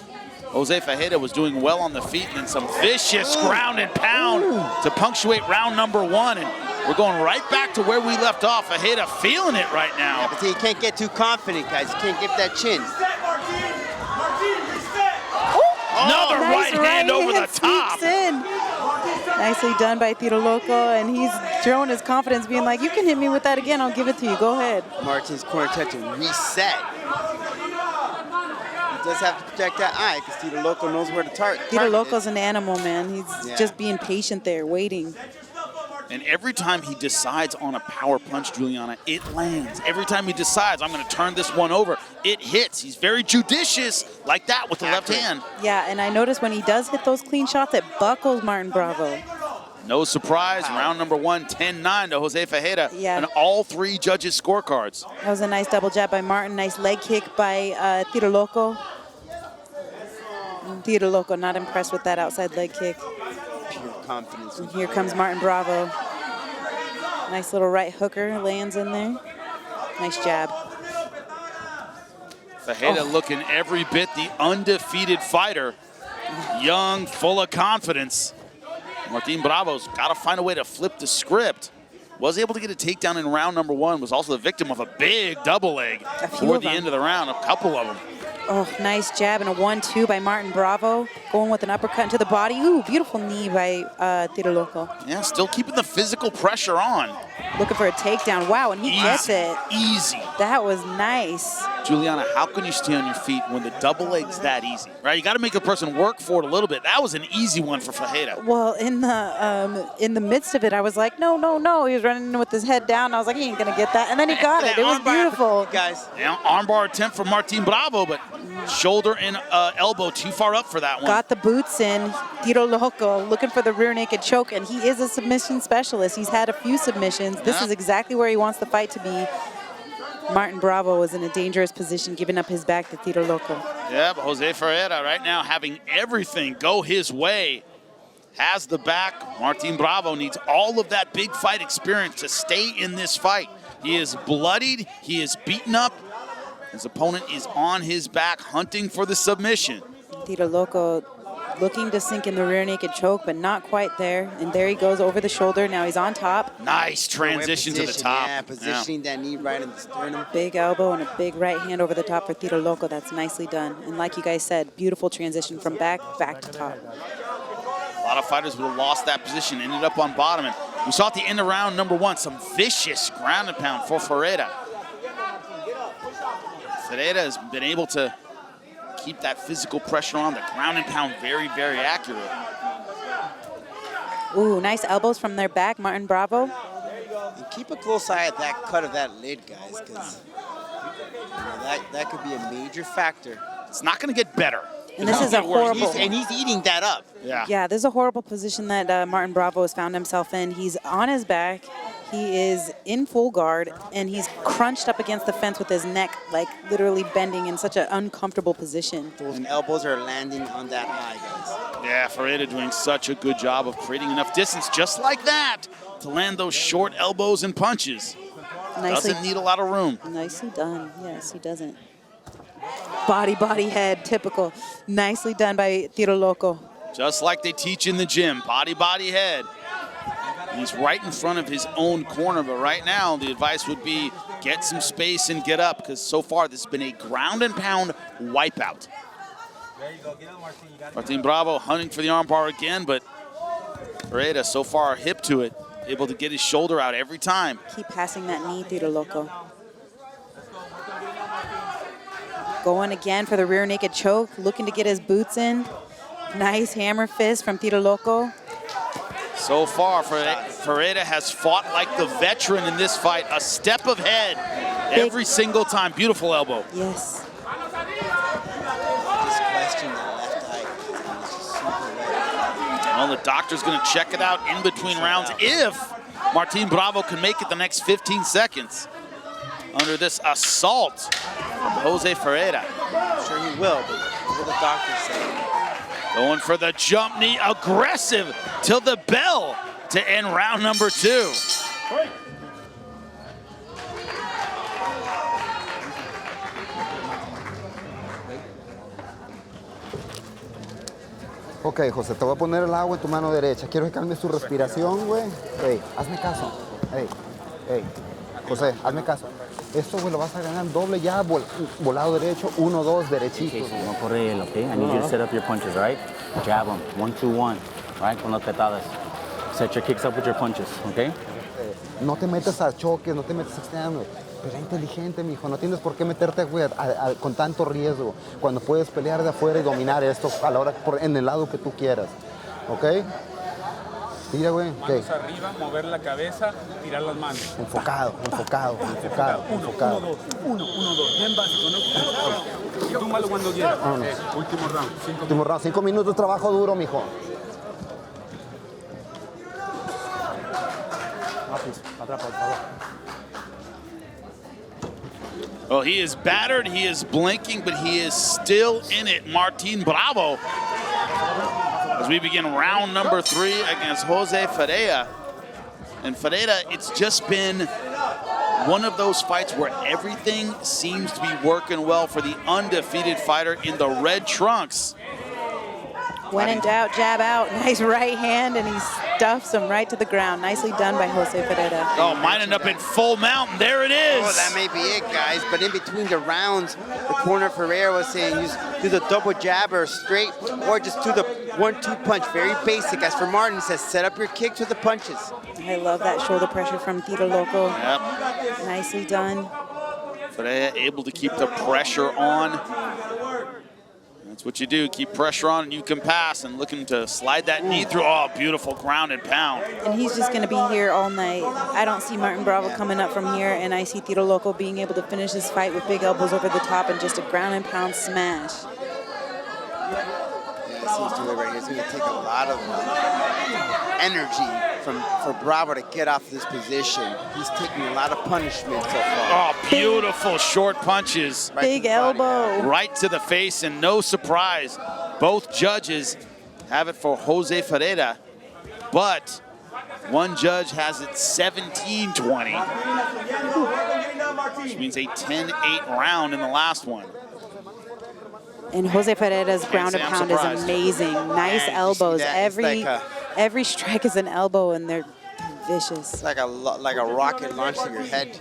José Ferreira was doing well on the feet, and then some vicious ground and pound to punctuate round number 1. And we're going right back to where we left off. Ferreira feeling it right now. Yeah, but see, you can't get too confident, guys. You can't get that chin. Another nice right hand over the top. In. Nicely done by Tito Loco, and he's showing his confidence, being like, you can hit me with that again, I'll give it to you, go ahead. Martin's corner touch and reset. He does have to protect that eye, because Tito Loco knows where to target. Tito Loco's an animal, man. He's just being patient there, waiting. And every time he decides on a power punch, Juliana, it lands. Every time he decides, I'm going to turn this one over, it hits. He's very judicious like that with the left hand. Yeah, and I noticed when he does hit those clean shots, it buckles Martin Bravo. No surprise, round number 1, 10-9 to José Ferreira. Yeah. And all 3 judges' scorecards. That was a nice double jab by Martin. Nice leg kick by Tito Loco. Tito Loco not impressed with that outside leg kick. Pure confidence. And here comes Martin Bravo. Nice little right hooker lands in there. Nice jab. Ferreira looking every bit the undefeated fighter. Young, full of confidence. Martin Bravo's got to find a way to flip the script. Was able to get a takedown in round number 1. Was also the victim of a big double leg toward the end of the round. A couple of them. Oh, nice jab and a 1-2 by Martin Bravo. Going with an uppercut into the body. Ooh, beautiful knee by Tito Loco. Yeah, still keeping the physical pressure on. Looking for a takedown. Wow, and he gets it. Easy. That was nice. Juliana, how can you stay on your feet when the double leg's that easy, right? You got to make the person work for it a little bit. That was an easy one for Ferreira. Well, in the midst of it, I was like, no. He was running with his head down. I was like, he ain't going to get that. And then he got it. It was beautiful. Guys. Yeah, armbar attempt from Martin Bravo, but shoulder and elbow too far up for that one. Got the boots in. Tito Loco looking for the rear naked choke, and he is a submission specialist. He's had a few submissions. This is exactly where he wants the fight to be. Martin Bravo was in a dangerous position, giving up his back to Tito Loco. Yeah, but José Ferreira right now having everything go his way. Has the back. Martin Bravo needs all of that big fight experience to stay in this fight. He is bloodied. He is beaten up. His opponent is on his back hunting for the submission. Tito Loco Looking to sink in the rear naked choke, but not quite there. And there he goes over the shoulder. Now he's on top. Nice transition to the top. Yeah, positioning that knee right in the sternum. Big elbow and a big right hand over the top for Tiro Loco. That's nicely done. And like you guys said, beautiful transition from back to top. A lot of fighters would have lost that position, ended up on bottom. And we saw at the end of round number 1, some vicious ground and pound for Ferreira. Ferreira has been able to keep that physical pressure on. The ground and pound very, very accurate. Ooh, nice elbows from their back, Martin Bravo. And keep a close eye at that cut of that lid, guys, because that could be a major factor. It's not going to get better. And this is a horrible... And he's eating that up. Yeah, this is a horrible position that Martin Bravo has found himself in. He's on his back. He is in full guard, and he's crunched up against the fence with his neck, like literally bending in such an uncomfortable position. Those elbows are landing on that eye, guys. Yeah, Ferreira doing such a good job of creating enough distance just like that to land those short elbows and punches. Doesn't need a lot of room. Nicely done. Yes, he doesn't. Body, head, typical. Nicely done by Tiro Loco. Just like they teach in the gym, body, head. He's right in front of his own corner, but right now the advice would be get some space and get up, because so far this has been a ground and pound wipeout. Martin Bravo hunting for the armbar again, but Ferreira so far hip to it, able to get his shoulder out every time. Keep passing that knee, Tiro Loco. Going again for the rear naked choke, looking to get his boots in. Nice hammer fist from Tiro Loco. So far, Ferreira has fought like the veteran in this fight, a step ahead every single time. Beautiful elbow. Yes. Just question that left eye. Well, the doctor's going to check it out in between rounds if Martin Bravo can make it the next 15 seconds under this assault from José Ferreira. I'm sure he will, but what will the doctor say? Going for the jump knee, aggressive till the bell to end round number 2. Ok, José, te voy a poner el agua en tu mano derecha. Quiero que calmes tu respiración, güey. Ey, hazme caso. Ey, José, hazme caso. Esto, güey, lo vas a ganar doble ya, volado derecho, 1-2, derechito. No corre él, okay? I need you to set up your punches, right? Jab them, 1-2-1, right? Con las petadas. Set your kicks up with your punches, okay? No te metas a choques, no te metas a externo. Pero inteligente, mijo. No tienes por qué meterte, güey, con tanto riesgo. Cuando puedes pelear de afuera y dominar esto a la hora, en el lado que tú quieras. ¿Ok? Tira, güey. Manos arriba, mover la cabeza, tirar las manos. Enfocado. 1, 2. Bien básico, ¿no? Y túmbalo cuando quieras. Último round. Último round. 5 minutos, trabajo duro, mijo. Atrás, por favor. Well, he is battered, he is blinking, but he is still in it. Martin Bravo, as we begin round number 3 against José Ferreira. And Ferreira, it's just been one of those fights where everything seems to be working well for the undefeated fighter in the red trunks. When in doubt, jab out. Nice right hand, and he stuffs him right to the ground. Nicely done by José Ferreira. Oh, lining up in full mount, and there it is. Oh, that may be it, guys. But in between the rounds, the corner Ferreira was saying, use do the double jab or straight, or just do the 1-2 punch. Very basic. As for Martin, he says, set up your kicks with the punches. I love that shoulder pressure from Tiro Loco. Yep. Nicely done. Ferreira able to keep the pressure on. That's what you do, keep pressure on and you can pass, and looking to slide that knee through. Oh, beautiful ground and pound. And he's just gonna be here all night. I don't see Martin Bravo coming up from here, and I see Tiro Loco being able to finish this fight with big elbows over the top and just a ground and pound smash. Yeah, it seems to me right here. It's gonna take a lot of energy for Bravo to get off this position. He's taking a lot of punishment so far. Oh, beautiful short punches. Right big elbow. Right to the face, and no surprise, both judges have it for José Ferreira, but one judge has it 17-20, which means a 10-8 round in the last one. And José Ferreira's ground and I'm pound surprised. is amazing. Nice Man, elbows. you see that? It's like Every strike is an elbow, and they're vicious. It's like a rocket launched in your head.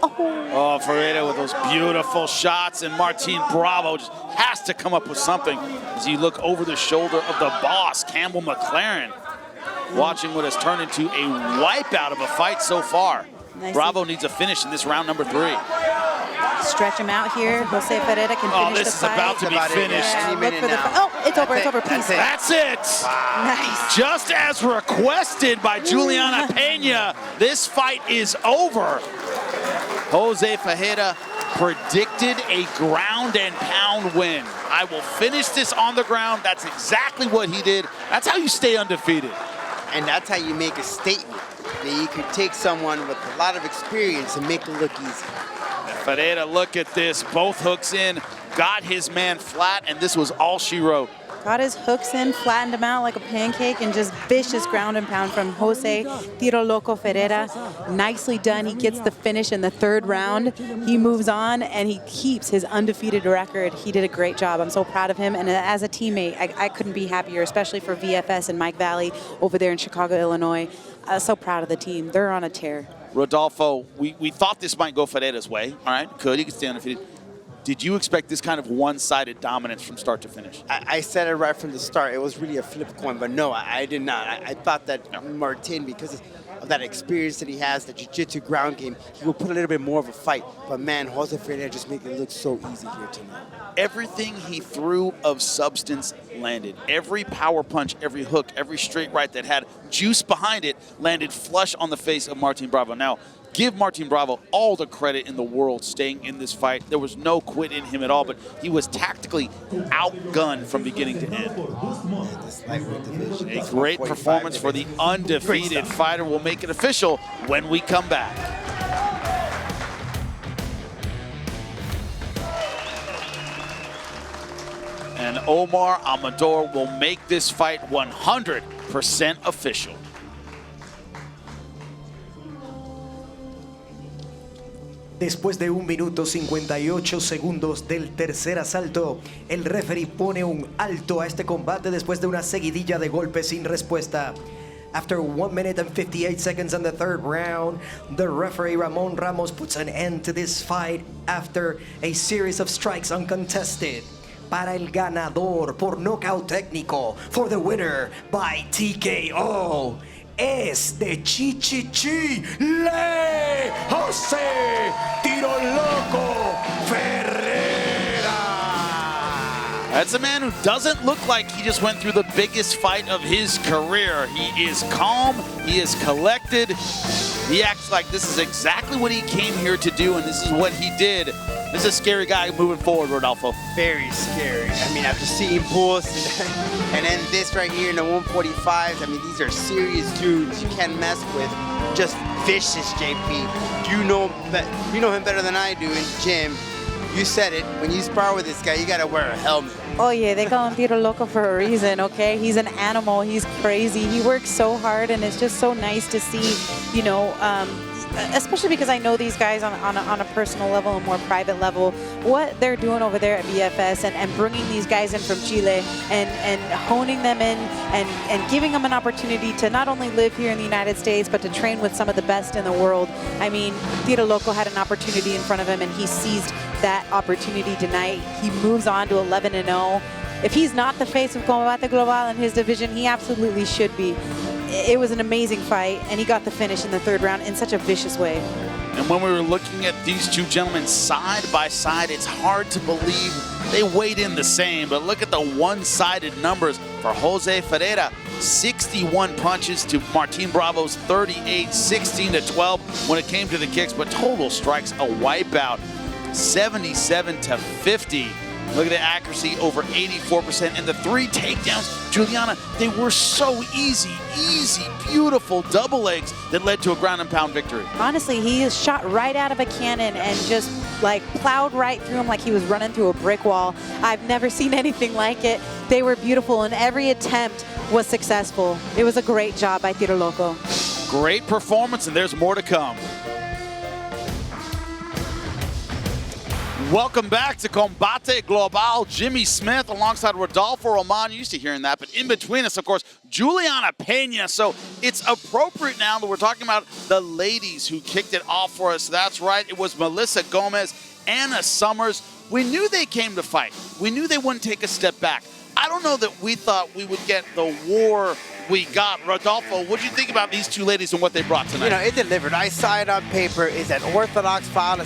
Oh, Ferreira with those beautiful shots, and Martin Bravo just has to come up with something as you look over the shoulder of the boss, Campbell McLaren, watching what has turned into a wipeout of a fight so far. Nicely. Bravo needs a finish in this round number 3. Stretch him out here. José Ferreira can finish this the fight. is about to be finished. Yeah, look for the oh, it's over, please. That's it. Nice. Just as requested by Juliana Pena, this fight is over. José Ferreira predicted a ground and pound win. I will finish this on the ground. That's exactly what he did. That's how you stay undefeated. And that's how you make a statement. That you could take someone with a lot of experience and make it look easy. Ferreira, look at this. Both hooks in, got his man flat, and this was all she wrote. Got his hooks in, flattened him out like a pancake, and just vicious ground and pound from José Tiro Loco Ferreira. Nicely done. He gets the finish in the 3rd round. He moves on, and he keeps his undefeated record. He did a great job. I'm so proud of him. And as a teammate, I couldn't be happier, especially for VFS and Mike Valley over there in Chicago, Illinois. So proud of the team. They're on a tear. Rodolfo, we thought this might go Ferreira's way. All right, he could stay undefeated. Did you expect this kind of one-sided dominance from start to finish? I said it right from the start. It was really a flip coin, but no, I did not. I thought that Martin, because of that experience that he has, the jiu-jitsu ground game, he will put a little bit more of a fight. But man, José Ferreira just made it look so easy here tonight. Everything he threw of substance landed. Every power punch, every hook, every straight right that had juice behind it landed flush on the face of Martin Bravo. Now, give Martin Bravo all the credit in the world staying in this fight. There was no quit in him at all, but he was tactically outgunned from beginning to end. A great performance for the undefeated fighter. We'll make it official when we come back. And Omar Amador will make this fight 100% official. Después de 1 minuto 58 segundos del tercer asalto, el referee pone un alto a este combate después de una seguidilla de golpes sin respuesta. After 1 minute and 58 seconds in the 3rd round, the referee Ramon Ramos puts an end to this fight after a series of strikes uncontested. Para el ganador por nocaut técnico, for the winner by TKO, es de Chichichi Le José Tiro Loco Ferreira. That's a man who doesn't look like he just went through the biggest fight of his career. He is calm, he is collected, he acts like this is exactly what he came here to do, and this is what he did. This is a scary guy moving forward, Rodolfo. Very scary. I mean, after seeing Puas and then this right here in the 145s, I mean, these are serious dudes you can't mess with. Just vicious, JP. You know him better than I do in the gym. You said it. When you spar with this guy, you got to wear a helmet. Oh yeah, they call him Tiro Loco for a reason, okay? He's an animal, he's crazy, he works so hard, and it's just so nice to see, you know, especially because I know these guys on a personal level, a more private level, what they're doing over there at BFS and bringing these guys in from Chile and honing them in and giving them an opportunity to not only live here in the United States, but to train with some of the best in the world. I mean, Tiro Loco had an opportunity in front of him, and he seized that opportunity tonight. He moves on to 11-0. If he's not the face of Combate Global in his division, he absolutely should be. It was an amazing fight, and he got the finish in the 3rd round in such a vicious way. And when we were looking at these two gentlemen side by side, it's hard to believe they weighed in the same, but look at the one-sided numbers for José Ferreira. 61 punches to Martin Bravo's 38, 16-12 when it came to the kicks, but total strikes, a wipeout, 77-50. Look at the accuracy, over 84%. And the 3 takedowns, Juliana, they were so easy, beautiful double legs that led to a ground and pound victory. Honestly, he is shot right out of a cannon and just like plowed right through him like he was running through a brick wall. I've never seen anything like it. They were beautiful, and every attempt was successful. It was a great job by Tiro Loco. Great performance, and there's more to come. Welcome back to Combate Global. Jimmy Smith alongside Rodolfo Roman. You're used to hearing that, but in between us, of course, Juliana Pena. So it's appropriate now that we're talking about the ladies who kicked it off for us. That's right. It was Melissa Gomez, Anna Summers. We knew they came to fight. We knew they wouldn't take a step back. I don't know that we thought we would get the war we got. Rodolfo, what do you think about these two ladies and what they brought tonight? You know, it delivered. I saw it on paper. It's an orthodox style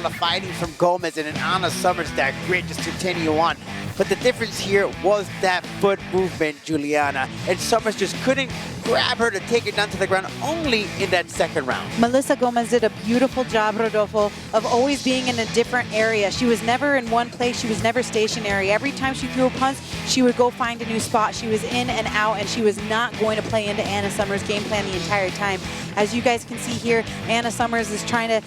of fighting from Gomez, and an Anna Summers, that grit just continue on. But the difference here was that foot movement, Juliana. And Summers just couldn't grab her to take her down to the ground, only in that second round. Melissa Gomez did a beautiful job, Rodolfo, of always being in a different area. She was never in one place. She was never stationary. Every time she threw a punch, she would go find a new spot. She was in and out, and she was not going to play into Anna Summers' game plan the entire time. As you guys can see here, Anna Summers is trying to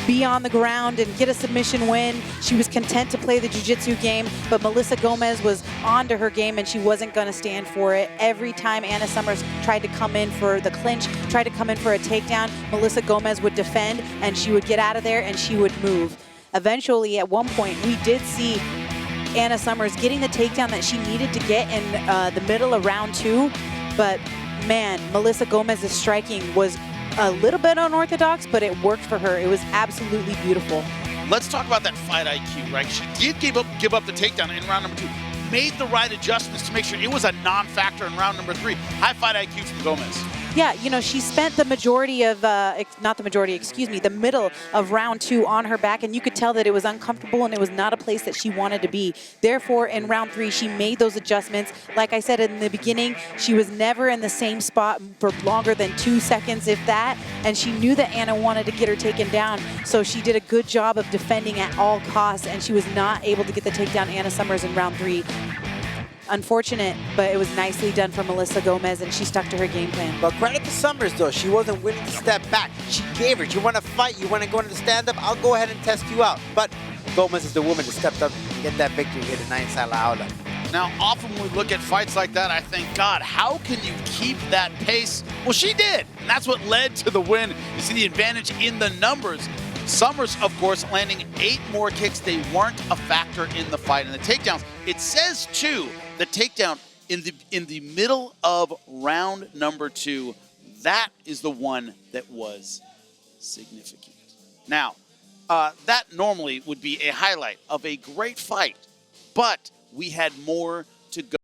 be on the ground and get a submission win. She was content to play the jiu-jitsu game, but Melissa Gomez was onto her game, and she wasn't going to stand for it. Every time Anna Summers tried to come in for the clinch, tried to come in for a takedown, Melissa Gomez would defend, and she would get out of there, and she would move. Eventually, at one point, we did see Anna Summers getting the takedown that she needed to get in the middle of round 2, but man, Melissa Gomez's striking was a little bit unorthodox, but it worked for her. It was absolutely beautiful. Let's talk about that fight IQ, right? She did give up the takedown in round number 2. Made the right adjustments to make sure it was a non-factor in round number 3. High fight IQ from Gomez. Yeah, you know, she spent the majority of, not the majority, excuse me, the middle of round 2 on her back, and you could tell that it was uncomfortable and it was not a place that she wanted to be. Therefore, in round 3, she made those adjustments. Like I said in the beginning, she was never in the same spot for longer than 2 seconds, if that, and she knew that Anna wanted to get her taken down, so she did a good job of defending at all costs, and she was not able to get the takedown Anna Summers in round 3. Unfortunate, but it was nicely done for Melissa Gomez, and she stuck to her game plan. But credit to Summers, though. She wasn't willing to step back. She gave her. You want to fight? You want to go into the stand-up? I'll go ahead and test you out. But Gomez is the woman that stepped up to get that victory here tonight inside La Aula. Now, often when we look at fights like that, I think, God, how can you keep that pace? Well, she did, and that's what led to the win. You see the advantage in the numbers. Summers, of course, landing 8 more kicks. They weren't a factor in the fight. And the takedowns, it says, too, the takedown in the middle of round number 2, that is the one that was significant. Now, that normally would be a highlight of a great fight, but we had more to go.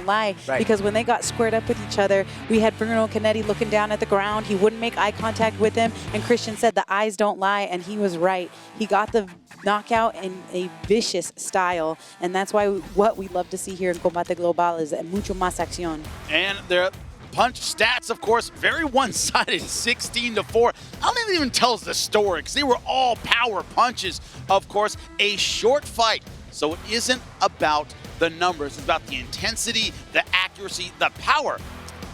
Lie, because when they got squared up with each other, we had Bruno Cannetti looking down at the ground. He wouldn't make eye contact with him, and Cristian said the eyes don't lie, and he was right. He got the knockout in a vicious style, and that's why what we love to see here in Combate Global is mucho más acción. And their punch stats, of course, very one-sided, 16-4. I don't think it even tells the story, because they were all power punches, of course. A short fight, so it isn't about the numbers. It's about the intensity, the accuracy, the power.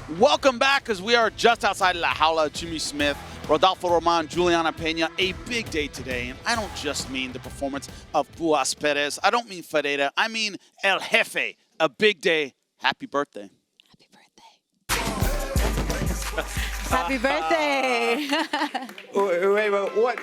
Welcome back, as we are just outside La Jaula. Jimmy Smith, Rodolfo Roman, Juliana Peña. A big day today, and I don't just mean the performance of Puas Perez. I don't mean Ferreira. I mean El Jefe. A big day. Happy birthday. Happy birthday. Wait, what?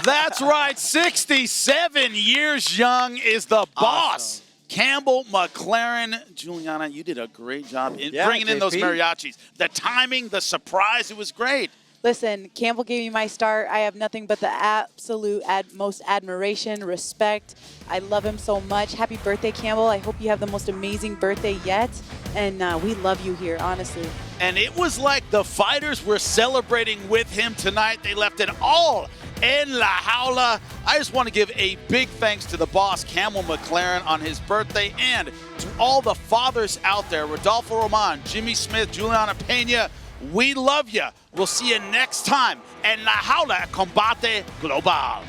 That's right, 67 years young is the boss. Awesome. Campbell McLaren. Juliana, you did a great job in bringing in those JP. mariachis. The timing, the surprise, it was great. Listen, Campbell gave me my start. I have nothing but the absolute most admiration, respect. I love him so much. Happy birthday, Campbell. I hope you have the most amazing birthday yet. And we love you here, honestly. And it was like the fighters were celebrating with him tonight. They left it all in La Jaula. I just want to give a big thanks to the boss, Campbell McLaren, on his birthday, and to all the fathers out there, Rodolfo Roman, Jimmy Smith, Juliana Peña. We love you. We'll see you next time en La Jaula Combate Global.